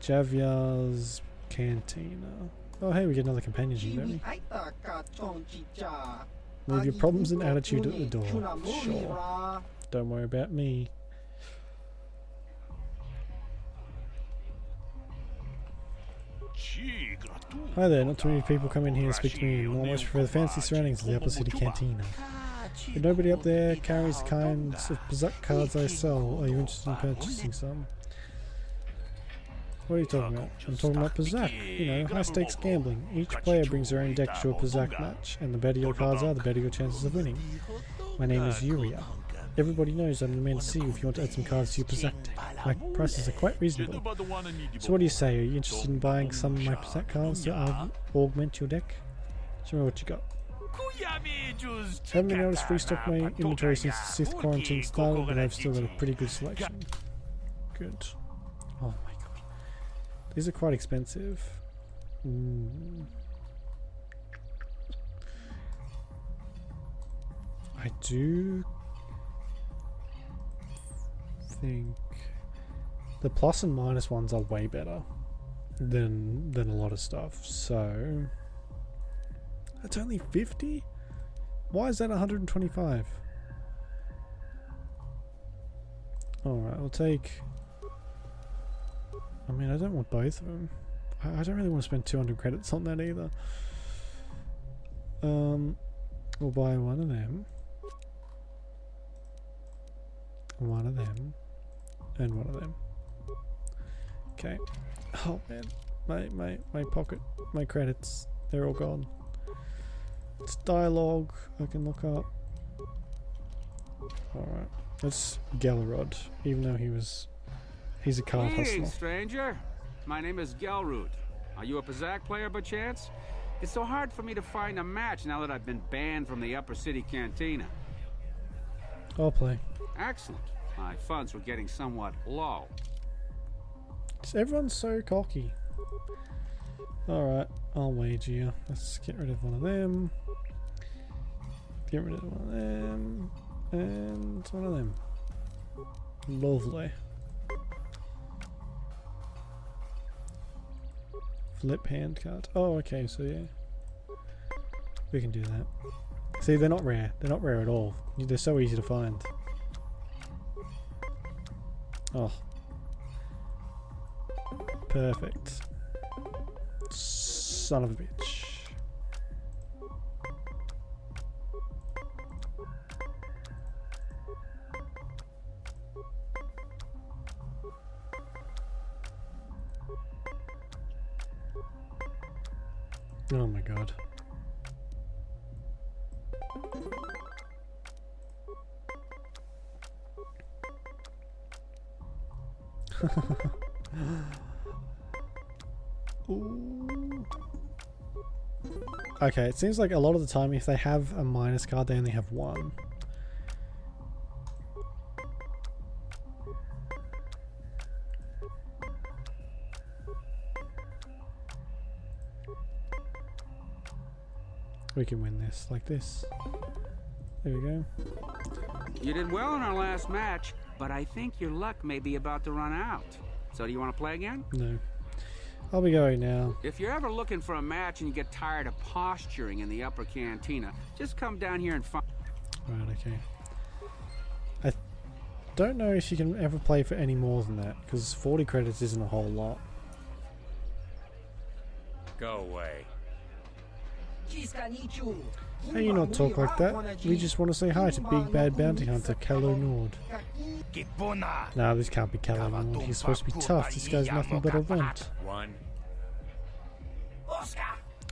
Javier's Cantina. Oh hey, we get another companionship, don't we? Leave your problems and attitude at the door. Sure. Don't worry about me. Hi there, not too many people come in here and speak to me. Almost prefer the fancy surroundings of the Upper City Cantina. If nobody up there carries the kinds of Berserk cards I sell, are you interested in purchasing some? What are you talking about? I'm talking about Berserk. You know, high stakes gambling. Each player brings their own deck to a Berserk match, and the better your cards are, the better your chances of winning. My name is Yuria. Everybody knows I'm the man to see if you want to add some cards to your Berserk deck. My prices are quite reasonable. So what do you say? Are you interested in buying some of my Berserk cards to augment your deck? Show me what you got. Haven't been able to restock my inventory since the Sith quarantine started, but I've still got a pretty good selection. Good. Oh my god. These are quite expensive. I do think the plus and minus ones are way better than a lot of stuff. So that's only 50? Why is that 125? Alright, I'll take... I mean, I don't want both of them. I don't really want to spend 200 credits on that either. We'll buy one of them. One of them. And one of them. Okay. Oh man. My pocket, my credits, they're all gone. It's dialogue I can look up. Alright. That's Gelrod, even though he's a card
Hey,
hustler.
stranger. My name is Gelroot. Are you a Pazak player by chance? It's so hard for me to find a match now that I've been banned from the Upper City Cantina.
I'll play.
Excellent. My funds were getting somewhat low.
Everyone's so cocky. Alright, I'll wager you. Let's get rid of one of them. Get rid of one of them. And one of them. Lovely. Flip hand card. Oh, okay, so yeah. We can do that. See, they're not rare. They're not rare at all. They're so easy to find. Oh. Perfect. Son of a bitch. Oh my god. Ooh. Okay, it seems like a lot of the time if they have a minus card they only have one. We can win this like this. There we go.
You did well in our last match, but I think your luck may be about to run out. So do you want to play again?
No. I'll be going now.
If you're ever looking for a match and you get tired of posturing in the upper cantina, just come down here and find...
Right, okay. I don't know if you can ever play for any more than that, because 40 credits isn't a whole lot.
Go away.
Hey, you not talk like that. We just want to say hi to Big Bad Bounty Hunter, Kalo Nord. Nah, this can't be Kalo Nord. He's supposed to be tough. This guy's nothing but a runt.
One.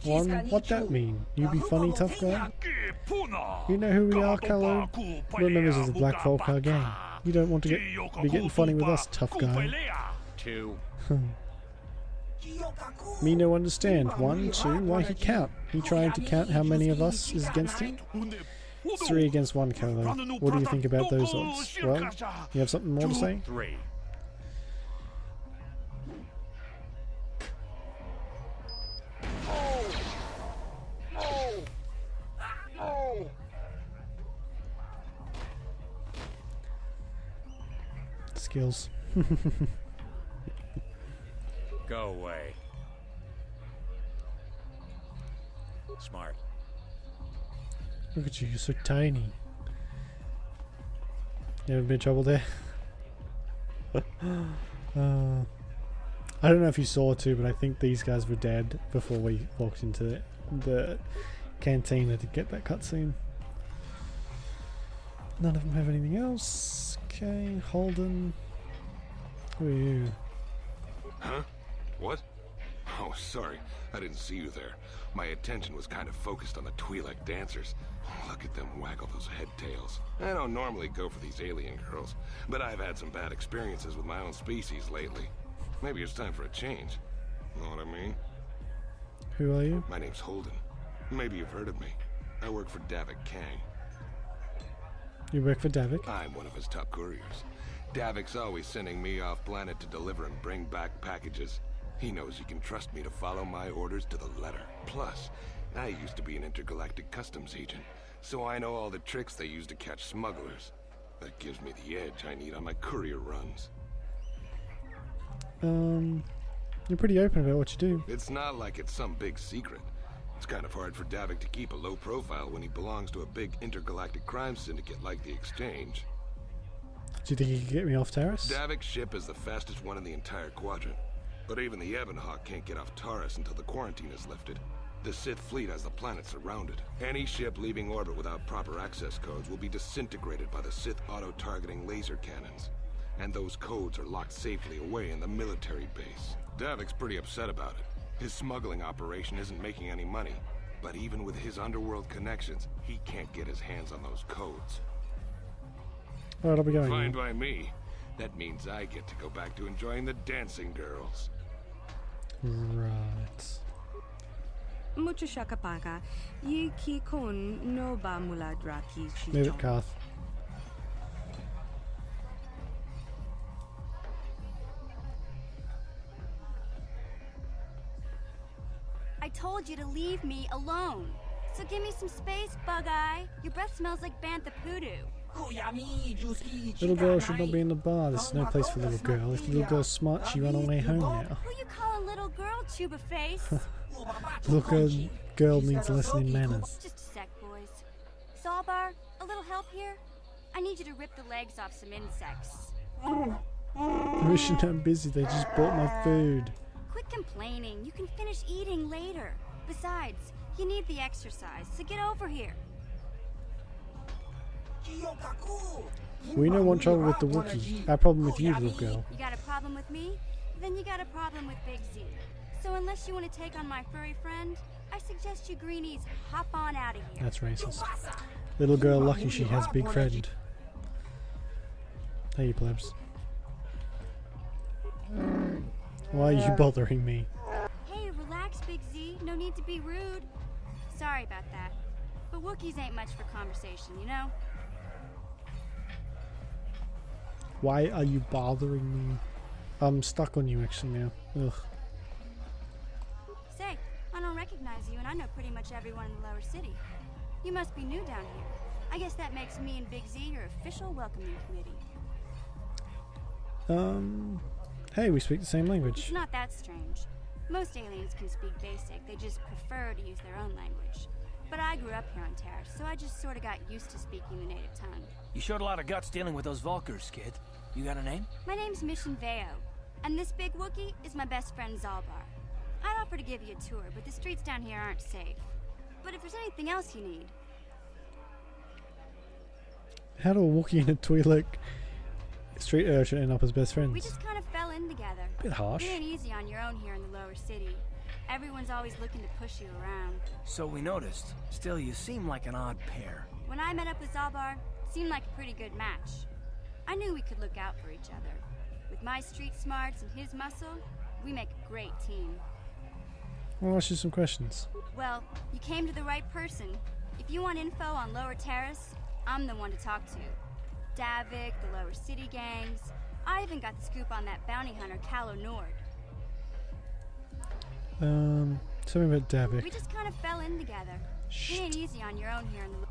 One? What that mean? You be funny, tough guy? You know who we are, Kalo? We're members of the Black Volcar gang. You don't want to be getting funny with us, tough guy.
Two.
Me no understand. 1, 2, why he count? He trying to count how many of us is against him? 3 against 1, Kalo. What do you think about those odds? Well, you have something more to say?
3.
Skills.
Go away. Smart.
Look at you, you're so tiny. You haven't been in trouble there? I don't know if you saw too, but I think these guys were dead before we walked into the cantina to get that cutscene. None of them have anything else. Okay, Holden. Who are you?
Huh? What? Oh, sorry. I didn't see you there. My attention was kind of focused on the Twi'lek dancers. Look at them waggle those head tails. I don't normally go for these alien girls, but I've had some bad experiences with my own species lately. Maybe it's time for a change. Know what I mean?
Who are you?
My name's Holden. Maybe you've heard of me. I work for Davik Kang.
You work for Davik?
I'm one of his top couriers. Davik's always sending me off planet to deliver and bring back packages. He knows he can trust me to follow my orders to the letter. Plus, I used to be an intergalactic customs agent, so I know all the tricks they use to catch smugglers. That gives me the edge I need on my courier runs.
You're pretty open about what you do.
It's not like it's some big secret. It's kind of hard for Davik to keep a low profile when he belongs to a big intergalactic crime syndicate like the Exchange.
Do you think you can get me off Taris?
Davik's ship is the fastest one in the entire quadrant. But even the Ebonhawk can't get off Taris until the quarantine is lifted. The Sith fleet has the planet surrounded. Any ship leaving orbit without proper access codes will be disintegrated by the Sith auto-targeting laser cannons. And those codes are locked safely away in the military base. Davik's pretty upset about it. His smuggling operation isn't making any money. But even with his underworld connections, he can't get his hands on those codes.
Alright, I'll be going.
Fine by me. That means I get to go back to enjoying the dancing girls.
Right.
Mucho shakapaka. Yi ki kon no ba mula draki.
Move it, Karth.
I told you to leave me alone. So give me some space, Bug-Eye. Your breath smells like bantha poodoo.
Little girl should not be in the bar. This is no place for little girl. If the little girl's smart, she run away home now.
Who you call a little girl, Chuba Face?
Little girl needs a lesson in manners.
Just a sec, boys. Zalbar, a little help here? I need you to rip the legs off some insects.
I wish I'm busy. They just bought my food.
Quit complaining. You can finish eating later. Besides, you need the exercise, so get over here.
We don't want trouble with the Wookiee. Our problem with you, little girl.
You got a problem with me? Then you got a problem with Big Z. So unless you want to take on my furry friend, I suggest you greenies hop on out of here.
That's racist. Little girl lucky she has big friend. Hey, you plebs. Why are you bothering me?
Hey, relax, Big Z. No need to be rude. Sorry about that. But Wookiees ain't much for conversation, you know?
Why are you bothering me? I'm stuck on you actually now. Ugh.
Say, I don't recognize you, and I know pretty much everyone in the lower city. You must be new down here. I guess that makes me and Big Z your official welcoming committee.
Hey, we speak the same language.
It's not that strange. Most aliens can speak basic, they just prefer to use their own language. But I grew up here on Taris, so I just sort of got used to speaking the native tongue.
You showed a lot of guts dealing with those Vulkars, kid. You got a name?
My name's Mission Veo, and this big Wookiee is my best friend Zalbar. I'd offer to give you a tour, but the streets down here aren't safe. But if there's anything else you need...
How do a Wookiee and a Twi'lek street urchin end up as best friends?
We just kind of fell in together.
Bit harsh.
It ain't easy on your own here in the lower city. Everyone's always looking to push you around.
So we noticed. Still, you seem like an odd pair.
When I met up with Zalbar, it seemed like a pretty good match. I knew we could look out for each other. With my street smarts and his muscle, we make a great team.
I'll ask you some questions.
Well, you came to the right person. If you want info on Lower Terrace, I'm the one to talk to. Davik, the Lower City gangs. I even got the scoop on that bounty hunter, Calo Nord.
Tell me about Davik.
We just kind of fell in together. It ain't easy on your own here in the...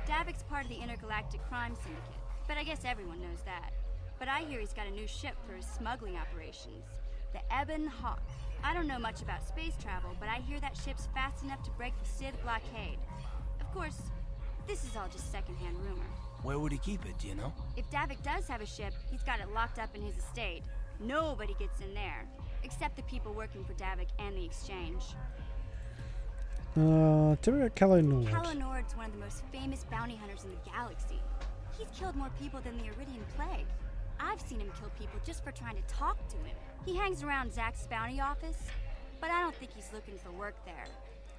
Davik's part of the Intergalactic Crime Syndicate, but I guess everyone knows that. But I hear he's got a new ship for his smuggling operations, the Ebonhawk. I don't know much about space travel, but I hear that ship's fast enough to break the Sith blockade. Of course, this is all just secondhand rumor.
Where would he keep it, do you know?
If Davik does have a ship, he's got it locked up in his estate. Nobody gets in there, except the people working for Davik and the Exchange.
Tell me about Calo Nord.
Calo Nord's one of the most famous bounty hunters in the galaxy. He's killed more people than the Iridian Plague. I've seen him kill people just for trying to talk to him. He hangs around Zack's bounty office, but I don't think he's looking for work there.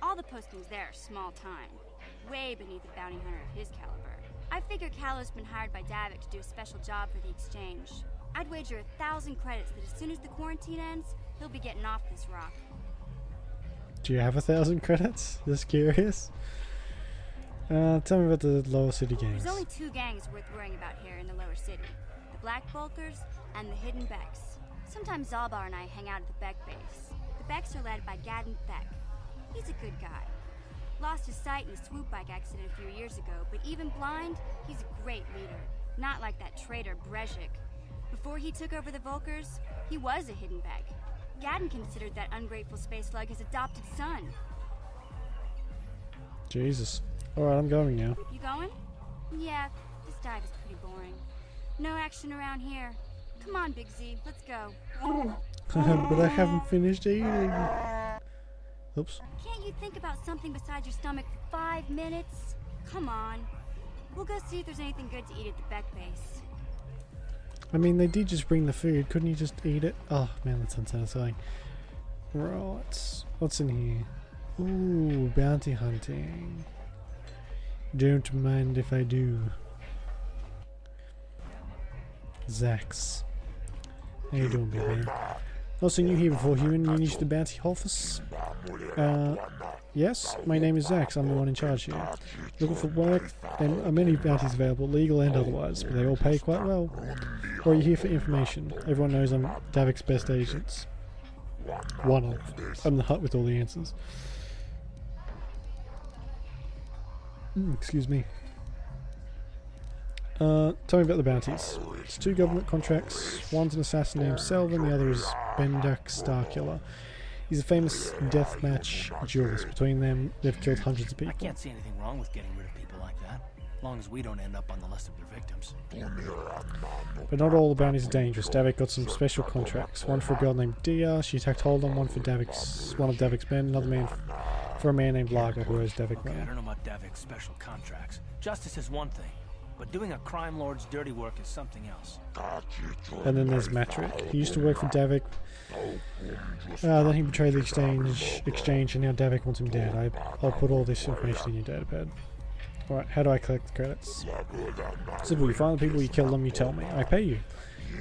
All the postings there are small time, way beneath a bounty hunter of his caliber. I figure Calo's been hired by Davik to do a special job for the Exchange. I'd wager 1,000 credits that as soon as the quarantine ends, he'll be getting off this rock.
Do you have 1,000 credits? Just curious. Tell me about the lower city gangs.
There's only two gangs worth worrying about here in the lower city. The Black Vulkars and the Hidden Becks. Sometimes Zalbar and I hang out at the Beck base. The Becks are led by Gadden Thek. He's a good guy. Lost his sight in a swoop bike accident a few years ago, but even blind, he's a great leader. Not like that traitor Brezhik. Before he took over the Volkers, he was a hidden bag. Gadden considered that ungrateful space slug his adopted son.
Jesus. Alright, I'm going now.
You going? Yeah, this dive is pretty boring. No action around here. Come on, Big Z, let's go.
But I haven't finished eating. Oops.
Can't you think about something besides your stomach for 5 minutes? Come on. We'll go see if there's anything good to eat at the Beck base.
I mean, they did just bring the food. Couldn't you just eat it? Oh, man, that's unsatisfying. Right. What's in here? Ooh, bounty hunting. Don't mind if I do. Zax. How you doing, big man? Not seen you here before, human. You need the bounty office? Yes, my name is Zax. I'm the one in charge here. Looking for work, and many bounties available, legal and otherwise, but they all pay quite well. Or are you here for information? Everyone knows I'm Davik's best agents. One of. I'm the hut with all the answers. Excuse me. Tell me about the bounties. It's 2 government contracts. One's an assassin named Selvin, the other is Bendak Starkiller. He's a famous deathmatch duelist. Between them, they've killed hundreds of people.
I can't see anything wrong with getting rid of people like that, as long as we don't end up on the list of their victims.
But not all the bounties are dangerous. Davik got some special contracts. One for a girl named Dia. She attacked Holden. One for one of Davik's men. Another man for a man named Lager, who owes Davik money.
I don't know about Davik's special contracts. Justice is one thing, but doing a crime lord's dirty work is something else.
And then there's Matrik. He used to work for Davik. Then he betrayed the exchange, and now Davik wants him dead. I'll put all this information in your datapad. Alright, how do I collect the credits? Simple, you find the people, you kill them, you tell me. I pay you.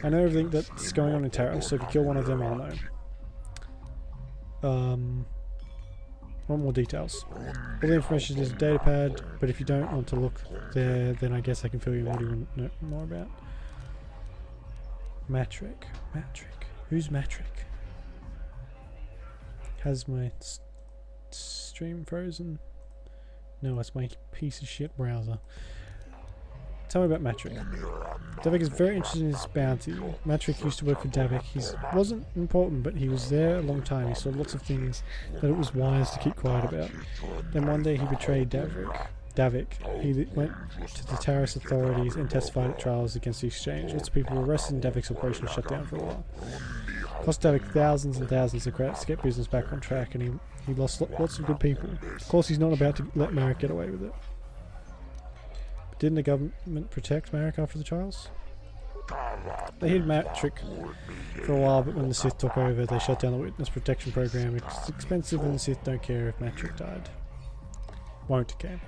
I know everything that's going on in Terra, so if you kill one of them, I'll know. Want more details? All the information is a datapad, but if you don't want to look there, then I guess I can fill you in. What do you want to know more about? Matrik. Who's Matrik? Has my stream frozen? No, it's my piece of shit browser. Tell me about Matrik. Davik is very interested in his bounty. Matrik used to work for Davik. He wasn't important, but he was there a long time. He saw lots of things that it was wise to keep quiet about. Then one day he betrayed Davik. He went to the terrorist authorities and testified at trials against the exchange. Lots of people were arrested and Davik's operation shut down for a while. Cost Davik thousands and thousands of credits to get business back on track, and he lost lots of good people. Of course, he's not about to let Marek get away with it. But didn't the government protect Marek after the trials? They hid Matrik for a while, but when the Sith took over, they shut down the witness protection program. It's expensive, and the Sith don't care if Matrik died. Won't care.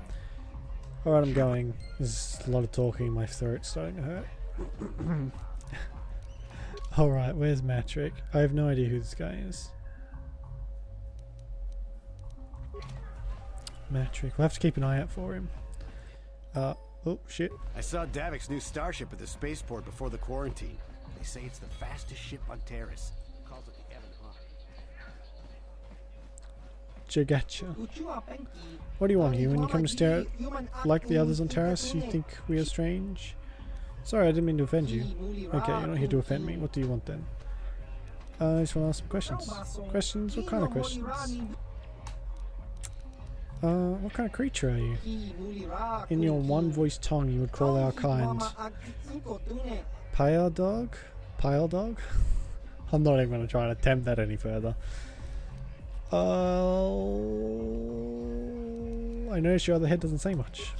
Alright, I'm going. There's a lot of talking, my throat's starting to hurt. Alright, where's Matrik? I have no idea who this guy is. Matrik. We'll have to keep an eye out for him. Oh, shit.
I saw Davik's new starship at the spaceport before the quarantine. They say it's the fastest ship on Terrace. Calls it the Evan
Jagacha. What do you want here? When you come to stare at like the others on Terrace, you think we are strange? Sorry, I didn't mean to offend you. Okay, you're not here to offend me. What do you want then? I just want to ask some questions. Questions? What kind of questions? What kind of creature are you? In your one-voice tongue, you would call our kind Pile Dog? Pile Dog? I'm not even going to try and attempt that any further. I notice your other head doesn't say much.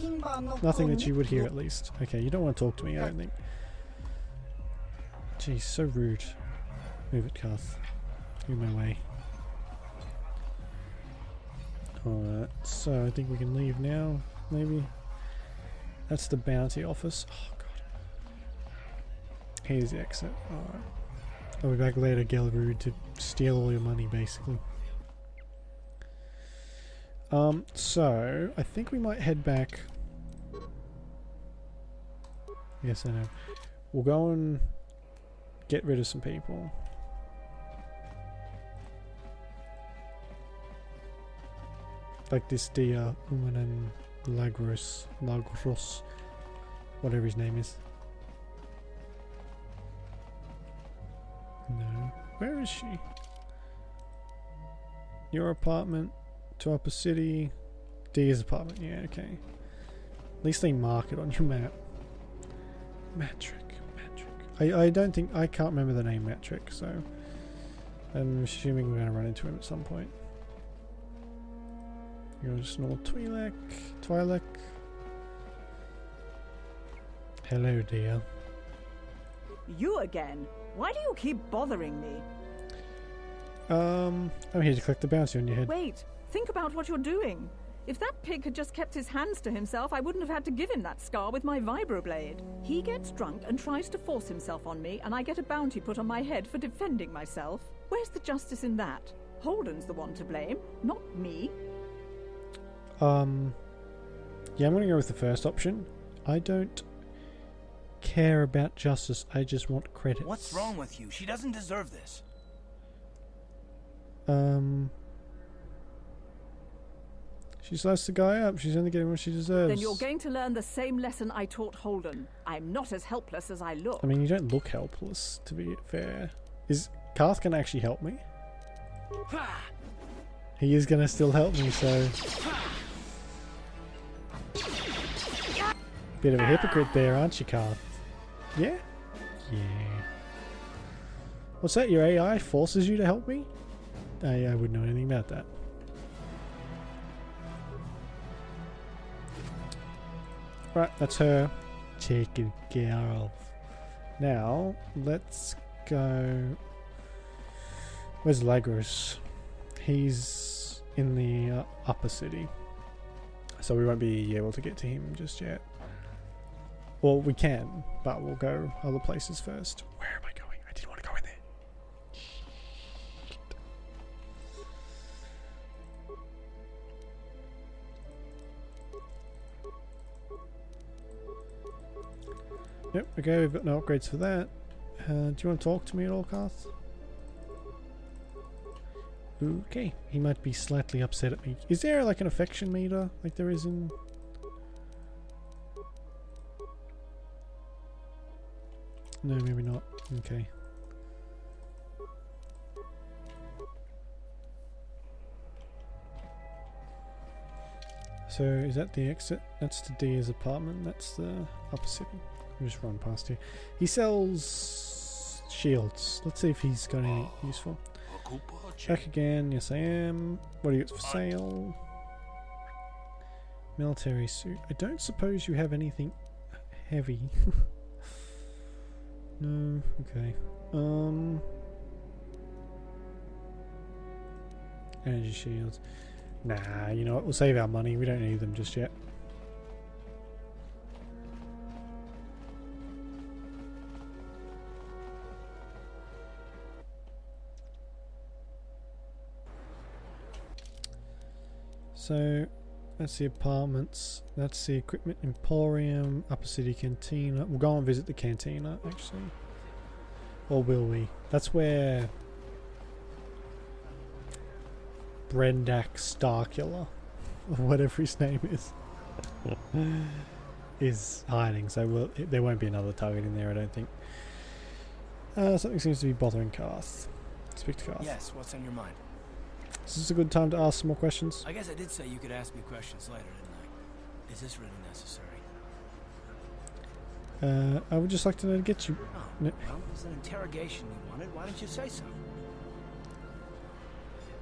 Nothing that you would hear, at least. Okay, you don't want to talk to me, I don't think. Jeez, so rude. Move it, Kath. Move my way. Alright, so I think we can leave now, maybe. That's the bounty office. Oh, God. Here's the exit. Alright. I'll be back later, Gelrude, to steal all your money, basically. So, I think we might head back. Yes, I know. We'll go and get rid of some people. Like this Dia Umanen Lagros, whatever his name is. No. Where is she? Your apartment to Upper City. Dia's apartment. Yeah, okay. At least they mark it on your map. Matrick. I don't think... I can't remember the name Matrick, so... I'm assuming we're going to run into him at some point. You're just normal Twi'lek. Hello, dear.
You again? Why do you keep bothering me?
I'm here to collect the bounty on your head.
Wait, think about what you're doing. If that pig had just kept his hands to himself, I wouldn't have had to give him that scar with my vibroblade. He gets drunk and tries to force himself on me, and I get a bounty put on my head for defending myself. Where's the justice in that? Holden's the one to blame, not me.
Yeah, I'm gonna go with the first option. I don't care about justice, I just want credits.
What's wrong with you? She doesn't deserve this.
She sliced the guy up. She's only getting what she deserves.
Then you're going to learn the same lesson I taught Holden. I'm not as helpless as I look.
I mean, you don't look helpless, to be fair. Is Karth gonna actually help me? He is gonna still help me, so... Bit of a hypocrite there, aren't you, Karth? Yeah? Yeah. What's that? Your AI forces you to help me? I wouldn't know anything about that. Right, that's her taken care of. Now, let's go... Where's Lagros? He's in the upper city. So we won't be able to get to him just yet. Well, we can, but we'll go other places first. Where am I going? I didn't want to go in there. Yep, okay, we've got no upgrades for that. Do you want to talk to me at all, Karth? Okay, he might be slightly upset at me. Is there like an affection meter like there is in... No, maybe not. Okay. So, is that the exit? That's the Dia's apartment. That's the upper city. I'll just run past here. He sells shields. Let's see if he's got any useful. Back again. Yes, I am. What do you got for sale? Military suit. I don't suppose you have anything heavy. No. Okay. Energy shields. Nah, you know what? We'll save our money. We don't need them just yet. So, that's the apartments. That's the equipment emporium. Upper City Cantina. We'll go and visit the cantina, actually. Or will we? That's where Brendak Starkiller, or whatever his name is hiding. So there won't be another target in there, I don't think. Something seems to be bothering Karth. Speak to Karth.
Yes, what's on your mind?
Is this a good time to ask some more questions?
I guess I did say you could ask me questions later, didn't I? Is this really necessary?
I would just like to know to get you.
Oh, well, it was an interrogation you wanted. Why didn't you say so?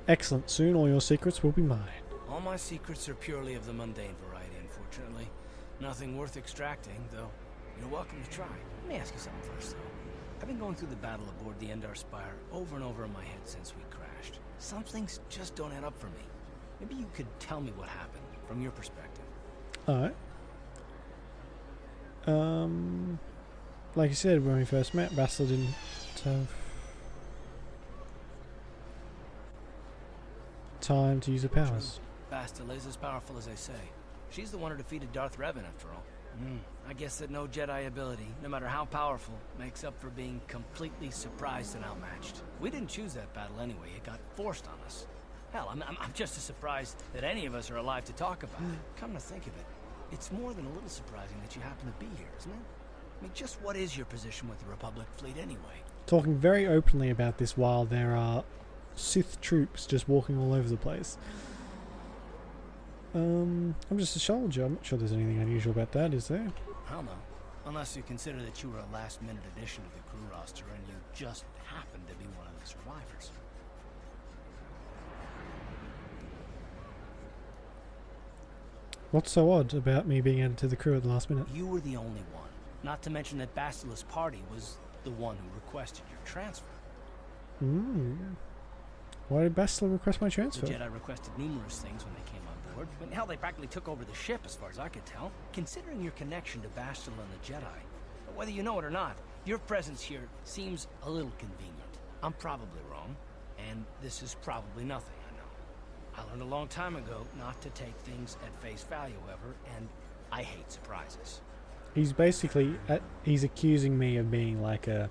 Excellent. Soon all your secrets will be mine.
All my secrets are purely of the mundane variety, unfortunately. Nothing worth extracting, though. You're welcome to try. Let me ask you something first, though. I've been going through the battle aboard the Endar Spire over and over in my head since we crashed. Some things just don't add up for me. Maybe you could tell me what happened, from your perspective.
Alright. Like you said, when we first met, Bastila didn't have time to use her powers.
Bastila is as powerful as they say. She's the one who defeated Darth Revan, after all. I guess that no Jedi ability, no matter how powerful, makes up for being completely surprised and outmatched. We didn't choose that battle anyway. It got forced on us. Hell, I'm just as surprised that any of us are alive to talk about it. Come to think of it, it's more than a little surprising that you happen to be here, isn't it? I mean, just what is your position with the Republic fleet anyway?
Talking very openly about this while there are Sith troops just walking all over the place. I'm just a soldier. I'm not sure there's anything unusual about that, is there?
Hell no. Unless you consider that you were a last-minute addition to the crew roster and you just happened to be one of the survivors.
What's so odd about me being added to the crew at the last minute?
You were the only one. Not to mention that Bastila's party was the one who requested your transfer.
Why did Bastila request my transfer?
The Jedi requested numerous things when they came on board. But hell, they practically took over the ship as far as I could tell. Considering your connection to Bastila and the Jedi, whether you know it or not, your presence here seems a little convenient. I'm probably wrong, and this is probably nothing, I know. I learned a long time ago not to take things at face value, however, and I hate surprises.
He's basically, he's accusing me of being like a,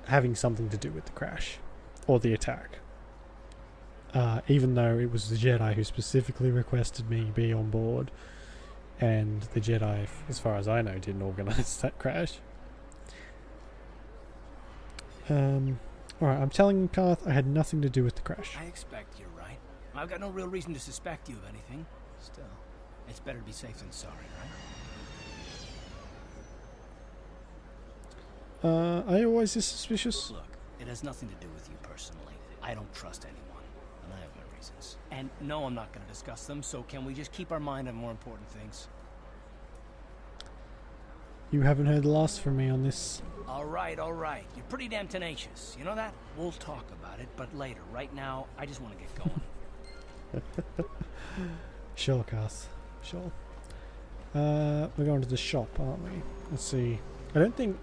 having something to do with the crash, or the attack. Even though it was the Jedi who specifically requested me be on board, and the Jedi, as far as I know, didn't organize that crash. Alright, I'm telling Karth I had nothing to do with the crash.
I expect you're right. I've got no real reason to suspect you of anything. Still, it's better to be safe than sorry, right?
Are you always this suspicious?
Look, it has nothing to do with you personally. I don't trust anyone, and I have my reasons. And no, I'm not going to discuss them, so can we just keep our mind on more important things?
You haven't heard the last from me on this.
All right. You're pretty damn tenacious. You know that? We'll talk about it, but later. Right now, I just want to get going.
Sure, Karth. Sure. We're going to the shop, aren't we? Let's see. I don't think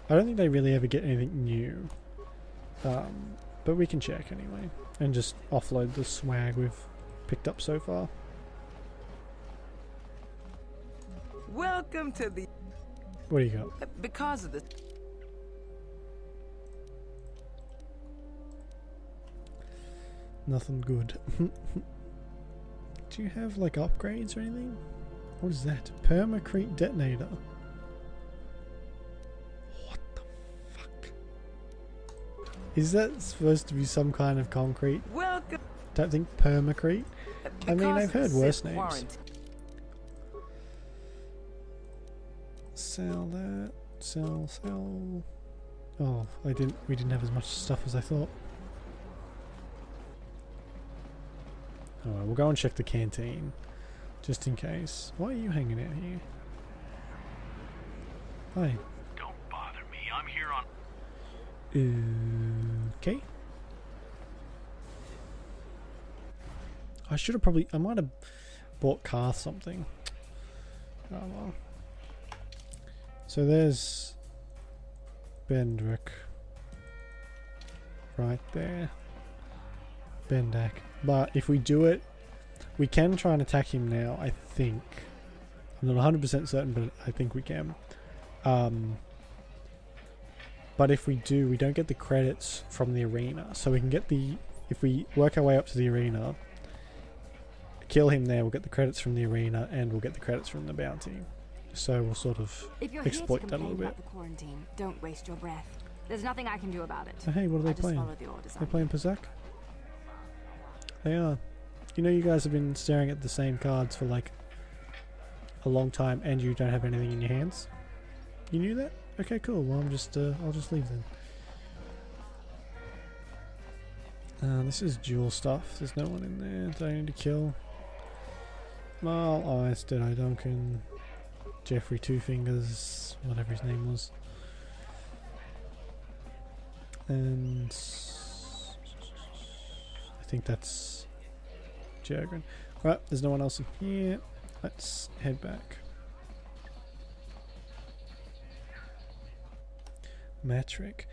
they really ever get anything new. But we can check anyway. And just offload the swag we've picked up so far.
Welcome to the...
What do you got?
Because of the...
Nothing good. Do you have like upgrades or anything? What is that? Permacrete detonator. What the fuck? Is that supposed to be some kind of concrete?
Welcome.
Don't think permacrete. I mean, I've heard worse names. Sell that. Sell. Oh, we didn't have as much stuff as I thought. Alright, we'll go and check the canteen. Just in case. Why are you hanging out here? Hi.
Don't bother me. I'm here on...
Okay. I might have bought Karth something. Oh well. So there's Bendrick. Right there. Bendak. But if we do it, we can try and attack him now, I think. I'm not 100% certain, but I think we can. But if we do, we don't get the credits from the arena. So we can get the... If we work our way up to the arena, kill him there, we'll get the credits from the arena, and we'll get the credits from the bounty. So we'll sort of exploit that a little bit.
About the quarantine, don't waste your breath. There's nothing I can do about it.
So hey, what are they playing? They're playing Pazak? They are. You know, you guys have been staring at the same cards for like a long time, and you don't have anything in your hands. You knew that? Okay, cool. Well, I'll just leave then. This is dual stuff. There's no one in there that I need to kill. Marl Ice, Dead Eye Duncan, Jeffrey Two Fingers, whatever his name was, and I think that's Jurgen. Right, there's no one else in here. Let's head back. Matrick.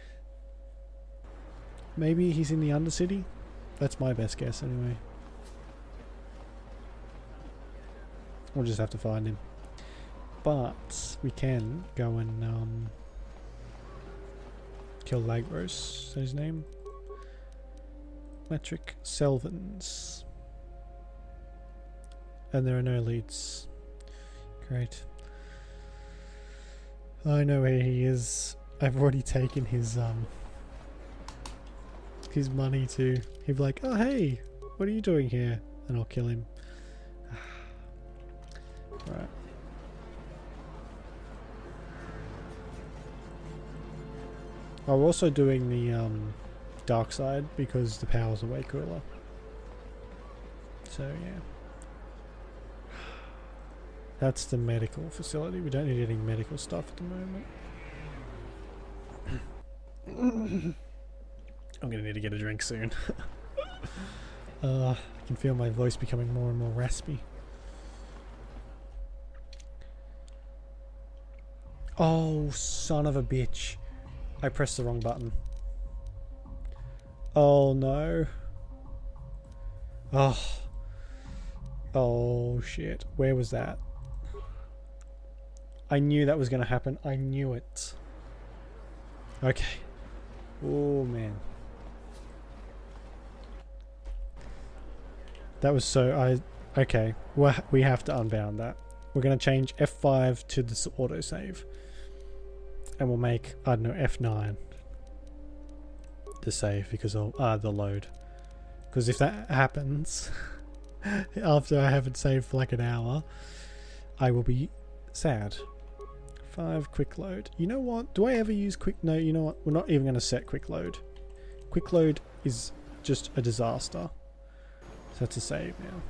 Maybe he's in the Undercity? That's my best guess anyway. We'll just have to find him. But we can go and kill Lagros, is that his name? Metric Selvins. And there are no leads. Great. I know where he is. I've already taken his money too. He'd be like, oh hey, what are you doing here? And I'll kill him. Right. I'm also doing the dark side because the powers are way cooler. So yeah. That's the medical facility. We don't need any medical stuff at the moment. I'm gonna need to get a drink soon. I can feel my voice becoming more and more raspy. Oh, son of a bitch. I pressed the wrong button. Oh no. Oh. Oh shit. Where was that? I knew that was going to happen. I knew it. Okay. Oh man. That was so... Okay. We have to unbound that. We're going to change F5 to this autosave. And we'll make, I don't know, F9 the save because of the load. Because if that happens after I haven't saved for like an hour, I will be sad. 5 quick load. You know what? Do I ever use quick? No, you know what? We're not even going to set quick load. Quick load is just a disaster. So that's a save now.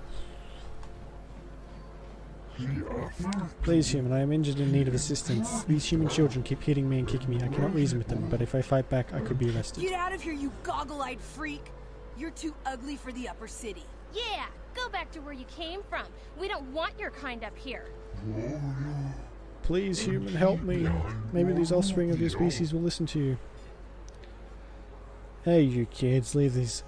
Please, human, I am injured and in need of assistance. These human children keep hitting me and kicking me. I cannot reason with them, but if I fight back, I could be arrested.
Get out of here, you goggle-eyed freak! You're too ugly for the upper city.
Yeah, go back to where you came from. We don't want your kind up here.
Please, human, help me. Maybe these offspring of your species will listen to you. Hey, you kids, leave this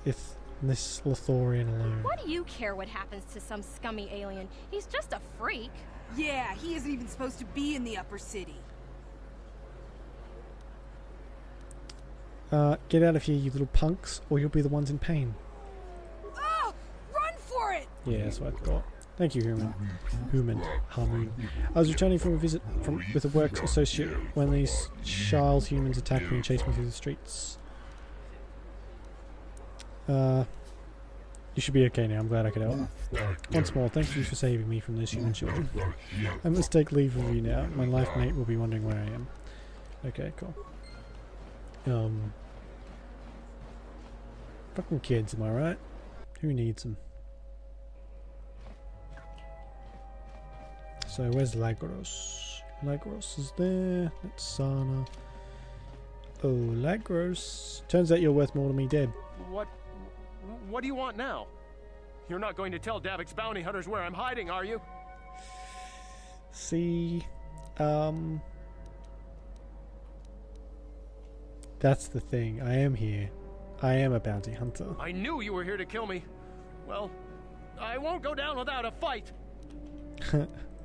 Lithorian alone.
Why do you care what happens to some scummy alien? He's just a freak.
Yeah, he isn't even supposed to be in the upper city.
Get out of here, you little punks, or you'll be the ones in pain.
Oh, run for it!
Yeah, that's what I thought. Thank you, Human. Harmoon. I was returning from a visit with a work associate when these child humans attacked me and chased me through the streets. You should be okay now. I'm glad I could help. Once more, thank you for saving me from those human children. I must take leave of you now. My life mate will be wondering where I am. Okay, cool. Fucking kids, am I right? Who needs them? So where's Lagros? Lagros is there. That's Sana. Oh, Lagros. Turns out you're worth more to me dead.
What do you want now? You're not going to tell Davik's bounty hunters where I'm hiding, are you?
See, that's the thing. I am here. I am a bounty hunter.
I knew you were here to kill me. Well, I won't go down without a fight.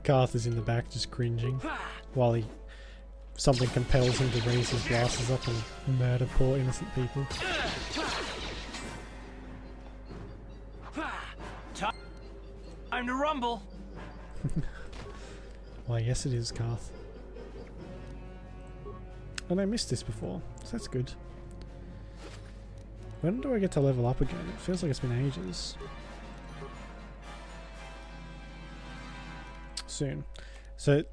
Garth is in the back just cringing while something compels him to raise his glasses up and murder poor innocent people.
Time to rumble.
Why, yes it is, Garth. And I missed this before, so that's good. When do I get to level up again? It feels like it's been ages. Soon. So,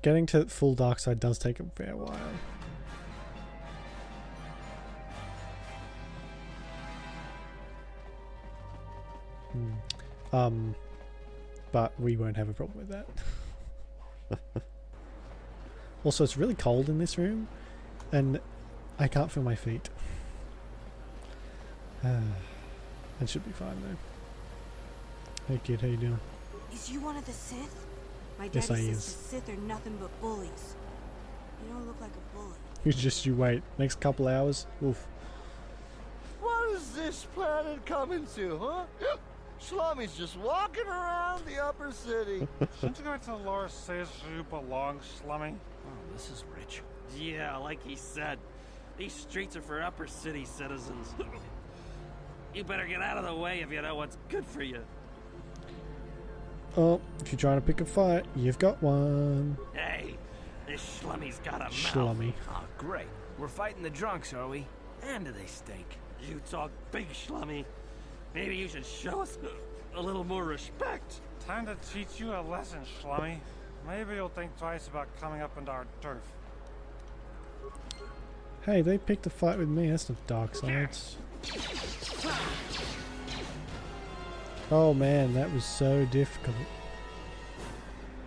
getting to full dark side does take a fair while. But we won't have a problem with that. Also, it's really cold in this room, and I can't feel my feet. That should be fine though. Hey kid, how you doing?
Is you one of the Sith? My
Yes,
daddy
I
says
is.
the Sith are nothing but bullies. You don't look like a bully.
You wait. Next couple hours. Oof.
What is this planet coming to, huh? Slummy's just walking around the upper city.
Shouldn't the lore says you belong, Slummy?
Oh, this is rich. Yeah, like he said. These streets are for upper city citizens. You better get out of the way if you know what's good for you.
Oh, if you're trying to pick a fight, you've got one.
Hey, this schlummy's got a mouth.
Schlummy.
Oh, great. We're fighting the drunks, are we? And do they stink? You talk big, Schlummy. Maybe you should show us a little more respect.
Time to teach you a lesson, Schlummy. Maybe you'll think twice about coming up into our turf.
Hey, they picked a fight with me. That's not Darksides. Oh man, that was so difficult.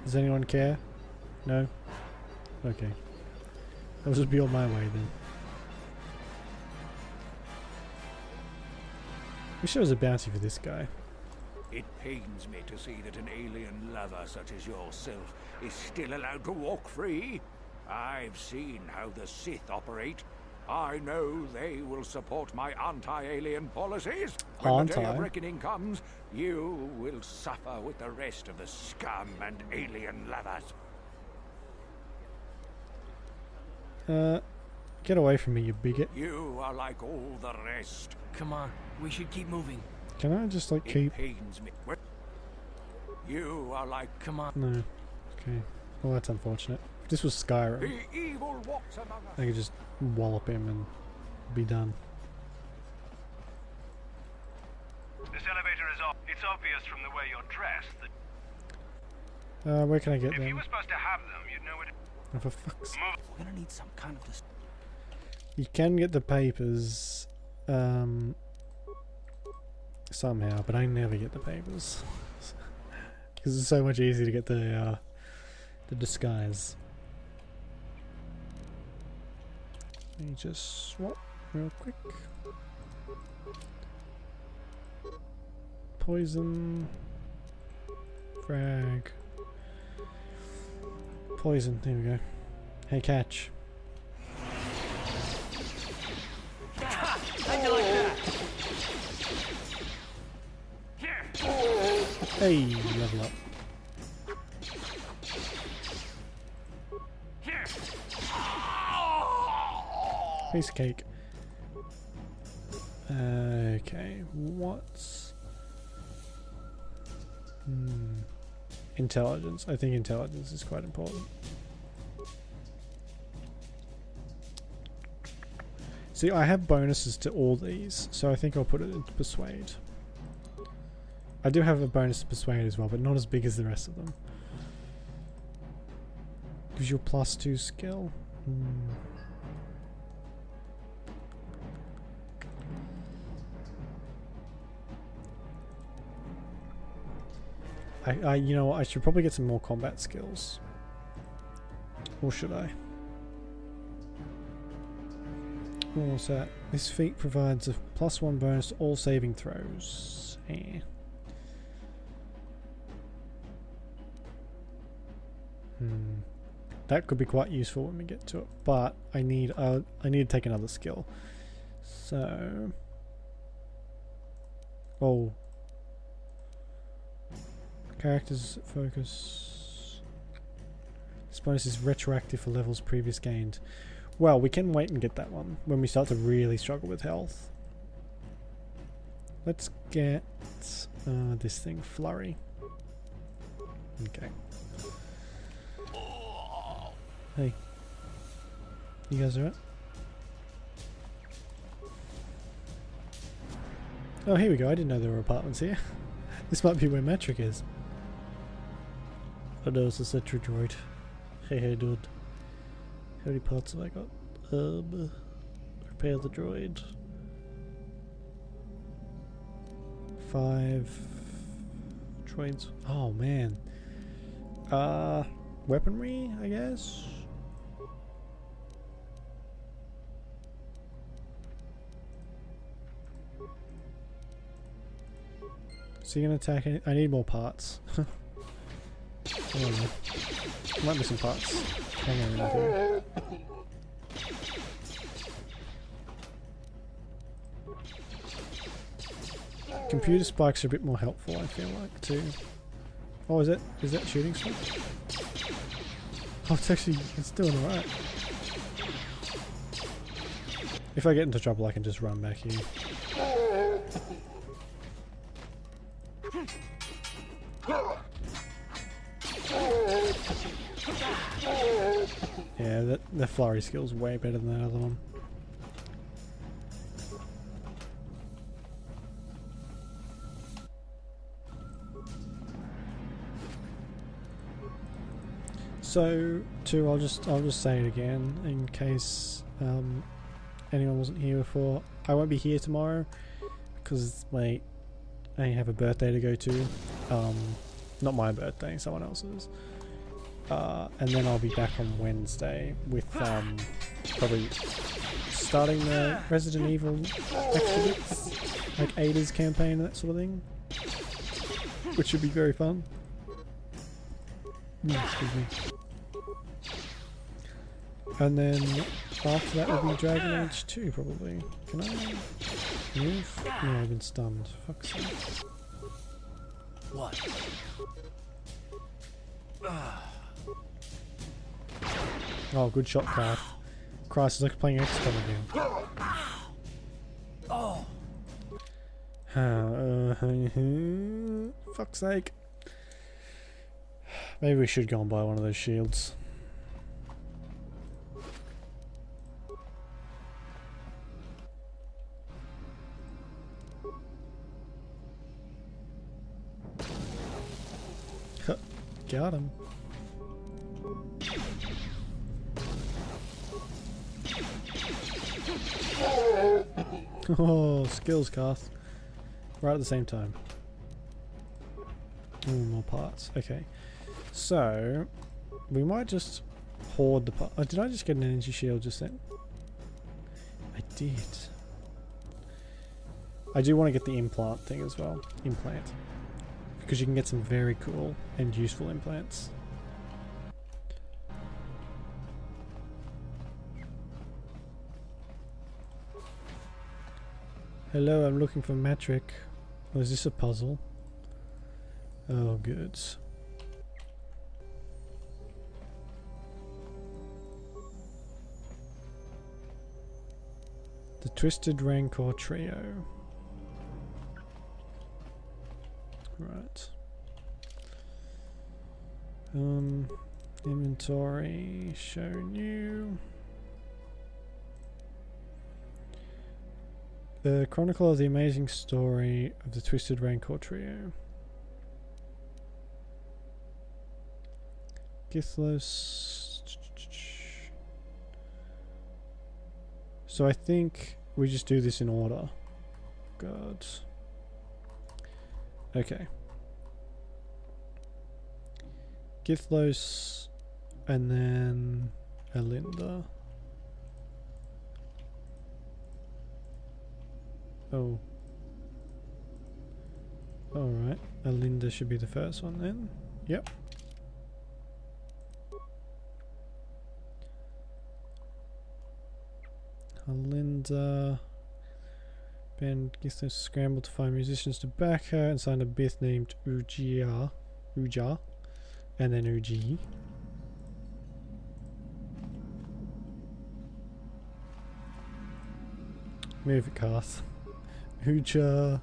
Does anyone care? No? Okay. I'll just be on my way then. Wish there was a bounty for this guy.
It pains me to see that an alien lover such as yourself is still allowed to walk free. I've seen how the Sith operate. I know they will support my anti-alien policies. When the day of reckoning comes, you will suffer with the rest of the scum and alien lovers.
Get away from me, you bigot.
You are like all the rest.
Come on, we should keep moving.
Can I just like keep?
It pains me. You are like.
Come on.
No. Okay. Well, that's unfortunate. If this was Skyrim,
The evil walks among us.
I could just wallop him and be done.
This elevator is off. It's obvious from the way you're dressed that
Where can I get
if
them?
you were supposed to have them, you'd know it.
Oh, for fuck's sake.
We're gonna need some kind of this.
You can get the papers, somehow, but I never get the papers because it's so much easier to get the disguise. Let me just swap real quick. Poison, frag, poison. There we go. Hey, catch.
How'd you like that?
Hey, level up. Piece of cake. Okay, what's... Intelligence. I think intelligence is quite important. See, I have bonuses to all these, so I think I'll put it into Persuade. I do have a bonus to Persuade as well, but not as big as the rest of them. Gives you a +2 skill. You know what, I should probably get some more combat skills. Or should I? What's that? This feat provides a +1 bonus to all saving throws. That could be quite useful when we get to it, but I need to take another skill. So, characters focus. This bonus is retroactive for levels previous gained. Well, we can wait and get that one when we start to really struggle with health. Let's get this thing, Flurry. Okay. Hey. You guys alright? Oh, here we go. I didn't know there were apartments here. This might be where Metric is. Oh no, it's a sentry droid. Hey dude. How many parts have I got? Repair the droid. 5 droids. Oh man. Weaponry, I guess. Is he gonna attack any? I need more parts. I don't know. Might be some parts. Hang on around here. Computer spikes are a bit more helpful, I feel like, too. Oh, is it? Is that shooting stuff? Oh, it's doing alright. If I get into trouble, I can just run back here. Yeah, the flurry skill's way better than that other one. So, too, I'll just say it again in case anyone wasn't here before. I won't be here tomorrow because I have a birthday to go to. Not my birthday, someone else's. And then I'll be back on Wednesday with probably starting the Resident Evil exhibits, like Ada's campaign, that sort of thing, which should be very fun. Excuse me. And then after that will be Dragon Age 2 probably. Can I move? No, I've been stunned. Fuck's sake.
What?
Oh, good shot, Craft. Christ, it's like playing XCOM again.
Oh.
Fuck's sake. Maybe we should go and buy one of those shields. Got him. Oh, skills cast. Right at the same time. Ooh, more parts. Okay. So, we might just hoard the part. Oh, did I just get an energy shield just then? I did. I do want to get the implant thing as well. Implant. Because you can get some very cool and useful implants. Hello, I'm looking for metric. Oh, is this a puzzle? Oh, good. The Twisted Rancor Trio. Right. Inventory, show new. The Chronicle of the Amazing Story of the Twisted Rancor Trio. Githlos. So I think we just do this in order. God. Okay. Githlos and then Alinda. Oh. Alright. Alinda should be the first one then. Yep. Alinda. Ben Githlos scrambled to find musicians to back her and signed a bith named Uja, and then Uji. Move it, Karth. Uja,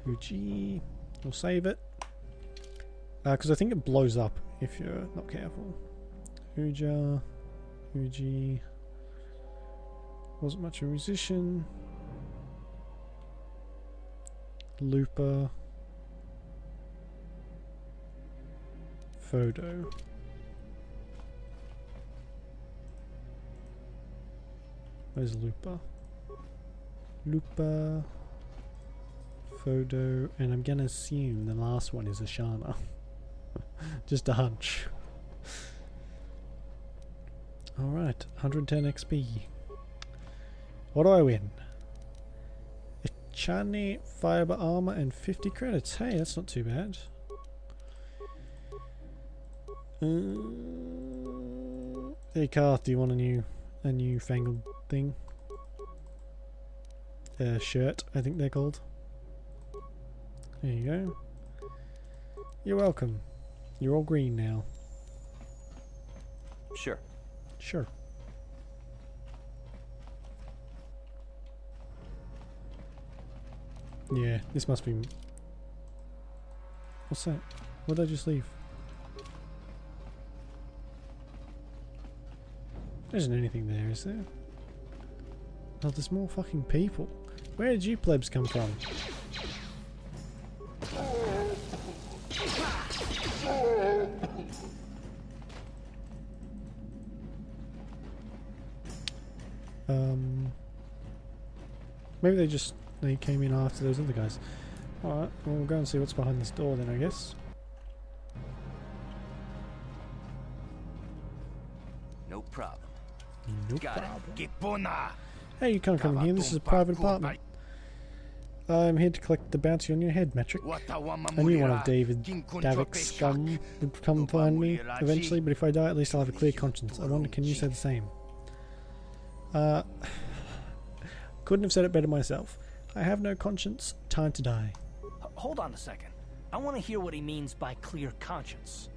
Uji. We'll save it. Because I think it blows up if you're not careful. Uja, Uji. Wasn't much of a musician. Looper. Photo. Where's Looper? Looper. Photo. And I'm gonna assume the last one is Ashana. Just a hunch. Alright, 110 XP. What do I win? Chani fiber armor and 50 credits. Hey, that's not too bad. Hey, Karth, do you want a new fangled thing? Shirt, I think they're called. There you go. You're welcome. You're all green now.
Sure.
Sure. Yeah, this must be... What's that? What did I just leave? There isn't anything there, is there? Oh, there's more fucking people. Where did you plebs come from? Maybe they came in after those other guys. Alright, well, we'll go and see what's behind this door then, I guess.
No problem.
No
Got
problem.
it.
Hey, you can't come in here. This is a private apartment. I'm here to collect the bounty on your head, Metric. I knew one of Davik's scum would come find me eventually, but if I die, at least I'll have a clear conscience. I wonder, can you say the same? Couldn't have said it better myself. I have no conscience. Time to die.
Hold on a second. I want to hear what he means by clear conscience.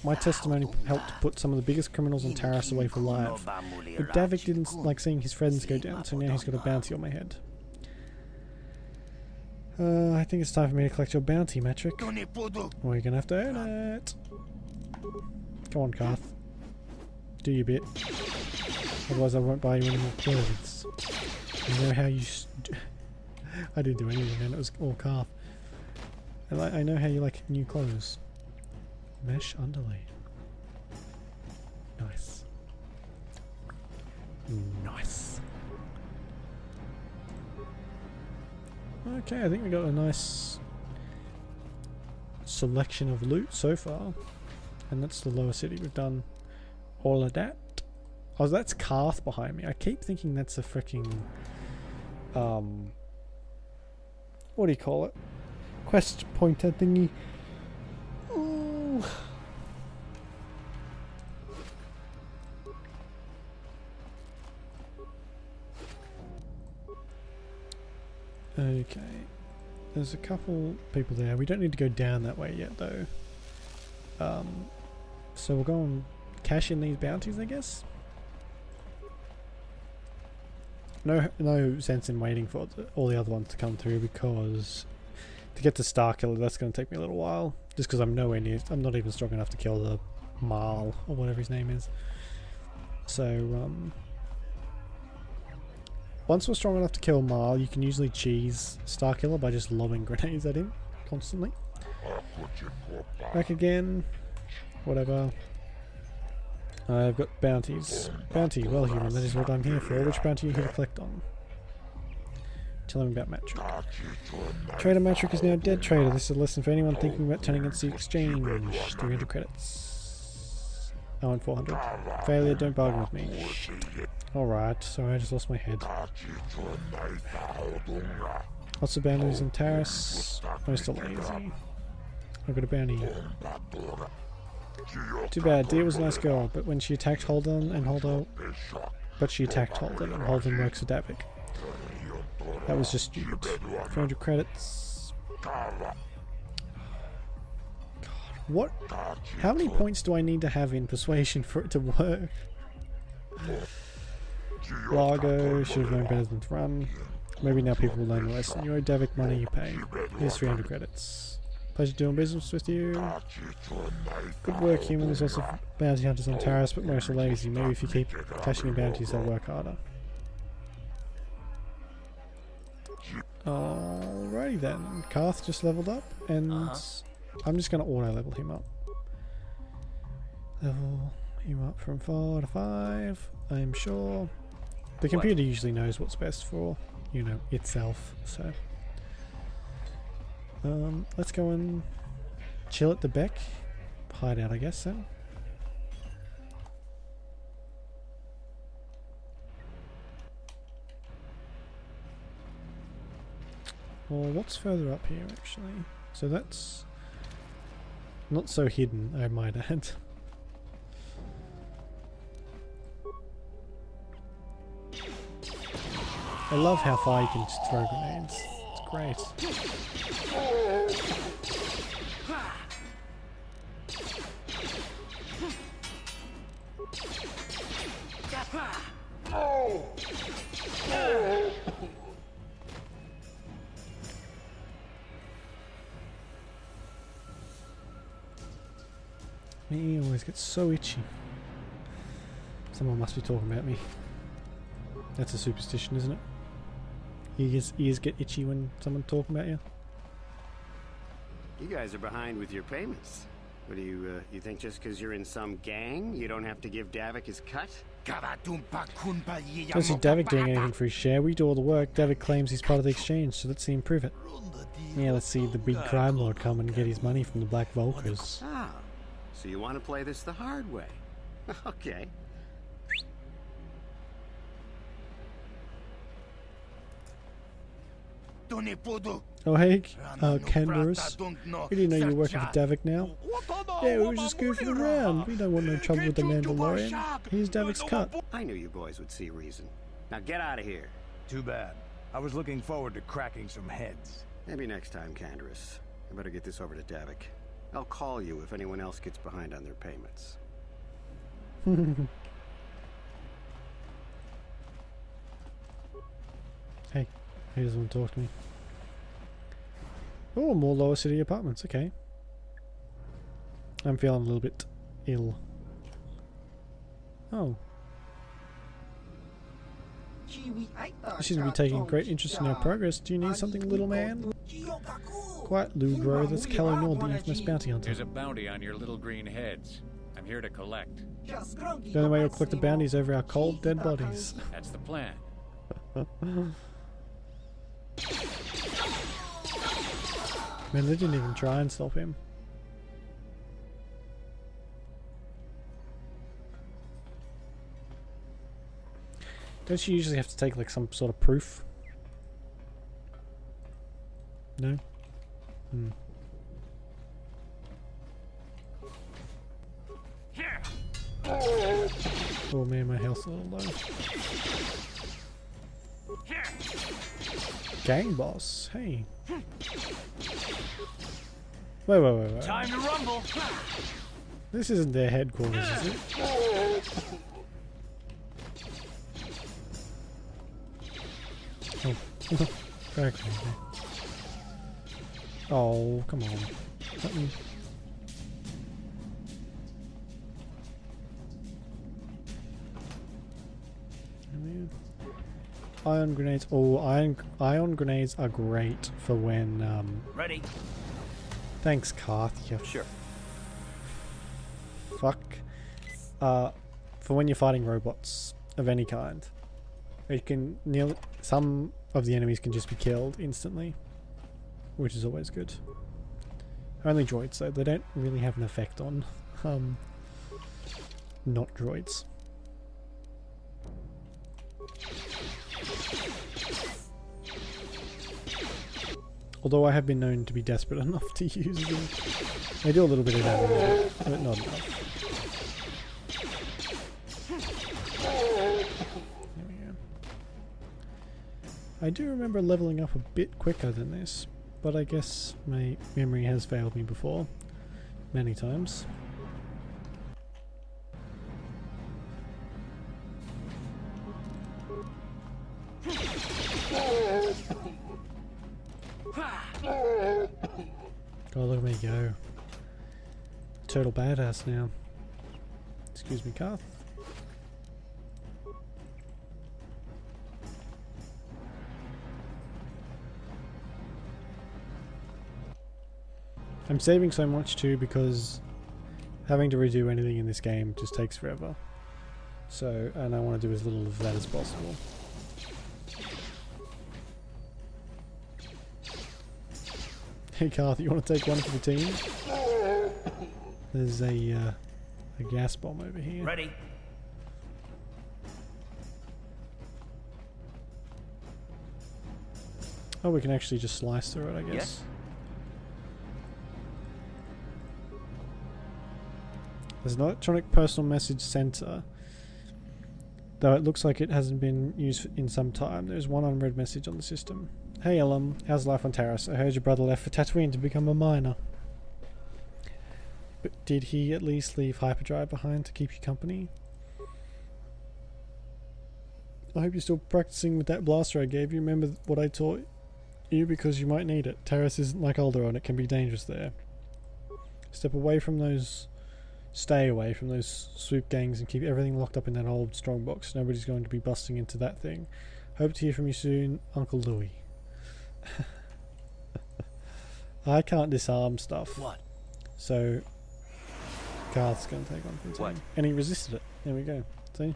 My testimony helped put some of the biggest criminals in Taris away for life. But Davik didn't like seeing his friends go down, so now he's got a bounty on my head. I think it's time for me to collect your bounty, Metric. Well, you're gonna have to earn it. Come on, Karth. Do your bit. Otherwise I won't buy you any more clothes. I know how you... I didn't do anything, and it was all Karth. I know how you like new clothes. Mesh underlay. Nice. Nice. Okay, I think we got a nice selection of loot so far. And that's the lower city. We've done all of that. Oh, that's Karth behind me. I keep thinking that's a freaking... what do you call it? Quest pointer thingy. Ooh. Okay. There's a couple people there. We don't need to go down that way yet, though. So we'll go and cash in these bounties, I guess. No sense in waiting for all the other ones to come through, because to get to Starkiller, that's going to take me a little while. Just because I'm nowhere near... I'm not even strong enough to kill the Marl, or whatever his name is. So, once we're strong enough to kill Marl, you can usually cheese Starkiller by just lobbing grenades at him constantly. Back again. Whatever. I've got bounties. Bounty, well human, that is what I'm here for. Which bounty are you here to collect on? Tell him about Metric. Trader Metric is now dead, trader. This is a lesson for anyone thinking about turning against the exchange. 300 credits. Oh, and 400. Failure, don't bargain with me. Alright, sorry, I just lost my head. Lots of bounties in Taris. Most are lazy. I've got a bounty. Too bad, Deer was a nice girl, but when she attacked Holden and Holden... But she attacked Holden, and Holden works for Davik. That was just stupid. 400 credits. God, what? How many points do I need to have in Persuasion for it to work? Largo, should have known better than to run. Maybe now people will learn the lesson. You owe Davik money, you pay. Here's 300 credits. Pleasure doing business with you. Good work, human. There's also bounty hunters on Taris, but most are lazy. Maybe if you keep cashing in bounties, they'll work harder. Alrighty then. Karth just leveled up, and I'm just going to auto-level him up. Level him up from 4 to 5, I'm sure. The computer usually knows what's best for, you know, itself, so... let's go and chill at the Beck. Hide out, I guess, then. Well, what's further up here, actually? So that's not so hidden, I might add. I love how far you can just throw grenades. It's great. My ear always gets so itchy. Someone must be talking about me. That's a superstition, isn't it? Ears get itchy when someone's talking about you.
You guys are behind with your payments. What do you think just because you're in some gang, you don't have to give Davik his cut?
Don't see Davik doing anything for his share. We do all the work. Davik claims he's part of the exchange, so let's see him prove it. Yeah, let's see the big crime lord come and get his money from the Black Volkers.
Ah, so you want to play this the hard way? Okay.
Oh hey, Candaris. We didn't know you were working for Davik now. Yeah, we were just goofing around. We don't want no trouble with the Mandalorian. Here's Davik's cut.
I knew you boys would see reason. Now get out of here.
Too bad. I was looking forward to cracking some heads.
Maybe next time, Candaris. I better get this over to Davik. I'll call you if anyone else gets behind on their payments.
Hey, he doesn't want to talk to me. Oh, more lower city apartments, okay. I'm feeling a little bit ill. Oh. You seem to be taking great interest in our progress. Do you need something, little man? Quite, Lugro. That's Callow Nord, the infamous bounty hunter.
There's a bounty on your little green heads. I'm here to collect.
The only way you'll collect the bounties over our cold, dead bodies.
That's the plan.
Man, they didn't even try and stop him. Don't you usually have to take like some sort of proof? No? Hmm. Oh man, my health's a little low. Gang boss, hey. Wait.
Time to rumble.
This isn't their headquarters, is it? Oh. Okay. Oh, come on. Ion grenades. Oh, ion grenades are great for when.
Ready.
Thanks, Karth. You
sure.
Fuck. For when you're fighting robots of any kind, you can some of the enemies can just be killed instantly, which is always good. Only droids, though. They don't really have an effect on not droids. Although I have been known to be desperate enough to use them. They do a little bit of damage, but not enough. There we go. I do remember leveling up a bit quicker than this, but I guess my memory has failed me before. Many times. God, look at me go. Total badass now. Excuse me, Karth. I'm saving so much too because having to redo anything in this game just takes forever. So, and I want to do as little of that as possible. Hey Karth, you want to take one for the team? There's a gas bomb over here.
Ready.
Oh, we can actually just slice through it, I guess.
Yes.
There's an electronic personal message center. Though it looks like it hasn't been used in some time. There's one unread message on the system. Hey Elam, how's life on Taris? I heard your brother left for Tatooine to become a miner. But did he at least leave hyperdrive behind to keep you company? I hope you're still practicing with that blaster I gave you. Remember what I taught you because you might need it. Taris isn't like Alderaan, it can be dangerous there. Step away from those Stay away from those swoop gangs and keep everything locked up in that old strongbox. Nobody's going to be busting into that thing. Hope to hear from you soon, Uncle Louie. I can't disarm stuff.
What?
So Garth's going to take on for the team. And he resisted it. There we go. See?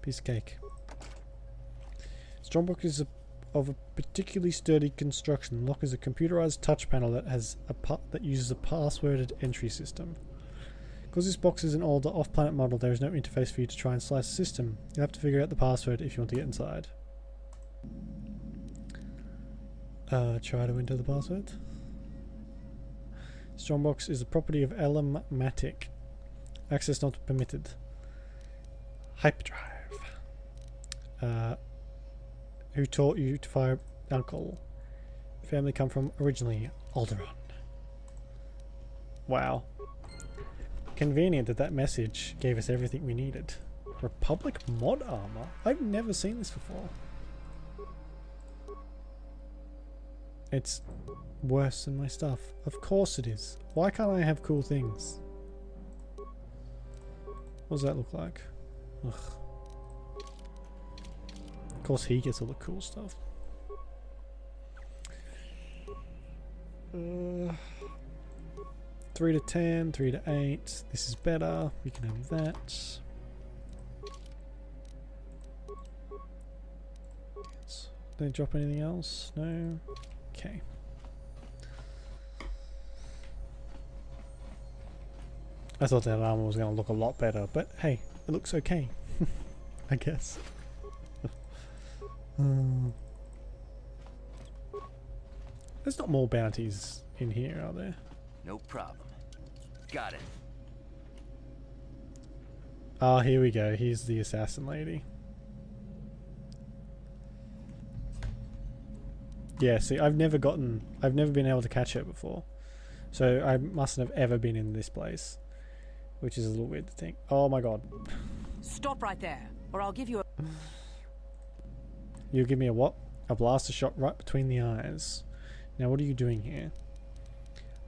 Piece of cake. Strongbox is of a particularly sturdy construction. Lock is a computerized touch panel that has that uses a passworded entry system. Because this box is an older off-planet model, there is no interface for you to try and slice the system. You'll have to figure out the password if you want to get inside. Try to enter the password. Strongbox is the property of Elmatic. Access not permitted. Hyperdrive. Who taught you to fire Uncle? Family come from originally Alderaan. Wow. Convenient that that message gave us everything we needed. Republic mod armor? I've never seen this before. It's worse than my stuff. Of course it is. Why can't I have cool things? What does that look like? Ugh. Of course he gets all the cool stuff. 3 to 10, 3 to 8. This is better. We can have that. Don't drop anything else? No? Okay. I thought that armor was going to look a lot better, but hey, it looks okay. I guess. There's not more bounties in here, are there?
No problem. Got it.
Ah, here we go. Here's the assassin lady. Yeah, see, I've never been able to catch her before. So I mustn't have ever been in this place. Which is a little weird to think. Oh my god.
Stop right there, or I'll give you a...
You give me a what? A blaster shot right between the eyes. Now what are you doing here?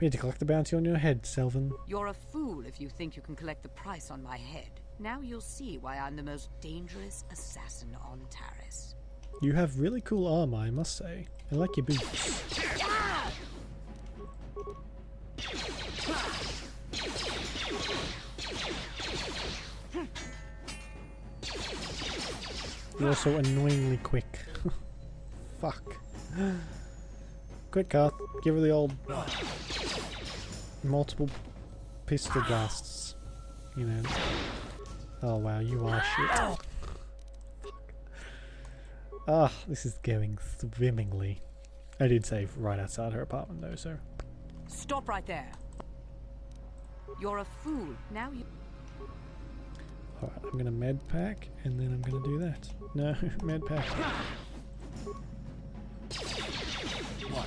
We had to collect the bounty on your head, Selvin.
You're a fool if you think you can collect the price on my head. Now you'll see why I'm the most dangerous assassin on Taris.
You have really cool armor, I must say. I like your boots. You're also annoyingly quick. Fuck. Quick, Garth. Give her the old multiple pistol blasts. You know. Oh wow, you are shit. Ah, this is going swimmingly. I did save right outside her apartment though, so.
Stop right there. You're a fool. Now you...
Alright, I'm gonna med pack and then I'm gonna do that. No, med pack.
What?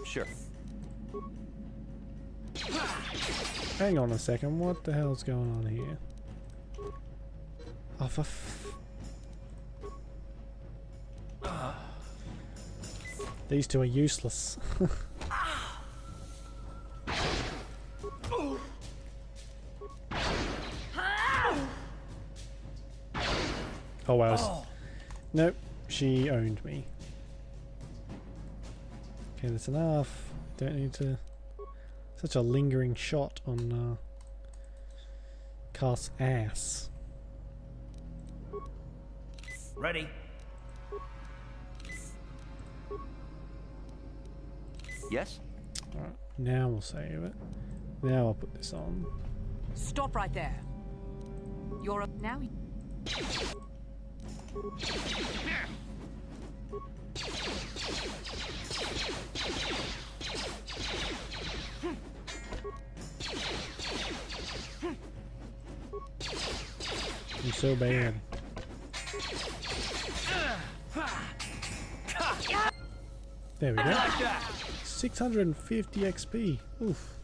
Sure.
Hang on a second, what the hell's going on here? Oh, for these two are useless. Oh wow. Nope, she owned me. Okay, that's enough. Don't need to... Such a lingering shot on Karth's ass.
Ready. Yes?
Alright, now we'll save it. Now I'll put this on.
Stop right there. You're a... Now...
I'm so bad. There we go. 650 XP. Oof.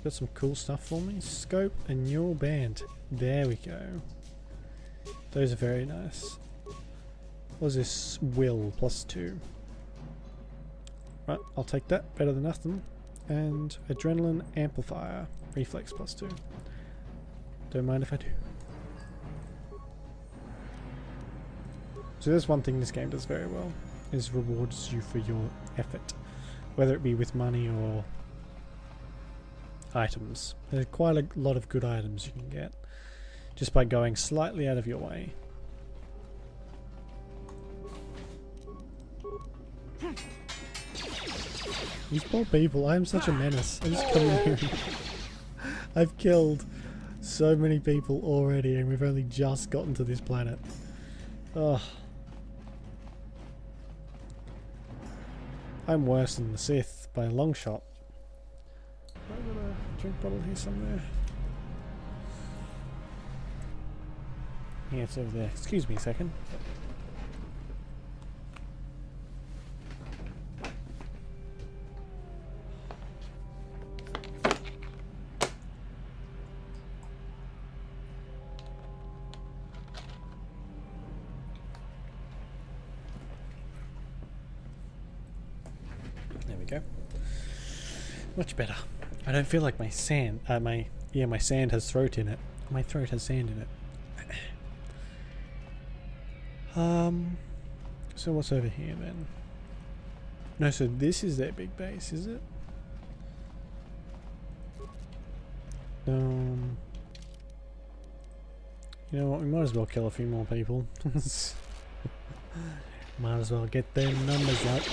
Got some cool stuff for me. Scope and neural band. There we go. Those are very nice. What is this? Will +2. Right, I'll take that. Better than nothing. And adrenaline amplifier. Reflex +2. Don't mind if I do. So there's one thing this game does very well, is rewards you for your effort. Whether it be with money or items. There's quite a lot of good items you can get just by going slightly out of your way. These poor people, I am such a menace. I just come in here. I've killed so many people already and we've only just gotten to this planet. Ugh. I'm worse than the Sith by a long shot. I've got a drink bottle here somewhere. Yeah, it's over there. Excuse me a second. There we go. Much better. I don't feel like my sand, my sand has throat in it. My throat has sand in it. So what's over here then? No, so this is their big base, is it? You know what, we might as well kill a few more people. Might as well get their numbers up.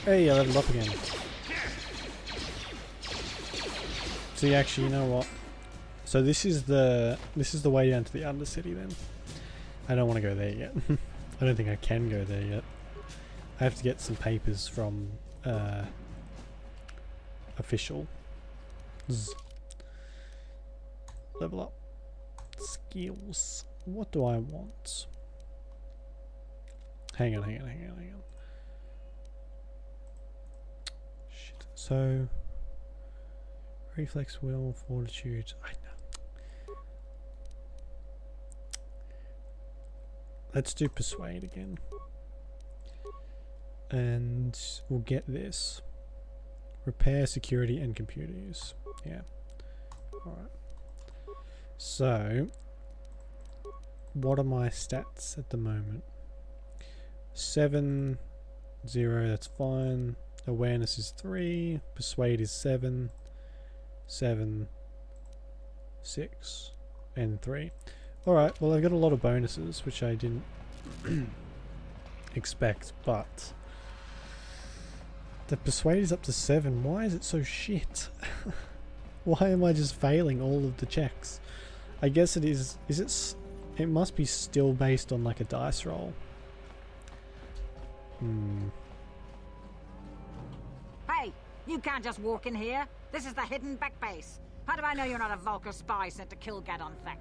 Hey, I leveled up again. See, actually, you know what? So this is the way down to the Undercity then. I don't want to go there yet. I don't think I can go there yet. I have to get some papers from official. Level up. Skills. What do I want? Hang on. Shit. So reflex, will, fortitude. I know. Let's do persuade again. And we'll get this. Repair, security, and computer use. Yeah. Alright. So, what are my stats at the moment? 7, 0, that's fine. Awareness is 3. Persuade is 7. 7, 6, and 3. Alright, well I've got a lot of bonuses, which I didn't expect, but the persuade is up to 7. Why is it so shit? Why am I just failing all of the checks? I guess it is it must be still based on like a dice roll.
Hey, you can't just walk in here. This is the hidden back base. How do I know you're not a Vulcar spy sent to kill Gadon Thek?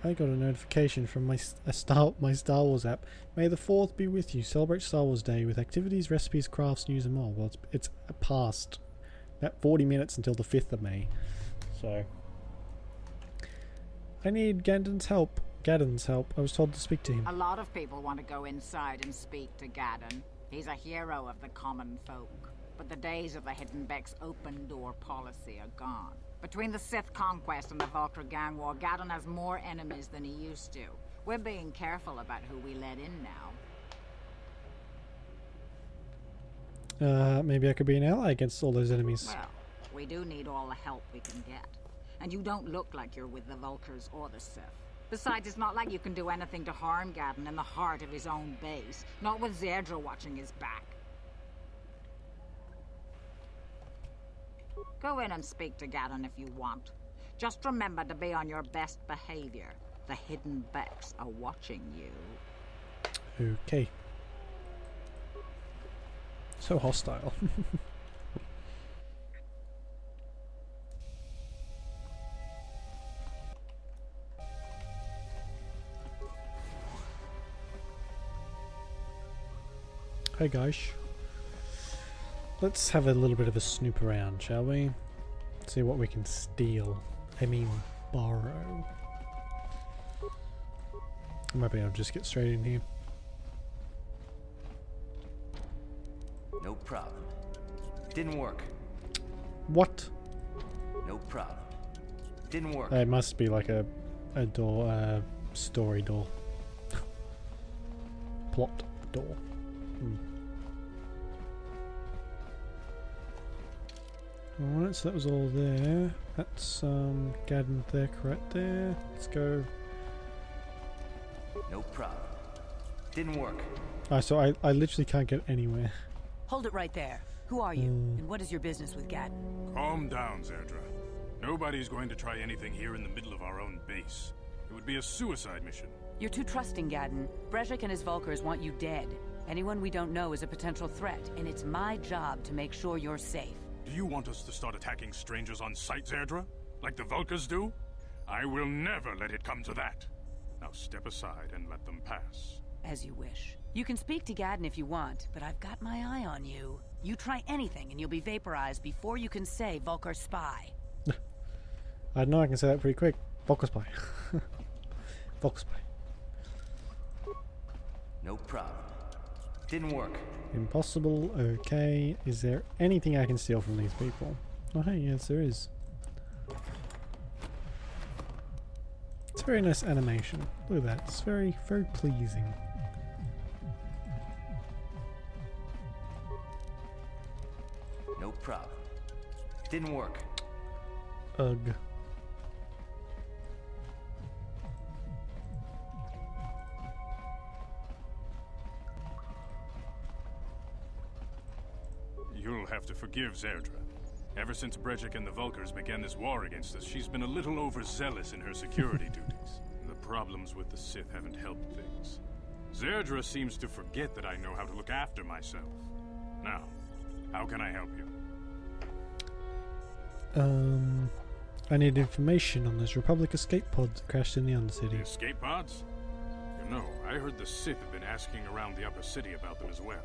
I got a notification from my Star Wars app. May the 4th be with you. Celebrate Star Wars Day with activities, recipes, crafts, news, and more. Well, it's past about 40 minutes until the 5th of May. So I need Gadon's help. I was told to speak to him.
A lot of people want to go inside and speak to Gadon. He's a hero of the common folk. But the days of the Hidden Beck's open door policy are gone. Between the Sith conquest and the Vulcar gang war, Gadon has more enemies than he used to. We're being careful about who we let in now.
Maybe I could be an ally against all those enemies.
Well, we do need all the help we can get. And you don't look like you're with the Vulcars or the Sith. Besides, it's not like you can do anything to harm Gadon in the heart of his own base. Not with Zedra watching his back. Go in and speak to Gadon if you want. Just remember to be on your best behavior. The Hidden Becks are watching you.
Okay. So hostile. Hey guys. Let's have a little bit of a snoop around, shall we? See what we can steal. I mean, borrow. Maybe I'll just get straight in here.
No problem. Didn't work.
What?
No problem. Didn't work.
It must be like a door, story door. Plot door. Alright, so that was all there. That's Gaddon there, correct there. Let's go.
No problem. Didn't work.
So I literally can't get anywhere.
Hold it right there. Who are you, and what is your business with Gaddon?
Calm down, Zerdra. Nobody's going to try anything here in the middle of our own base. It would be a suicide mission.
You're too trusting, Gaddon. Brezhik and his Vulkars want you dead. Anyone we don't know is a potential threat, and it's my job to make sure you're safe.
Do you want us to start attacking strangers on sight, Zerdra? Like the Vulkars do? I will never let it come to that. Now step aside and let them pass.
As you wish. You can speak to Gaddon if you want, but I've got my eye on you. You try anything and you'll be vaporized before you can say Vulkar spy.
I know I can say that pretty quick. Vulkar spy. Vulkar spy.
No problem. Didn't work.
Impossible. Okay. Is there anything I can steal from these people? Oh hey, yes there is. It's a very nice animation. Look at that. It's very, very pleasing.
No problem. Didn't work.
Ugh.
You'll have to forgive Zerdra. Ever since Brezhik and the Vulkars began this war against us, she's been a little overzealous in her security duties. The problems with the Sith haven't helped things. Zerdra seems to forget that I know how to look after myself. Now, how can I help you?
I need information on those Republic escape pods that crashed in the Undercity.
The escape pods? You know, I heard the Sith have been asking around the upper city about them as well.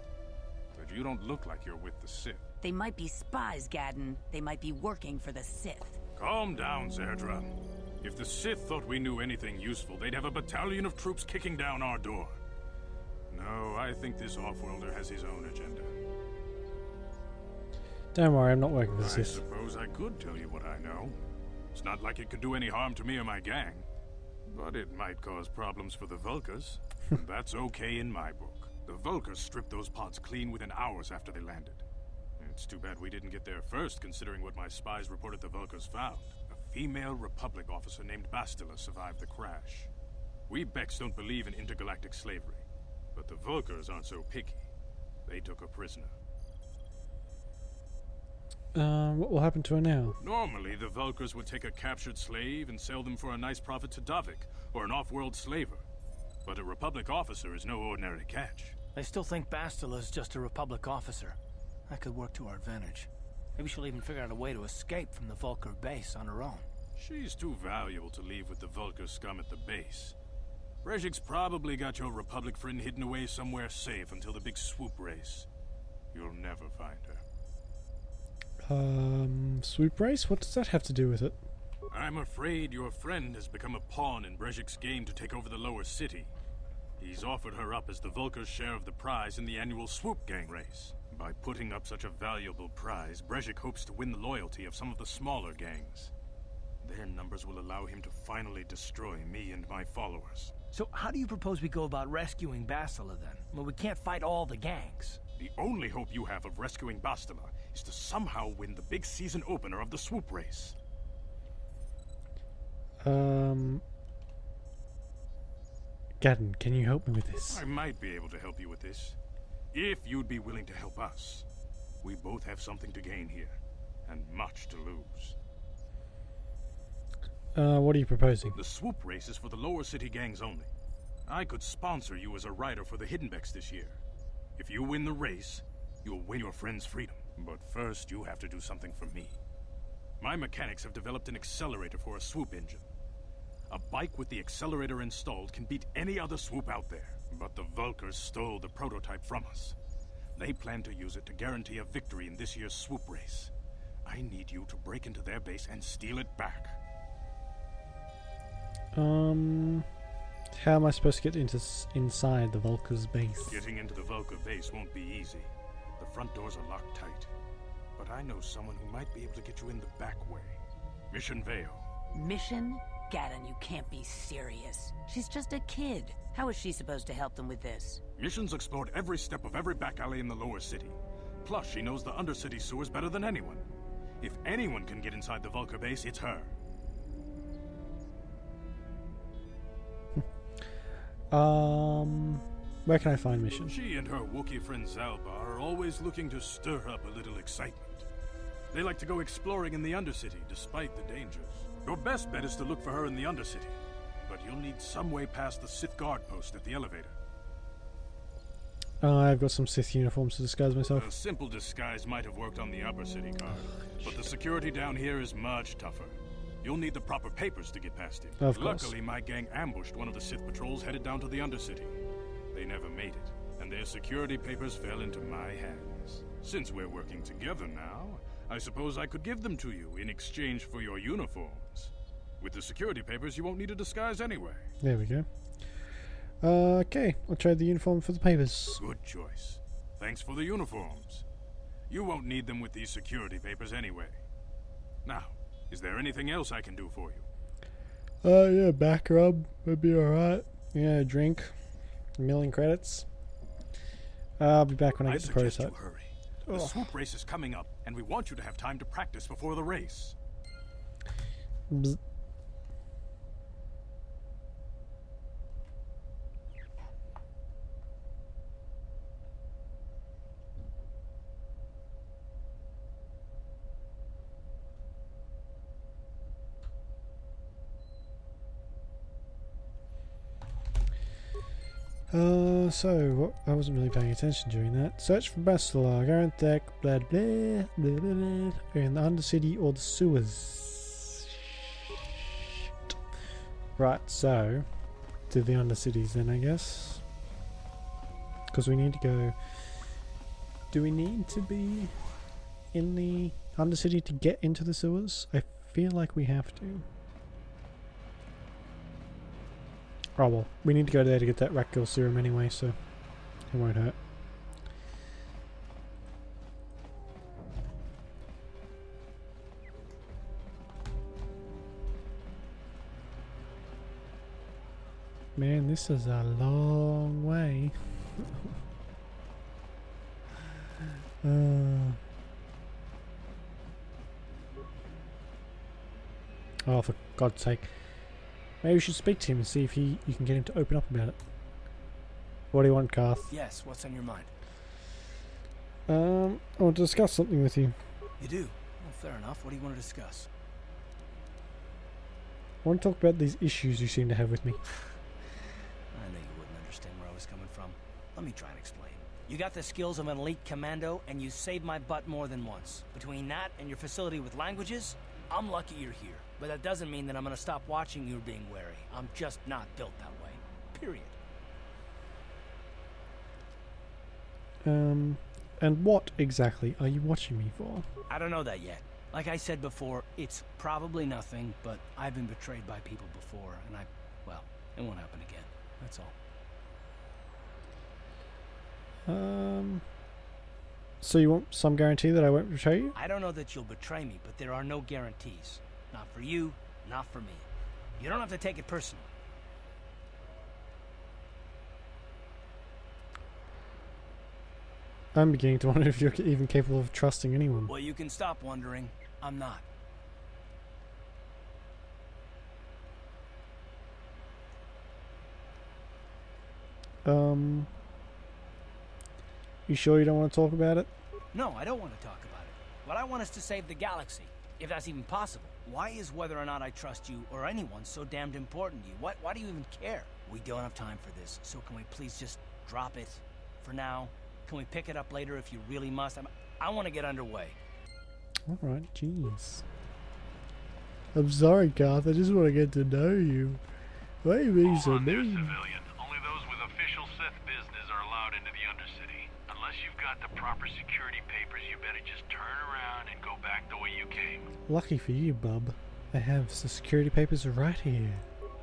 But you don't look like you're with the Sith.
They might be spies, Gaddon. They might be working for the Sith.
Calm down, Zerdra. If the Sith thought we knew anything useful, they'd have a battalion of troops kicking down our door. No, I think this off-worlder has his own agenda.
Don't worry, I'm not working for the Sith.
I suppose I could tell you what I know. It's not like it could do any harm to me or my gang. But it might cause problems for the Vulkars. And that's okay in my book. The Vulkars stripped those pods clean within hours after they landed. It's too bad we didn't get there first, considering what my spies reported the Vulkars found. A female Republic officer named Bastila survived the crash. We Becks don't believe in intergalactic slavery. But the Vulkars aren't so picky. They took her prisoner.
What will happen to her now?
Normally, the Vulkars would take a captured slave and sell them for a nice profit to Davik, or an off-world slaver. But a Republic officer is no ordinary catch.
I still think Bastila's just a Republic officer. That could work to our advantage. Maybe she'll even figure out a way to escape from the Vulkar base on her own.
She's too valuable to leave with the Vulkar scum at the base. Brezhik's probably got your Republic friend hidden away somewhere safe until the big swoop race. You'll never find her.
Swoop race? What does that have to do with it?
I'm afraid your friend has become a pawn in Brezhik's game to take over the lower city. He's offered her up as the Vulkar's share of the prize in the annual swoop gang race. By putting up such a valuable prize, Brezhik hopes to win the loyalty of some of the smaller gangs. Their numbers will allow him to finally destroy me and my followers.
So how do you propose we go about rescuing Bastila then? Well, we can't fight all the gangs.
The only hope you have of rescuing Bastila is to somehow win the big season opener of the swoop race.
Gaddon, can you help me with this?
I might be able to help you with this. If you'd be willing to help us. We both have something to gain here, and much to lose.
What are you proposing?
The swoop race is for the lower city gangs only. I could sponsor you as a rider for the Hiddenbecks this year. If you win the race, you'll win your friend's freedom. But first, you have to do something for me. My mechanics have developed an accelerator for a swoop engine. A bike with the accelerator installed can beat any other swoop out there. But the Vulkars stole the prototype from us. They plan to use it to guarantee a victory in this year's swoop race. I need you to break into their base and steal it back.
How am I supposed to get inside the Vulca's base?
Getting into the Vulca base won't be easy. The front doors are locked tight. But I know someone who might be able to get you in the back way. Mission Vale.
Mission? Gaddon, you can't be serious. She's just a kid. How is she supposed to help them with this?
Mission's explored every step of every back alley in the lower city. Plus, she knows the undercity sewers better than anyone. If anyone can get inside the Vulca base, it's her.
Where can I find Mission?
She and her Wookiee friend Zalbar are always looking to stir up a little excitement. They like to go exploring in the Undercity, despite the dangers. Your best bet is to look for her in the Undercity, but you'll need some way past the Sith guard post at the elevator.
I've got some Sith uniforms to disguise myself.
A simple disguise might have worked on the Upper City guard, but the security down here is much tougher. You'll need the proper papers to get past it.
Of course.
Luckily, my gang ambushed one of the Sith patrols headed down to the Undercity. They never made it, and their security papers fell into my hands. Since we're working together now, I suppose I could give them to you in exchange for your uniforms. With the security papers, you won't need a disguise anyway.
There we go. Okay, I'll trade the uniform for the papers.
Good choice. Thanks for the uniforms. You won't need them with these security papers anyway. Now, is there anything else I can do for you?
Yeah, back rub would be alright. Yeah, drink. A million credits. I'll be back when I get the
suggest
prototype.
you hurry. The swoop race is coming up, and we want you to have time to practice before the race.
Bzz. So, I wasn't really paying attention during that. Search for Basilar, Garanthek, blah blah blah blah blah. In the Undercity or the sewers. Right, so, to the Undercities then, I guess. Because we need to go... Do we need to be in the Undercity to get into the sewers? I feel like we have to. Oh well, we need to go there to get that rat kill serum anyway, so it won't hurt. Man, this is a long way. Oh, for God's sake. Maybe we should speak to him and see if you can get him to open up about it. What do you want, Karth?
Yes, what's on your mind?
I want to discuss something with you.
You do? Well, fair enough. What do you want to discuss?
I want to talk about these issues you seem to have with me.
I knew you wouldn't understand where I was coming from. Let me try and explain. You got the skills of an elite commando, and you saved my butt more than once. Between that and your facility with languages, I'm lucky you're here. But that doesn't mean that I'm gonna stop watching you being wary. I'm just not built that way. Period.
And what exactly are you watching me for?
I don't know that yet. Like I said before, it's probably nothing, but I've been betrayed by people before, and well, it won't happen again. That's all.
So you want some guarantee that I won't betray you?
I don't know that you'll betray me, but there are no guarantees. Not for you, not for me. You don't have to take it personally.
I'm beginning to wonder if you're even capable of trusting anyone.
Well, you can stop wondering. I'm not.
You sure you don't want to talk about it?
No, I don't want to talk about it. What I want is to save the galaxy, if that's even possible. Why is whether or not I trust you or anyone so damned important to you? Why do you even care? We don't have time for this, so can we please just drop it for now? Can we pick it up later if you really must? I want to get underway.
Alright, jeez. I'm sorry, Garth, I just want to get to know you. Why are you being so mean?
Only those with official Sith business are allowed into the Undercity. Unless you've got the proper security papers, you better just turn around and go back the way you came.
Lucky for you, bub. I have the security papers right here.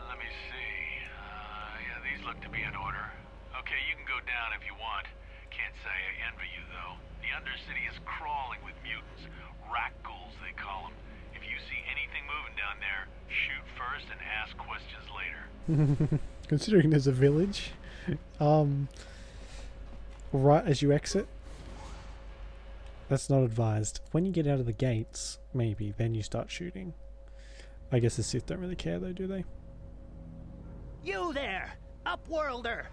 Let me see. Yeah, these look to be in order. Okay, you can go down if you want. Can't say I envy you, though. The Undercity is crawling with mutants. Rat ghouls, they call them. If you see anything moving down there, shoot first and ask questions later.
Considering there's a village, right as you exit, that's not advised. When you get out of the gates, maybe, then you start shooting. I guess the Sith don't really care though, do they?
You there, Upworlder!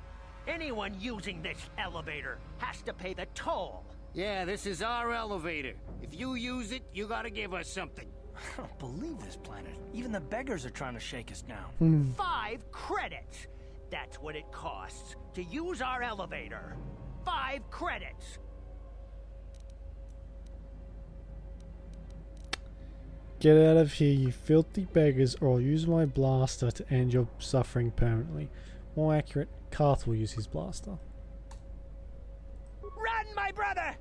Anyone using this elevator has to pay the toll.
Yeah, this is our elevator. If you use it, you gotta give us something.
I don't believe this planet. Even the beggars are trying to shake us down.
5 credits! That's what it costs to use our elevator. 5 credits!
Get out of here, you filthy beggars, or I'll use my blaster to end your suffering permanently. More accurate, Karth will use his blaster.
Run, my brother!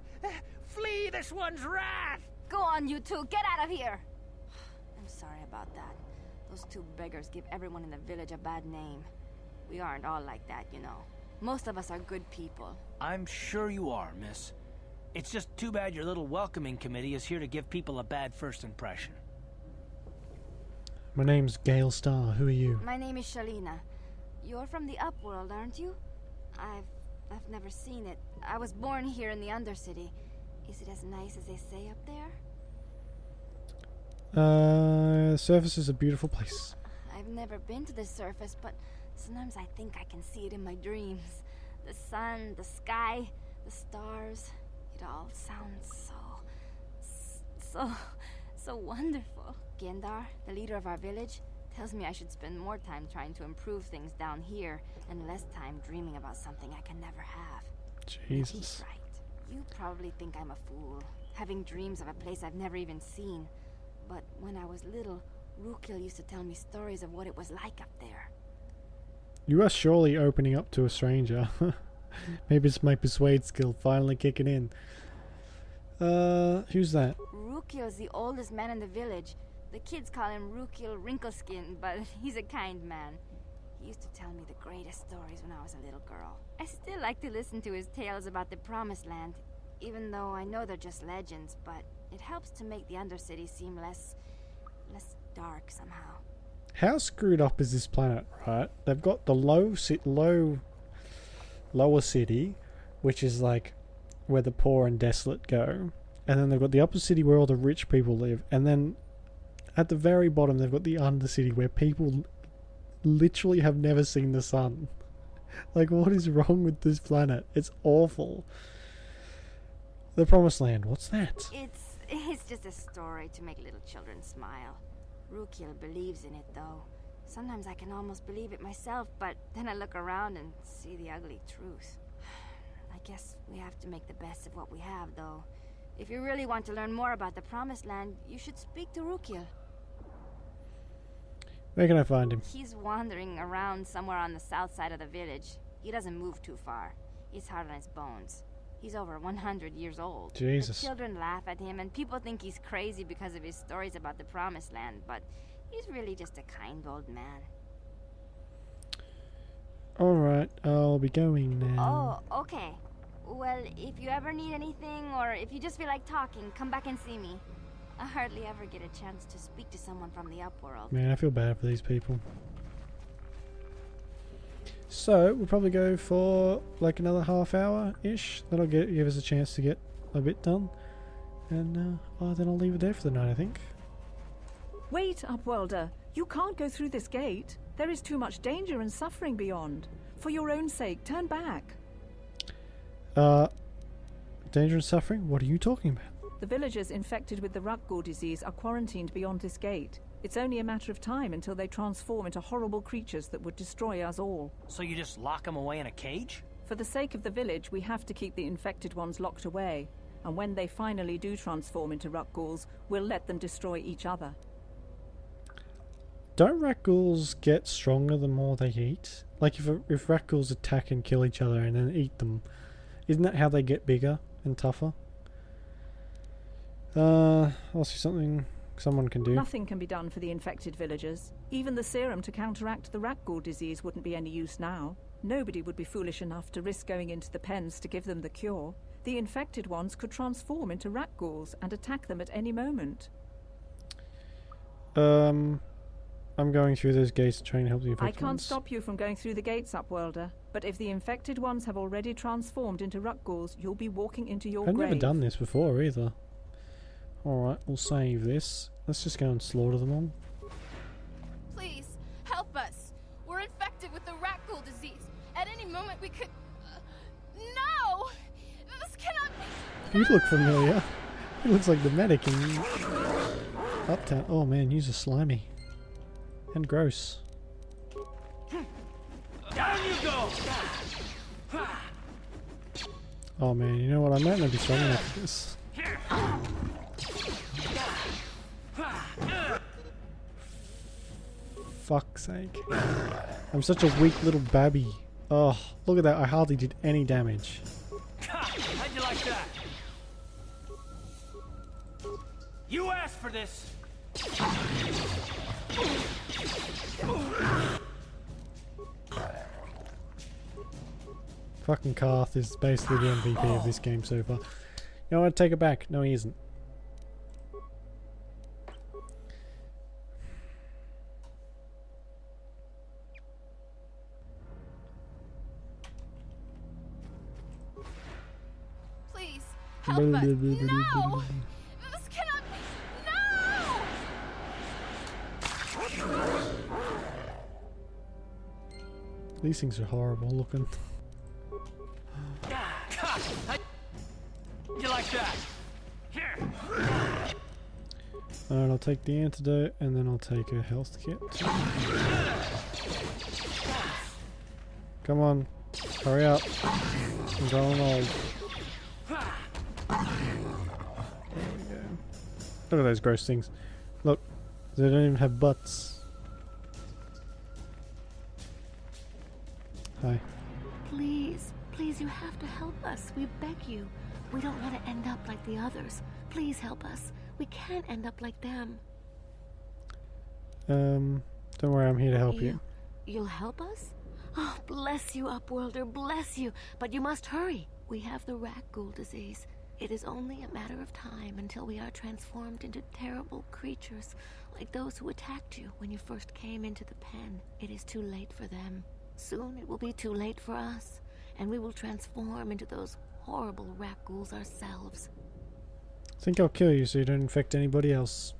Flee this one's wrath!
Go on, you two. Get out of here. I'm sorry about that. Those 2 beggars give everyone in the village a bad name. We aren't all like that, you know. Most of us are good people.
I'm sure you are, miss. It's just too bad your little welcoming committee is here to give people a bad first impression.
My name's Gale Star. Who are you?
My name is Shalina. You're from the Upworld, aren't you? I've never seen it. I was born here in the Undercity. Is it as nice as they say up there?
The surface is a beautiful place.
I've never been to the surface, but sometimes I think I can see it in my dreams. The sun, the sky, the stars. It all sounds so wonderful. Gendar, the leader of our village, tells me I should spend more time trying to improve things down here and less time dreaming about something I can never have.
Jesus.
He's right. You probably think I'm a fool, having dreams of a place I've never even seen. But when I was little, Rukil used to tell me stories of what it was like up there.
You are surely opening up to a stranger. Maybe it's my persuade skill finally kicking in. Who's that?
Rukil's the oldest man in the village. The kids call him Rukil Wrinkleskin, but he's a kind man. He used to tell me the greatest stories when I was a little girl. I still like to listen to his tales about the Promised Land, even though I know they're just legends, but it helps to make the Undercity seem less dark somehow.
How screwed up is this planet, right? They've got the lower city, which is like where the poor and desolate go, and then they've got the upper city where all the rich people live, and then at the very bottom they've got the undercity where people literally have never seen the sun. Like, what is wrong with this planet? It's awful. The Promised Land, what's that?
It's just a story to make little children smile. Rukil believes in it, though. Sometimes I can almost believe it myself, but then I look around and see the ugly truth. I guess we have to make the best of what we have, though. If you really want to learn more about the Promised Land, you should speak to Rukil.
Where can I find him?
He's wandering around somewhere on the south side of the village. He doesn't move too far. He's hard on his bones. He's over 100 years old.
Jesus.
The children laugh at him, and people think he's crazy because of his stories about the Promised Land, but he's really just a kind old man.
Alright, I'll be going now.
Oh, okay. Well, if you ever need anything, or if you just feel like talking, come back and see me. I hardly ever get a chance to speak to someone from the Upworld.
Man, I feel bad for these people. So, we'll probably go for like another half hour-ish. That'll give us a chance to get a bit done. And then I'll leave it there for the night, I think.
Wait, Upworlder. You can't go through this gate. There is too much danger and suffering beyond. For your own sake, turn back.
Danger and suffering? What are you talking about?
The villagers infected with the Rukgul disease are quarantined beyond this gate. It's only a matter of time until they transform into horrible creatures that would destroy us all.
So you just lock them away in a cage?
For the sake of the village, we have to keep the infected ones locked away. And when they finally do transform into Rukguls, we'll let them destroy each other.
Don't Rukguls get stronger the more they eat? Like if Rukguls attack and kill each other and then eat them, isn't that how they get bigger? and tougher. I'll see something someone can do.
Nothing can be done for the infected villagers. Even the serum to counteract the rat ghoul disease wouldn't be any use now. Nobody would be foolish enough to risk going into the pens to give them the cure. The infected ones could transform into rat ghouls and attack them at any moment.
I'm going through those gates to try and help the infected
I can't
ones.
stop you from going through the gates, Upworlder. But if the infected ones have already transformed into rat ghouls, you'll be walking into your
I've
grave.
never done this before either. Alright, we'll save this. Let's just go and slaughter them all.
Please, help us. We're infected with the rat ghoul disease. At any moment we could... no! This cannot be...
You look familiar. He looks like the medic in Uptown. Oh man, you're slimy. And gross.
Down you go!
Oh man, you know what? I might not be strong enough for this. Fuck's sake. I'm such a weak little babby. Oh, look at that. I hardly did any damage.
How'd you like that? You asked for this!
Fucking Karth is basically the MVP of this game so far. You know what? Take it back. No, he isn't.
Please, help us. No! This cannot be... no!
These things are horrible looking.
You like that?
Alright, I'll take the antidote and then I'll take a health kit. Come on, hurry up. I'm growing old. There we go. Look at those gross things. Look, they don't even have butts. Hi.
Please, please, you have to help us. We beg you. We don't want to end up like the others. Please help us. We can't end up like them.
Don't worry, I'm here to help you.
You'll help us? Oh, bless you, Upworlder, bless you. But you must hurry. We have the rat ghoul disease. It is only a matter of time until we are transformed into terrible creatures, like those who attacked you when you first came into the pen. It is too late for them. Soon it will be too late for us, and we will transform into those horrible rat ghouls ourselves.
I think I'll kill you so you don't infect anybody else.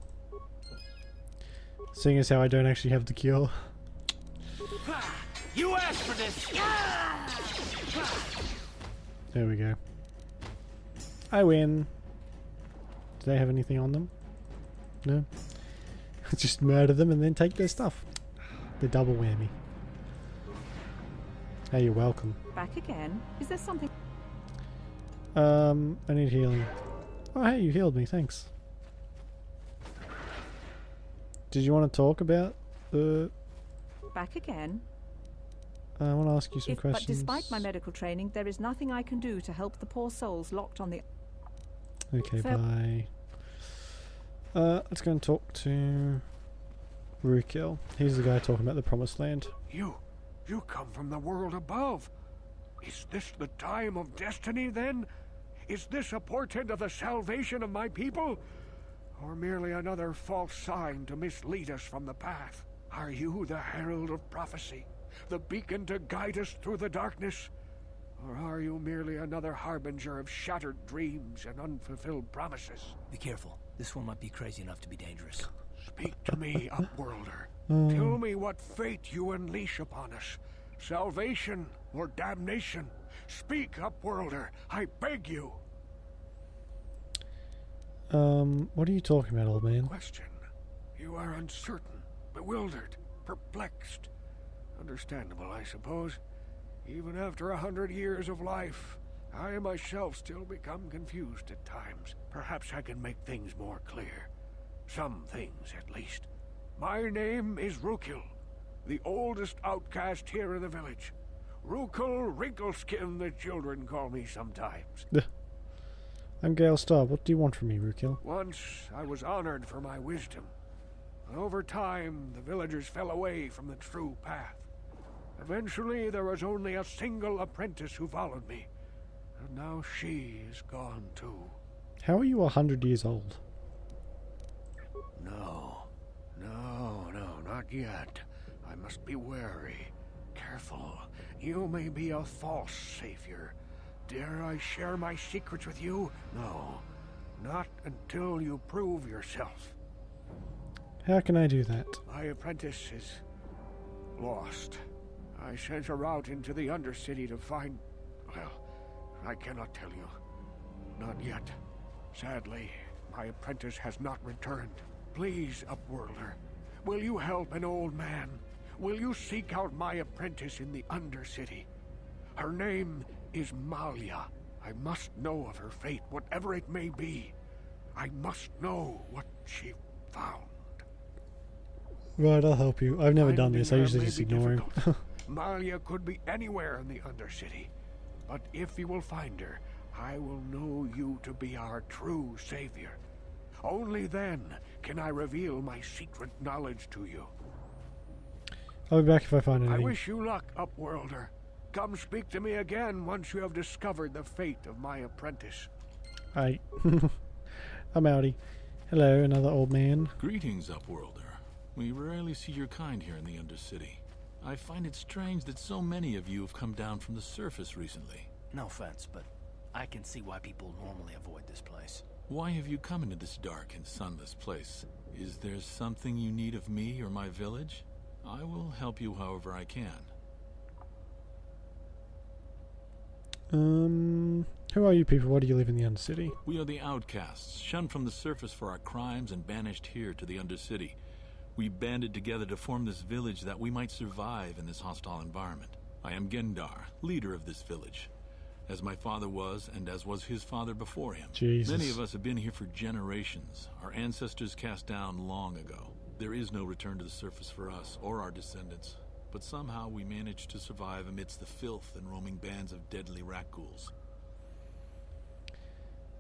Seeing as how I don't actually have the cure.
You asked for this!
There we go. I win. Do they have anything on them? No? Just murder them and then take their stuff. The double whammy. Hey, you're welcome.
Back again? Is there something...
I need healing. Oh, hey, you healed me, thanks. Did you want to talk about the...
Back again?
I want to ask you some questions.
But despite my medical training, there is nothing I can do to help the poor souls locked on the...
Okay, bye. Let's go and talk to... Rukil. He's the guy talking about the Promised Land.
You come from the world above. Is this the time of destiny, then? Is this a portent of the salvation of my people? Or merely another false sign to mislead us from the path? Are you the herald of prophecy? The beacon to guide us through the darkness? Or are you merely another harbinger of shattered dreams and unfulfilled promises?
Be careful. This one might be crazy enough to be dangerous.
Speak to me, Upworlder. Tell me what fate you unleash upon us. Salvation or damnation? Speak, Upworlder. I beg you.
What are you talking about, old man?
Question. You are uncertain, bewildered, perplexed. Understandable, I suppose. Even after 100 years of life, I myself still become confused at times. Perhaps I can make things more clear. Some things, at least. My name is Rukil, the oldest outcast here in the village. Rukil Wrinkleskin, the children call me sometimes.
I'm Gale Star. What do you want from me, Rookil?
Once I was honored for my wisdom. And over time, the villagers fell away from the true path. Eventually, there was only a single apprentice who followed me. And now she is gone too.
How are you 100 years old?
No, not yet. I must be wary. Careful. You may be a false savior. Dare I share my secrets with you? No. Not until you prove yourself.
How can I do that?
My apprentice is lost. I sent her out into the Undercity to find... Well, I cannot tell you. Not yet. Sadly, my apprentice has not returned. Please, Upworlder, will you help an old man? Will you seek out my apprentice in the Undercity? Her name is Malia. I must know of her fate, whatever it may be. I must know what she found.
Right, I'll help you. I've never done this. I usually just ignore him.
Malia could be anywhere in the Undercity. But if you will find her, I will know you to be our true savior. Only then can I reveal my secret knowledge to you.
I'll be back if I find anything.
I wish you luck, Upworlder. Come speak to me again once you have discovered the fate of my apprentice.
I'm outie. Hello, another old man.
Greetings, Upworlder. We rarely see your kind here in the Undercity. I find it strange that so many of you have come down from the surface recently.
No offense, but I can see why people normally avoid this place.
Why have you come into this dark and sunless place? Is there something you need of me or my village? I will help you however I can.
Who are you people? Why do you live in the Undercity?
We are the outcasts, shunned from the surface for our crimes and banished here to the Undercity. We banded together to form this village that we might survive in this hostile environment. I am Gendar, leader of this village, as my father was and as was his father before him.
Jesus.
Many of us have been here for generations, our ancestors cast down long ago. There is no return to the surface for us or our descendants, but somehow we managed to survive amidst the filth and roaming bands of deadly rat ghouls.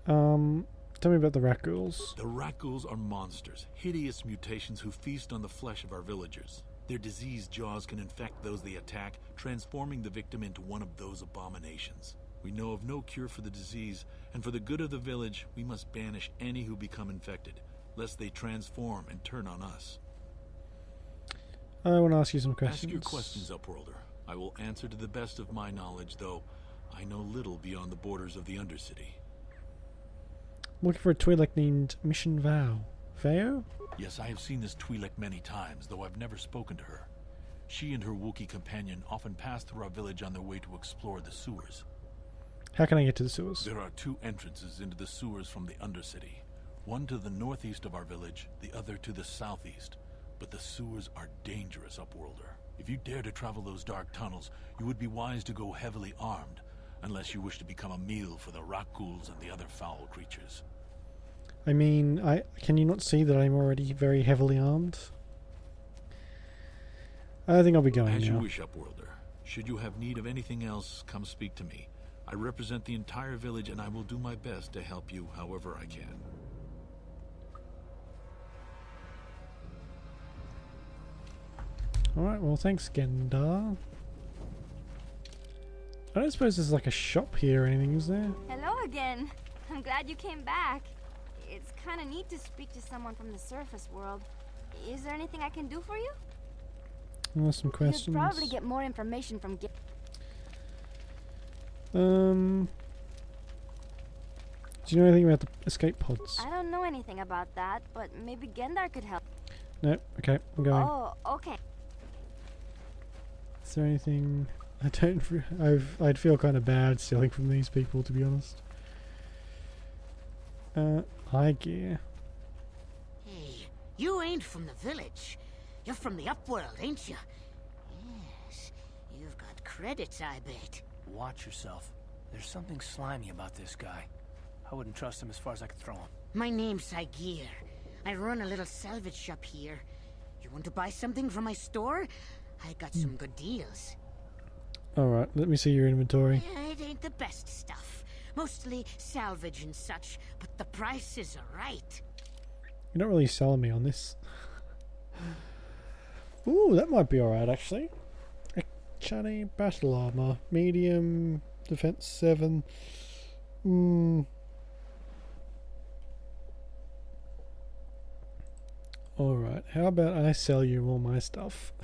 Tell me about the rat ghouls.
The rat ghouls are monsters, hideous mutations who feast on the flesh of our villagers. Their diseased jaws can infect those they attack, transforming the victim into one of those abominations. We know of no cure for the disease, and for the good of the village, we must banish any who become infected, lest they transform and turn on us.
I want to ask you some questions.
Ask your questions, Upworlder. I will answer to the best of my knowledge, though I know little beyond the borders of the Undercity.
I'm looking for a Twi'lek named Mission Vow. Veo?
Yes, I have seen this Twi'lek many times, though I've never spoken to her. She and her Wookiee companion often pass through our village on their way to explore the sewers.
How can I get to the sewers?
There are two entrances into the sewers from the Undercity. One to the northeast of our village, the other to the southeast. But the sewers are dangerous, Upworlder. If you dare to travel those dark tunnels, you would be wise to go heavily armed, unless you wish to become a meal for the rat ghouls and the other foul creatures.
I mean, can you not see that I'm already very heavily armed? I think I'll be going
As
now.
you wish, Upworlder. Should you have need of anything else, come speak to me. I represent the entire village, and I will do my best to help you however I can.
Alright, well thanks, Gendar. I don't suppose there's like a shop here or anything, is there?
Hello again. I'm glad you came back. It's kind of neat to speak to someone from the surface world. Is there anything I can do for you?
Some questions.
You'll probably get more information from...
Do you know anything about the escape pods?
I don't know anything about that, but maybe Gendar could help.
No, okay, I'm going.
Oh, okay.
Is there anything... I'd feel kind of bad stealing from these people, to be honest. High gear.
Hey, you ain't from the village. You're from the Upworld, ain't you? Yes, you've got credits, I bet.
Watch yourself. There's something slimy about this guy. I wouldn't trust him as far as I could throw him.
My name's Saigir. I run a little salvage shop here. You want to buy something from my store? I got some good deals.
Alright, let me see your inventory.
It ain't the best stuff. Mostly salvage and such, but the prices are right.
You're not really selling me on this. Ooh, that might be alright actually. Chani battle armor, medium, defense 7. Alright, how about I sell you all my stuff?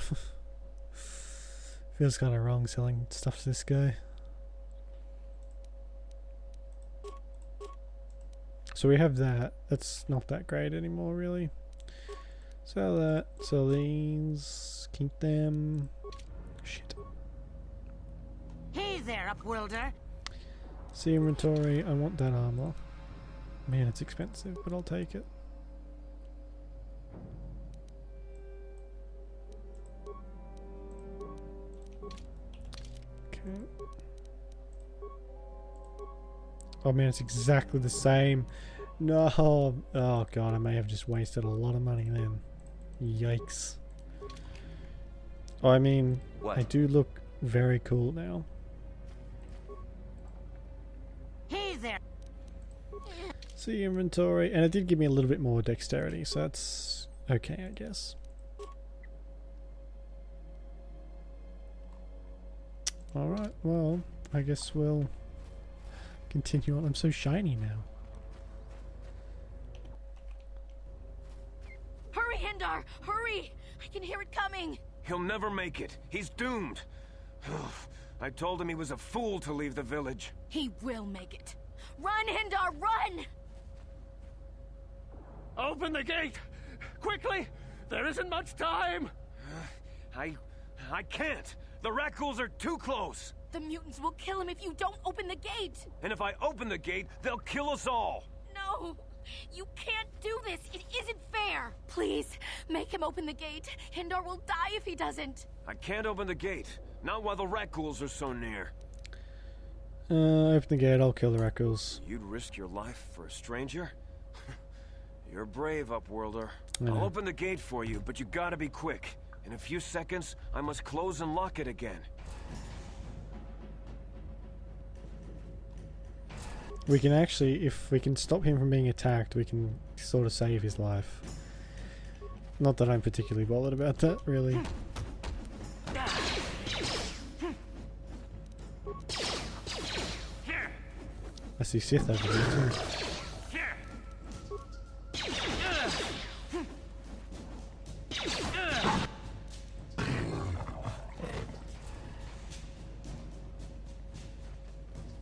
Feels kind of wrong selling stuff to this guy. So we have that. That's not that great anymore, really. Sell that. Sell these. Keep them. Shit.
Hey there, Upworlder.
See inventory. I want that armor. Man, it's expensive, but I'll take it. Okay. Oh man, it's exactly the same. No. Oh god, I may have just wasted a lot of money then. Yikes. Oh, I mean,
what?
I do look very cool now.
Hey there.
See inventory, and it did give me a little bit more dexterity, so that's okay, I guess. Alright, well, I guess we'll continue on. I'm so shiny now.
Hurry, Hindar! Hurry! I can hear it coming!
He'll never make it. He's doomed. I told him he was a fool to leave the village.
He will make it. Run, Hindar, run!
Open the gate! Quickly! There isn't much time!
I can't. The Rakghouls are too close.
The mutants will kill him if you don't open the gate!
And if I open the gate, they'll kill us all.
No! You can't do this! It isn't fair! Please, make him open the gate. Hindar will die if he doesn't.
I can't open the gate. Not while the Rakghouls are so near.
Open the gate, I'll kill the Rakghouls.
You'd risk your life for a stranger? You're brave, Upworlder.
I know.
I'll open the gate for you, but you gotta be quick. In a few seconds, I must close and lock it again.
We can actually, if we can stop him from being attacked, we can sort of save his life. Not that I'm particularly bothered about that, really. I see Sith over there too.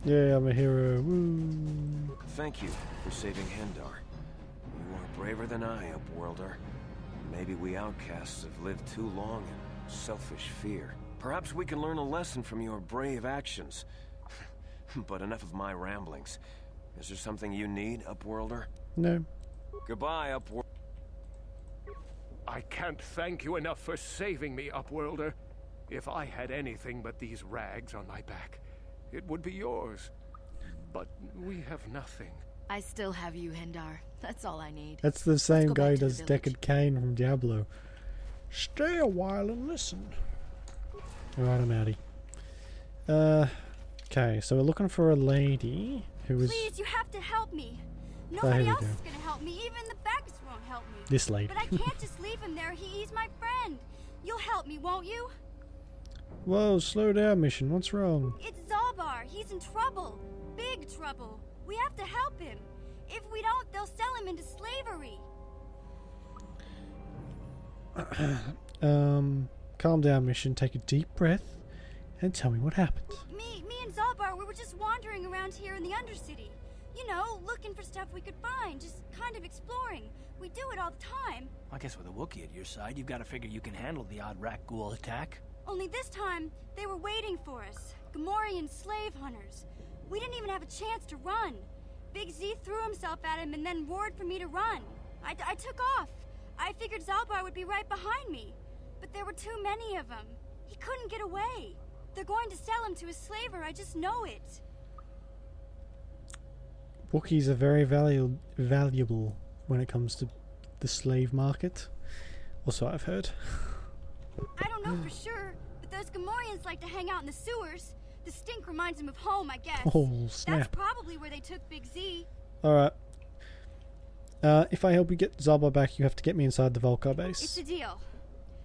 Yeah, I'm a hero. Woo.
Thank you for saving Hindar. You are braver than I, Upworlder. Maybe we outcasts have lived too long in selfish fear. Perhaps we can learn a lesson from your brave actions. But enough of my ramblings. Is there something you need, Upworlder?
No.
Goodbye, Upworlder.
I can't thank you enough for saving me, Upworlder. If I had anything but these rags on my back, it would be yours. But we have nothing.
I still have you, Hindar. That's all I need.
That's the same
go
guy who
back to the
does
village.
Deckard Cain from Diablo. Stay a while and listen. Alright, I'm outie. Okay, so we're looking for a lady who was...
Please, you have to help me.
here
Nobody
we
else
go.
is gonna help me. Even the Becks won't help me.
This lady.
But I can't just leave him there. He's my friend. You'll help me, won't you?
Whoa, slow down, Mission. What's wrong?
It's Zalbar. He's in trouble. Big trouble. We have to help him. If we don't, they'll sell him into slavery.
Calm down, Mission. Take a deep breath and tell me what happened.
Me and Zalbar, we were just wandering around here in the Undercity. You know, looking for stuff we could find, just kind of exploring. We do it all the time.
I guess with a Wookiee at your side, you've got to figure you can handle the odd Rakghoul attack.
Only this time, they were waiting for us. Gamorrean slave hunters. We didn't even have a chance to run. Big Z threw himself at him and then roared for me to run. I took off. I figured Zalbar would be right behind me. But there were too many of them. He couldn't get away. They're going to sell him to a slaver, I just know it.
Wookiees are very valuable when it comes to the slave market. Also, I've heard.
I don't know for sure, but those Gamorreans like to hang out in the sewers. The stink reminds him of home, I guess.
Oh, snap.
That's probably where they took Big Z.
Alright. If I help you get Zalbar back, you have to get me inside the Volcar base.
It's a deal.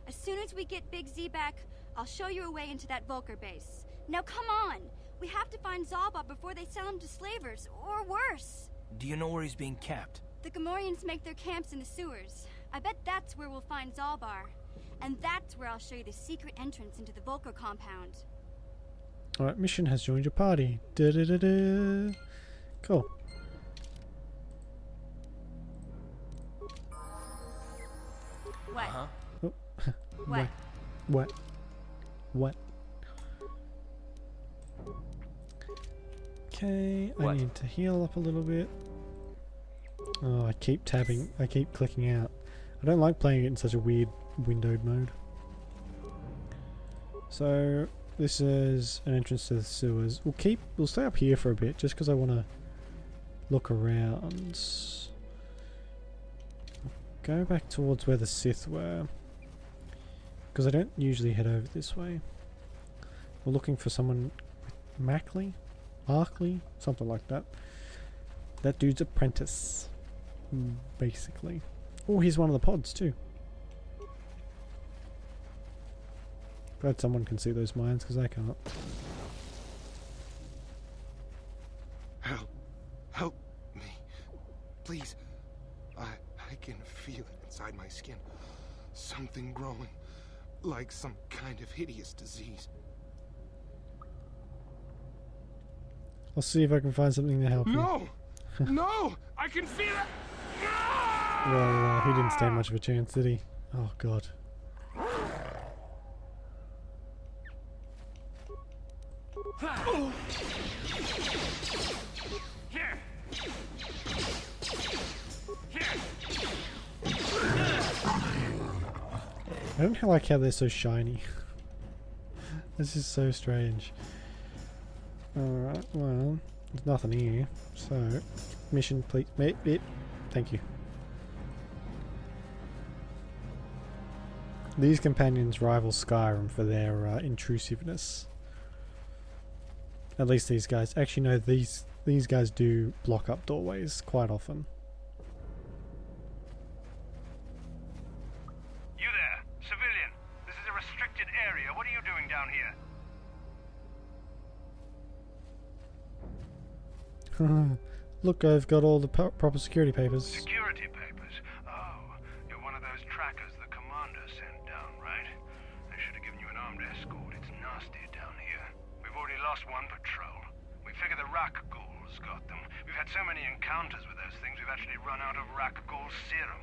As soon as we get Big Z back, I'll show you a way into that Volker base. Now come on! We have to find Zalbar before they sell him to slavers, or worse.
Do you know where he's being kept?
The Gamorreans make their camps in the sewers. I bet that's where we'll find Zalbar. And that's where I'll show you the secret entrance into the Volker compound.
Alright, mission has joined your party. Da da da da. Cool.
What?
Oh.
What?
What? What? Okay, I need to heal up a little bit. Oh, I keep tabbing. I keep clicking out. I don't like playing it in such a weird windowed mode. So this is an entrance to the sewers. We'll stay up here for a bit just because I want to look around. Go back towards where the Sith were, because I don't usually head over this way. We're looking for someone with Markley, something like that. That dude's apprentice, basically. Oh, he's one of the pods too. Glad someone can see those mines, because I can't.
Help me, please. I can feel it inside my skin. Something growing, like some kind of hideous disease.
I'll see if I can find something to help you.
No! No! I can feel it!
Well, he didn't stand much of a chance, did he? Oh, God. I don't like how they're so shiny. This is so strange. Alright, well, there's nothing here. So, mission please. Thank you. These companions rival Skyrim for their intrusiveness. At least these guys. Actually, no, these guys do block up doorways quite often.
You there, civilian. This is a restricted area. What are you doing down here?
Look, I've got all the proper security papers.
Security papers? Oh, you're one of those trackers the commander sent down, right? They should have given you an armed escort. It's nasty down here. We've already lost one patrol. We figure the Rak ghouls got them. We've had so many encounters with those things, we've actually run out of Rak ghoul serum.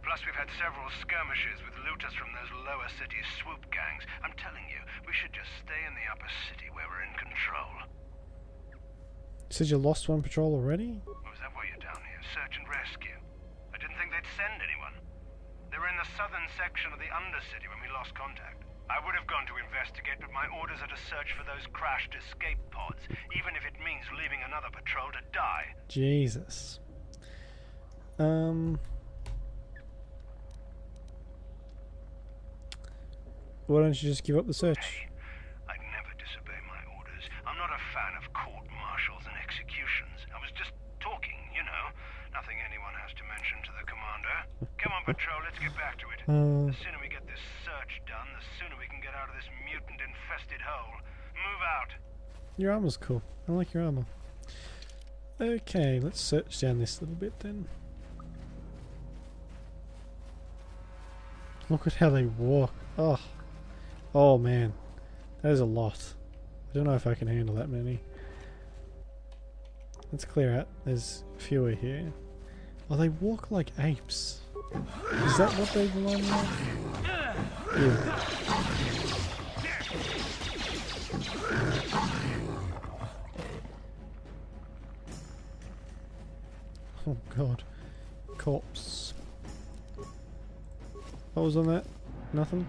Plus, we've had several skirmishes with looters from those lower city swoop gangs. I'm telling you, we should just stay in the upper city where we're in control.
You said you lost one patrol already?
Or is that why you're down here? Search and rescue? I didn't think they'd send anyone. They were in the southern section of the Undercity when we lost contact. I would have gone to investigate, but my orders are to search for those crashed escape pods, even if it means leaving another patrol to die.
Jesus. Why don't you just give up the search?
Hey, I'd never disobey my orders. I'm not a fan of court-martials and executions. I was just talking, you know. Nothing anyone has to mention to the commander. Come on, patrol, let's get back to it. The sooner we get this search done, the sooner we can get out of this mutant-infested hole. Move out.
Your armor's cool. I like your armor. Okay, let's search down this little bit then. Look at how they walk. Oh. Oh man. That is a lot. I don't know if I can handle that many. Let's clear out. There's fewer here. Oh, they walk like apes. Is that what they remind me of? Yeah. Oh god. Corpse. What was on that? Nothing?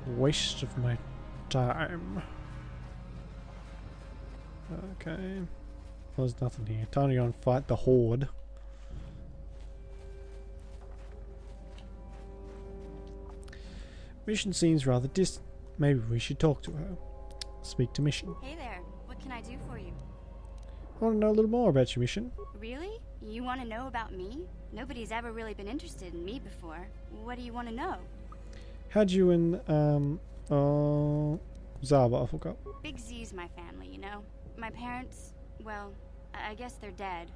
Waste of my time. Okay. Well, there's nothing here. Time to go and fight the Horde. Mission seems rather Maybe we should talk to her. Speak to Mission.
Hey there. What can I do for you?
I want to know a little more about your mission.
Really? You want to know about me? Nobody's ever really been interested in me before. What do you want to know?
How'd you and, Zaba hook up?
Big Z's my family, you know? My parents, well, I guess they're dead.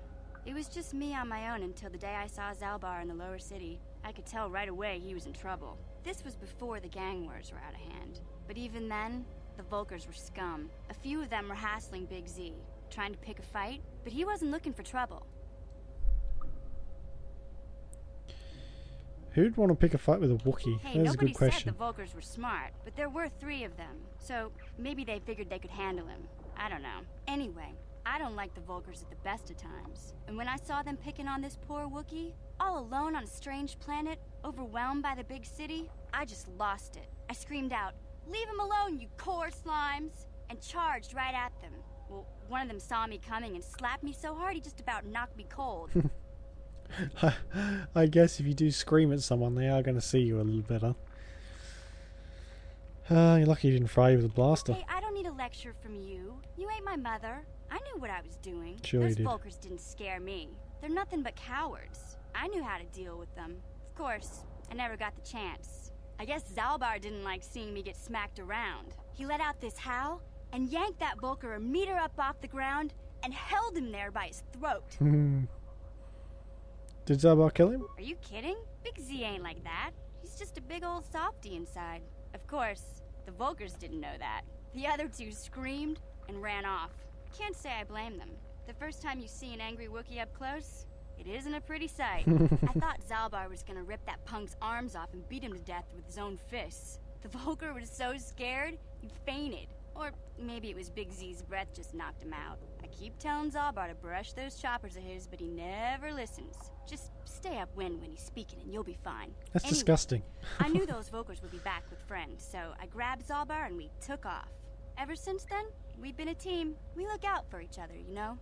It was just me on my own until the day I saw Zalbar in the lower city. I could tell right away he was in trouble. This was before the gang wars were out of hand. But even then, the Volkers were scum. A few of them were hassling Big Z, trying to pick a fight, but he wasn't looking for trouble.
Who'd want to pick a fight with a Wookiee?
Hey,
That's a good
nobody
question.
said the Volkers were smart, but there were 3 of them, so maybe they figured they could handle him. I don't know. Anyway, I don't like the Volkers at the best of times. And when I saw them picking on this poor Wookiee, all alone on a strange planet, overwhelmed by the big city, I just lost it. I screamed out, "Leave him alone, you core slimes!" and charged right at them. Well, one of them saw me coming and slapped me so hard he just about knocked me cold.
I guess if you do scream at someone, they are going to see you a little better. You're lucky you didn't fry you with a blaster.
Hey, I don't need a lecture from you. You ain't my mother. I knew what I was doing.
Sure
Those
you did.
Volkers didn't scare me. They're nothing but cowards. I knew how to deal with them. Of course, I never got the chance. I guess Zalbar didn't like seeing me get smacked around. He let out this howl and yanked that Volker a meter up off the ground and held him there by his throat.
Did Zalbar kill him?
Are you kidding? Big Z ain't like that. He's just a big old softy inside. Of course, the Volkers didn't know that. The other 2 screamed and ran off. Can't say I blame them. The first time you see an angry Wookiee up close, it isn't a pretty sight. I thought Zalbar was gonna rip that punk's arms off and beat him to death with his own fists. The Volker was so scared, he fainted. Or maybe it was Big Z's breath just knocked him out. I keep telling Zalbar to brush those choppers of his, but he never listens. Just stay upwind when he's speaking and you'll be fine.
That's
Anyway,
disgusting.
I knew those Volkers would be back with friends, so I grabbed Zalbar and we took off. Ever since then, we've been a team. We look out for each other, you know?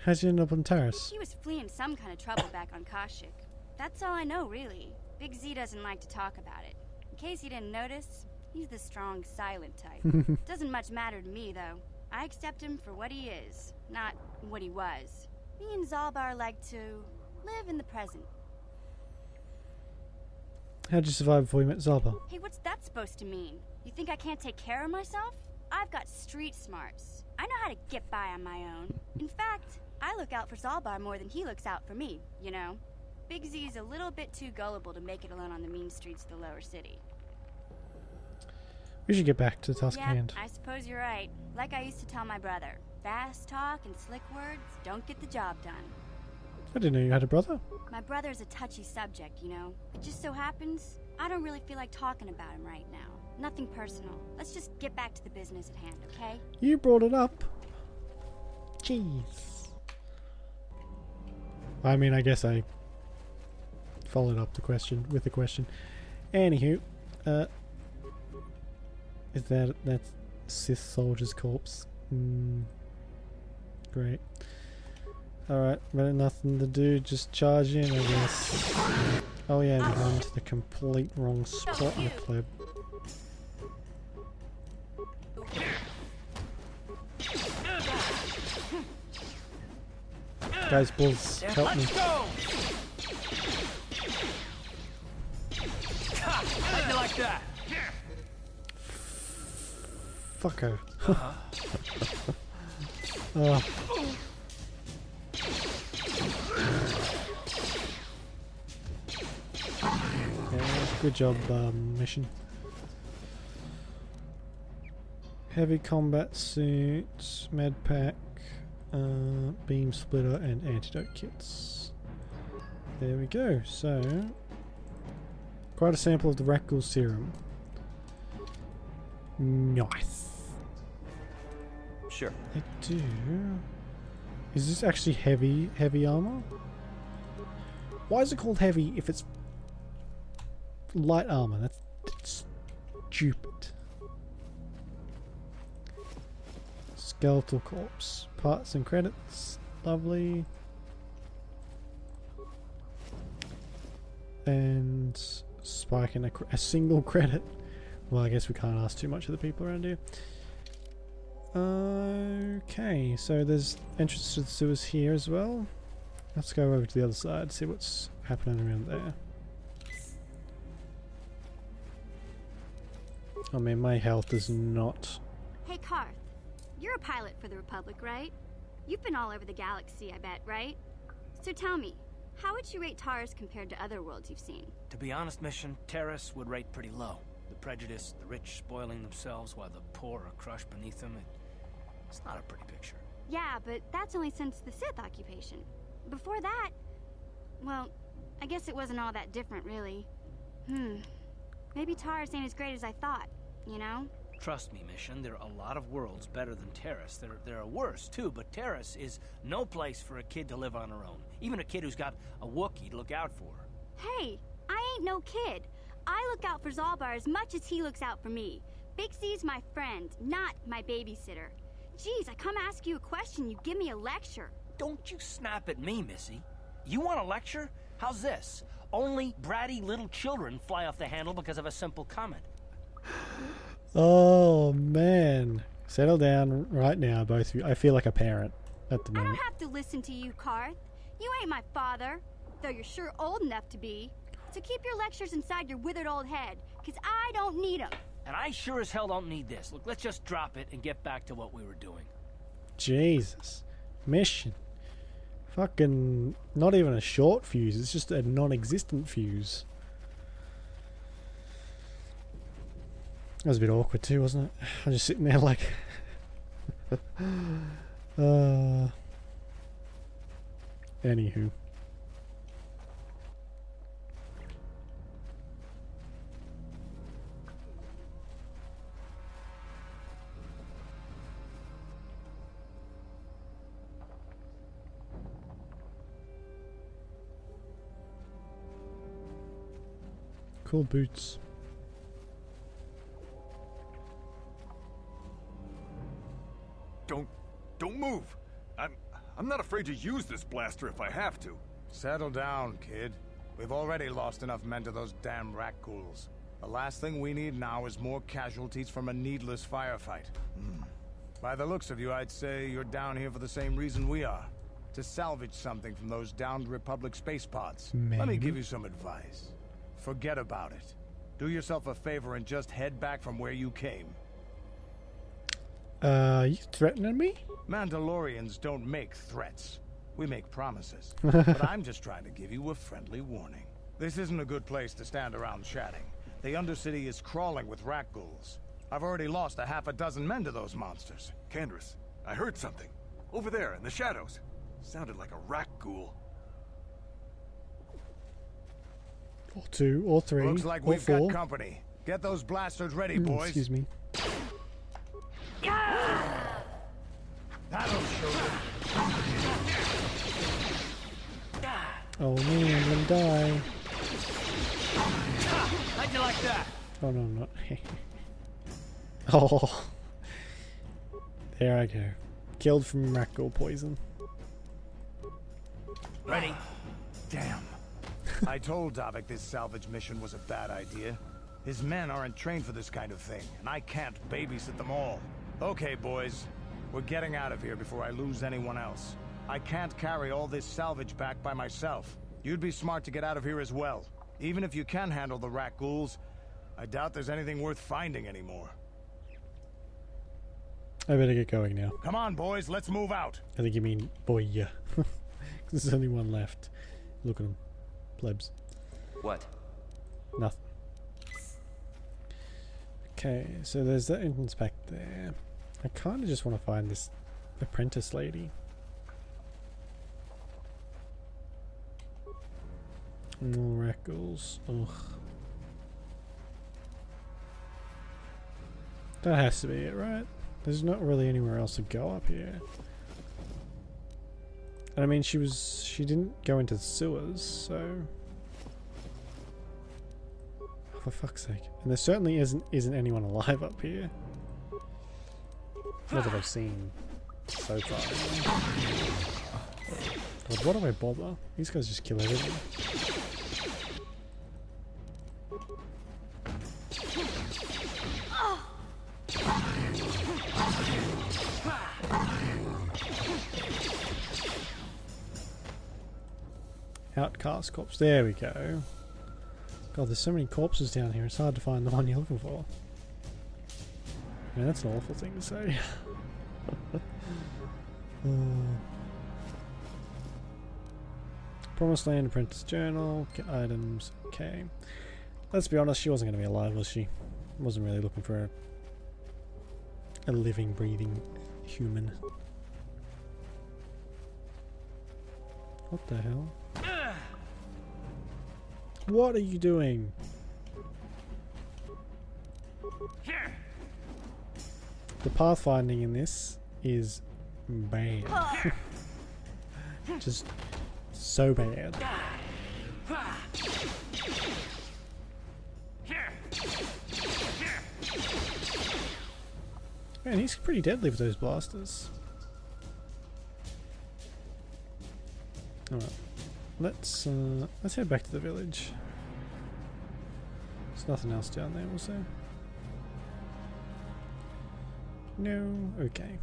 How'd you end up on Taris?
He was fleeing some kind of trouble back on Kashyyyk. That's all I know, really. Big Z doesn't like to talk about it. In case you didn't notice, he's the strong, silent type. Doesn't much matter to me, though. I accept him for what he is, not what he was. Me and Zalbar like to live in the present.
How'd you survive before you met Zalbar?
Hey, what's that supposed to mean? You think I can't take care of myself? I've got street smarts. I know how to get by on my own. In fact, I look out for Zalbar more than he looks out for me, you know? Big Z's a little bit too gullible to make it alone on the mean streets of the lower city.
We should get back to Tusk
Yeah,
Hand.
I suppose you're right. Like I used to tell my brother, fast talk and slick words don't get the job done.
I didn't know you had a brother.
My brother's a touchy subject, you know? It just so happens, I don't really feel like talking about him right now. Nothing personal. Let's just get back to the business at hand, okay?
You brought it up. Jeez. I mean, I guess I followed up the question with a question. Anywho, is that's Sith soldier's corpse? Great. Alright, but nothing to do, just charge in, I guess. Oh yeah, I'm going to the complete wrong spot in the club. Guys, balls, help me.
How'd you like that?
Fuck her. Oh. Yeah, good job, mission. Heavy combat suit, med pack, beam splitter, and antidote kits. There we go. So, quite a sample of the Rakghoul serum. Nice.
Sure.
I do. Is this actually heavy armor? Why is it called heavy if it's light armor? That's stupid. Skeletal corpse. Parts and credits. Lovely. And spike in a single credit. Well, I guess we can't ask too much of the people around here. Okay, so there's entrance to the sewers here as well. Let's go over to the other side, see what's happening around there. I mean, my health is not...
Hey, Karth. You're a pilot for the Republic, right? You've been all over the galaxy, I bet, right? So tell me, how would you rate Taurus compared to other worlds you've seen?
To be honest, Mission, Terrace would rate pretty low. The prejudice, the rich spoiling themselves while the poor are crushed beneath them, it's not a pretty picture.
Yeah, but that's only since the Sith occupation. Before that, well, I guess it wasn't all that different, really. Maybe Taurus ain't as great as I thought, you know?
Trust me, Mission, there are a lot of worlds better than Terrace. There are worse, too, but Terrace is no place for a kid to live on her own. Even a kid who's got a Wookiee to look out for.
Hey, I ain't no kid. I look out for Zalbar as much as he looks out for me. Big Z's my friend, not my babysitter. Geez, I come ask you a question, you give me a lecture.
Don't you snap at me, Missy. You want a lecture? How's this? Only bratty little children fly off the handle because of a simple comment.
Oh, man. Settle down right now, both of you. I feel like a parent at the
I
moment.
don't have to listen to you, Karth. You ain't my father, though you're sure old enough to be. So keep your lectures inside your withered old head, because I don't need them.
And I sure as hell don't need this. Look, let's just drop it and get back to what we were doing.
Jesus. Mission. Fucking... Not even a short fuse, it's just a non-existent fuse. That was a bit awkward too, wasn't it? I was just sitting there like... Anywho. Cool boots.
Don't move. I'm not afraid to use this blaster if I have to.
Settle down, kid. We've already lost enough men to those damn rat ghouls. The last thing we need now is more casualties from a needless firefight. By the looks of you, I'd say you're down here for the same reason we are. To salvage something from those downed Republic space pods. Let me give you some advice. Forget about it. Do yourself a favor and just head back from where you came.
You threatening me?
Mandalorians don't make threats. We make promises. But I'm just trying to give you a friendly warning. This isn't a good place to stand around chatting. The Undercity is crawling with rat ghouls. I've already lost a half a dozen men to those monsters.
Candace, I heard something. Over there in the shadows. Sounded like a rat ghoul.
Or two, or three,
Looks like
or
we've
four.
got company. Get those blasters ready, boys.
Excuse me.
That'll show them.
Oh man, I'm gonna die.
How'd you like that?
Oh no, I'm not. Oh. There I go. Killed from rat ghoul poison.
Ready?
Damn. I told Davik this salvage mission was a bad idea. His men aren't trained for this kind of thing, and I can't babysit them all. Okay, boys. We're getting out of here before I lose anyone else. I can't carry all this salvage back by myself. You'd be smart to get out of here as well. Even if you can handle the rat ghouls, I doubt there's anything worth finding anymore.
I better get going now.
Come on, boys, let's move out.
I think you mean boy, yeah. There's only one left. Look at him. Plebs.
What?
Nothing. Okay, so there's that entrance back there. I kind of just want to find this apprentice lady. More rat ghouls. Ugh. That has to be it, right? There's not really anywhere else to go up here. And I mean, she didn't go into the sewers, so... Oh, for fuck's sake. And there certainly isn't anyone alive up here. Not that I've seen so far. God, what do I bother? These guys just kill everything. Outcast corpse. There we go. God, there's so many corpses down here. It's hard to find the one you're looking for. Yeah, that's an awful thing to say. Promised Land, Apprentice Journal, get items. Okay. Let's be honest, she wasn't going to be alive, was she? Wasn't really looking for a living, breathing human. What the hell? What are you doing? The pathfinding in this is bad. Just so bad. Man, he's pretty deadly with those blasters. Alright. Let's head back to the village. There's nothing else down there, was there? No? Okay.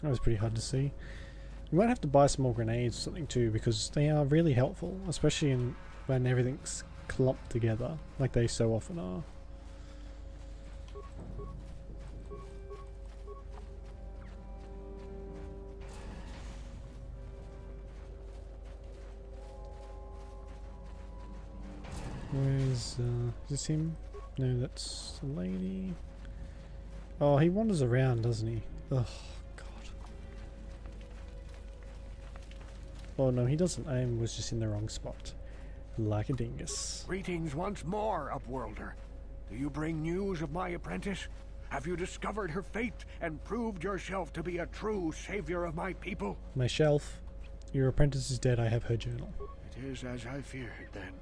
That was pretty hard to see. We might have to buy some more grenades or something too, because they are really helpful, especially when everything's clumped together, like they so often are. Where's, is this him? No, that's the lady. Oh, he wanders around, doesn't he? Ugh, God. Oh no, he doesn't. I was just in the wrong spot. Like a dingus.
Greetings once more, Upworlder. Do you bring news of my apprentice? Have you discovered her fate and proved yourself to be a true savior of my people?
My shelf. Your apprentice is dead. I have her journal.
It is as I feared, then.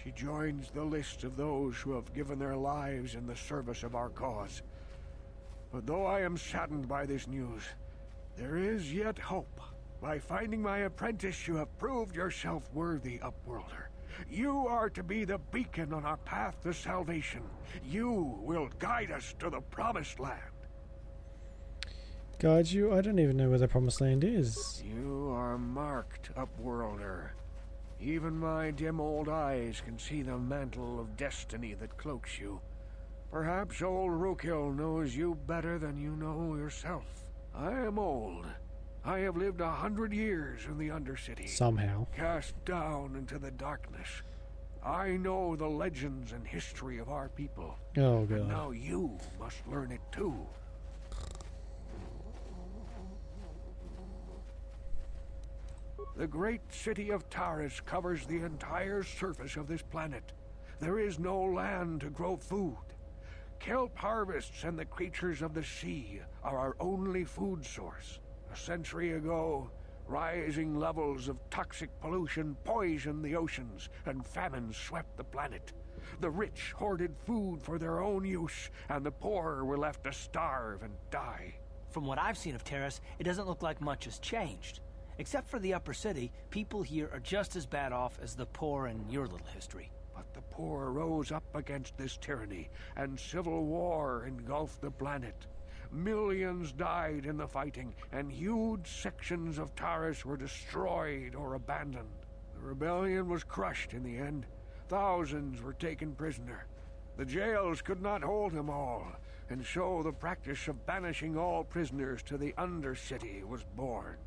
She joins the list of those who have given their lives in the service of our cause. But though I am saddened by this news, there is yet hope. By finding my apprentice, you have proved yourself worthy, Upworlder. You are to be the beacon on our path to salvation. You will guide us to the Promised Land.
Guide you? I don't even know where the Promised Land is.
You are marked, Upworlder. Even my dim old eyes can see the mantle of destiny that cloaks you. Perhaps old Rookhill knows you better than you know yourself. I am old. I have lived 100 years in the Undercity.
Somehow.
Cast down into the darkness. I know the legends and history of our people.
Oh, God.
And now you must learn it too. The great city of Taris covers the entire surface of this planet. There is no land to grow food. Kelp harvests and the creatures of the sea are our only food source. A century ago, rising levels of toxic pollution poisoned the oceans and famine swept the planet. The rich hoarded food for their own use, and the poor were left to starve and die.
From what I've seen of Taris, it doesn't look like much has changed. Except for the upper city, people here are just as bad off as the poor in your little history.
But the poor rose up against this tyranny, and civil war engulfed the planet. Millions died in the fighting, and huge sections of Taris were destroyed or abandoned. The rebellion was crushed in the end. Thousands were taken prisoner. The jails could not hold them all, and so the practice of banishing all prisoners to the Undercity was born.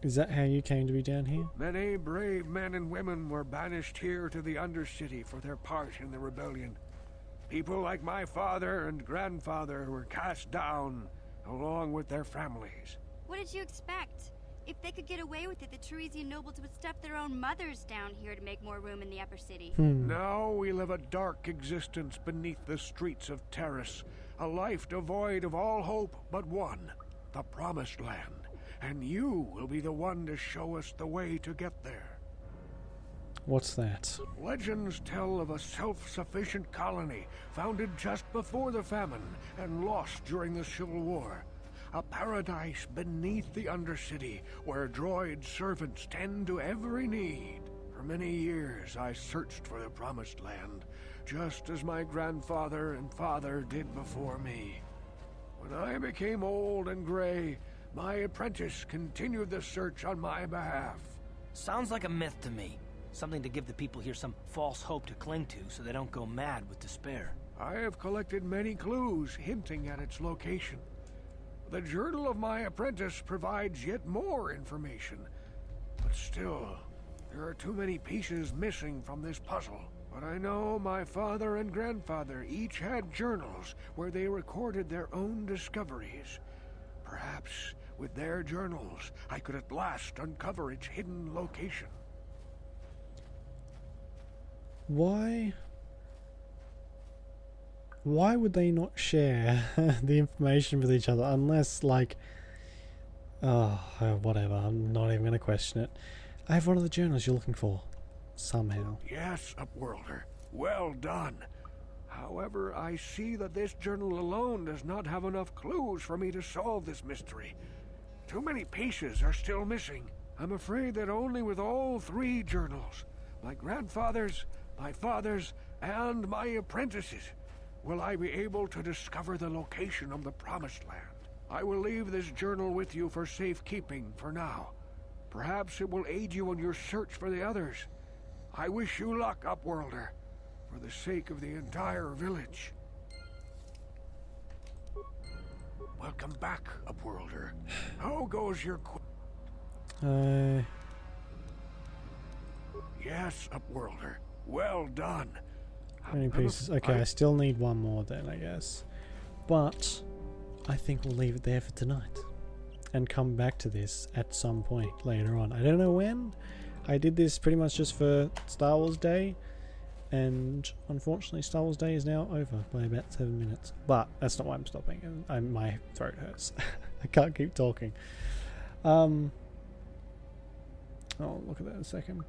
Is that how you came to be down here?
Many brave men and women were banished here to the Undercity for their part in the rebellion. People like my father and grandfather were cast down, along with their families.
What did you expect? If they could get away with it, the Teresian nobles would stuff their own mothers down here to make more room in the upper city.
Now we live a dark existence beneath the streets of Taris, a life devoid of all hope but one, the Promised Land. And you will be the one to show us the way to get there.
What's that?
Legends tell of a self-sufficient colony founded just before the famine and lost during the Civil War. A paradise beneath the Undercity where droid servants tend to every need. For many years I searched for the Promised Land, just as my grandfather and father did before me. When I became old and gray, my apprentice continued the search on my behalf.
Sounds like a myth to me. Something to give the people here some false hope to cling to so they don't go mad with despair.
I have collected many clues hinting at its location. The journal of my apprentice provides yet more information. But still, there are too many pieces missing from this puzzle. But I know my father and grandfather each had journals where they recorded their own discoveries. Perhaps with their journals, I could at last uncover its hidden location.
Why would they not share the information with each other unless, like, whatever, I'm not even going to question it. I have one of the journals you're looking for, somehow.
Yes, Upworlder. Well done. However, I see that this journal alone does not have enough clues for me to solve this mystery. Too many pieces are still missing. I'm afraid that only with all three journals, my grandfather's, my father's, and my apprentice's, will I be able to discover the location of the Promised Land. I will leave this journal with you for safekeeping for now. Perhaps it will aid you in your search for the others. I wish you luck, Upworlder, for the sake of the entire village. Welcome back, Upworlder. How goes your Yes, Upworlder. Well done.
How many pieces? Okay, I still need one more then, I guess. But I think we'll leave it there for tonight and come back to this at some point later on. I don't know when. I did this pretty much just for Star Wars Day, and unfortunately Star Wars Day is now over by about 7 minutes. But that's not why I'm stopping. My throat hurts. I can't keep talking. I'll look at that in a second.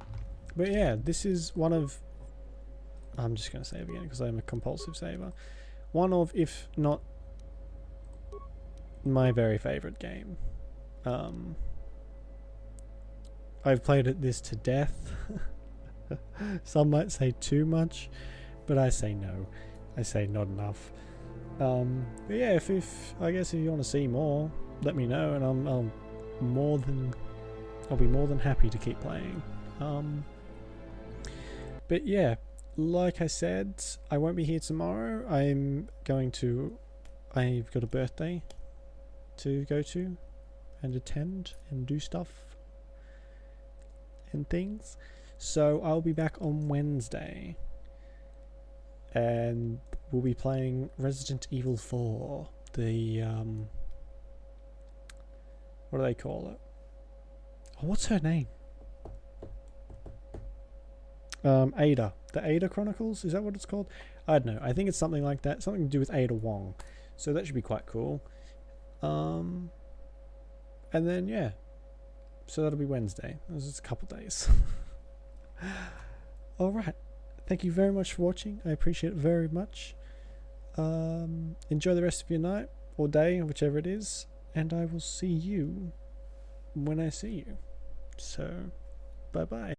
But yeah, this is one of... I'm just going to save again because I'm a compulsive saver. One of, if not my very favourite game. I've played this to death. Some might say too much, but I say no. I say not enough. But yeah, if I guess if you want to see more, let me know, and I'll be more than happy to keep playing. But yeah, like I said, I won't be here tomorrow. I've got a birthday to go to and attend and do stuff and things. So I'll be back on Wednesday and we'll be playing Resident Evil 4. The what do they call it? Oh, what's her name? Ada. The Ada Chronicles? Is that what it's called? I don't know. I think it's something like that. Something to do with Ada Wong. So that should be quite cool. And then, yeah. So that'll be Wednesday. This is a couple days. Alright. Thank you very much for watching. I appreciate it very much. Enjoy the rest of your night or day, whichever it is. And I will see you when I see you. So, bye-bye.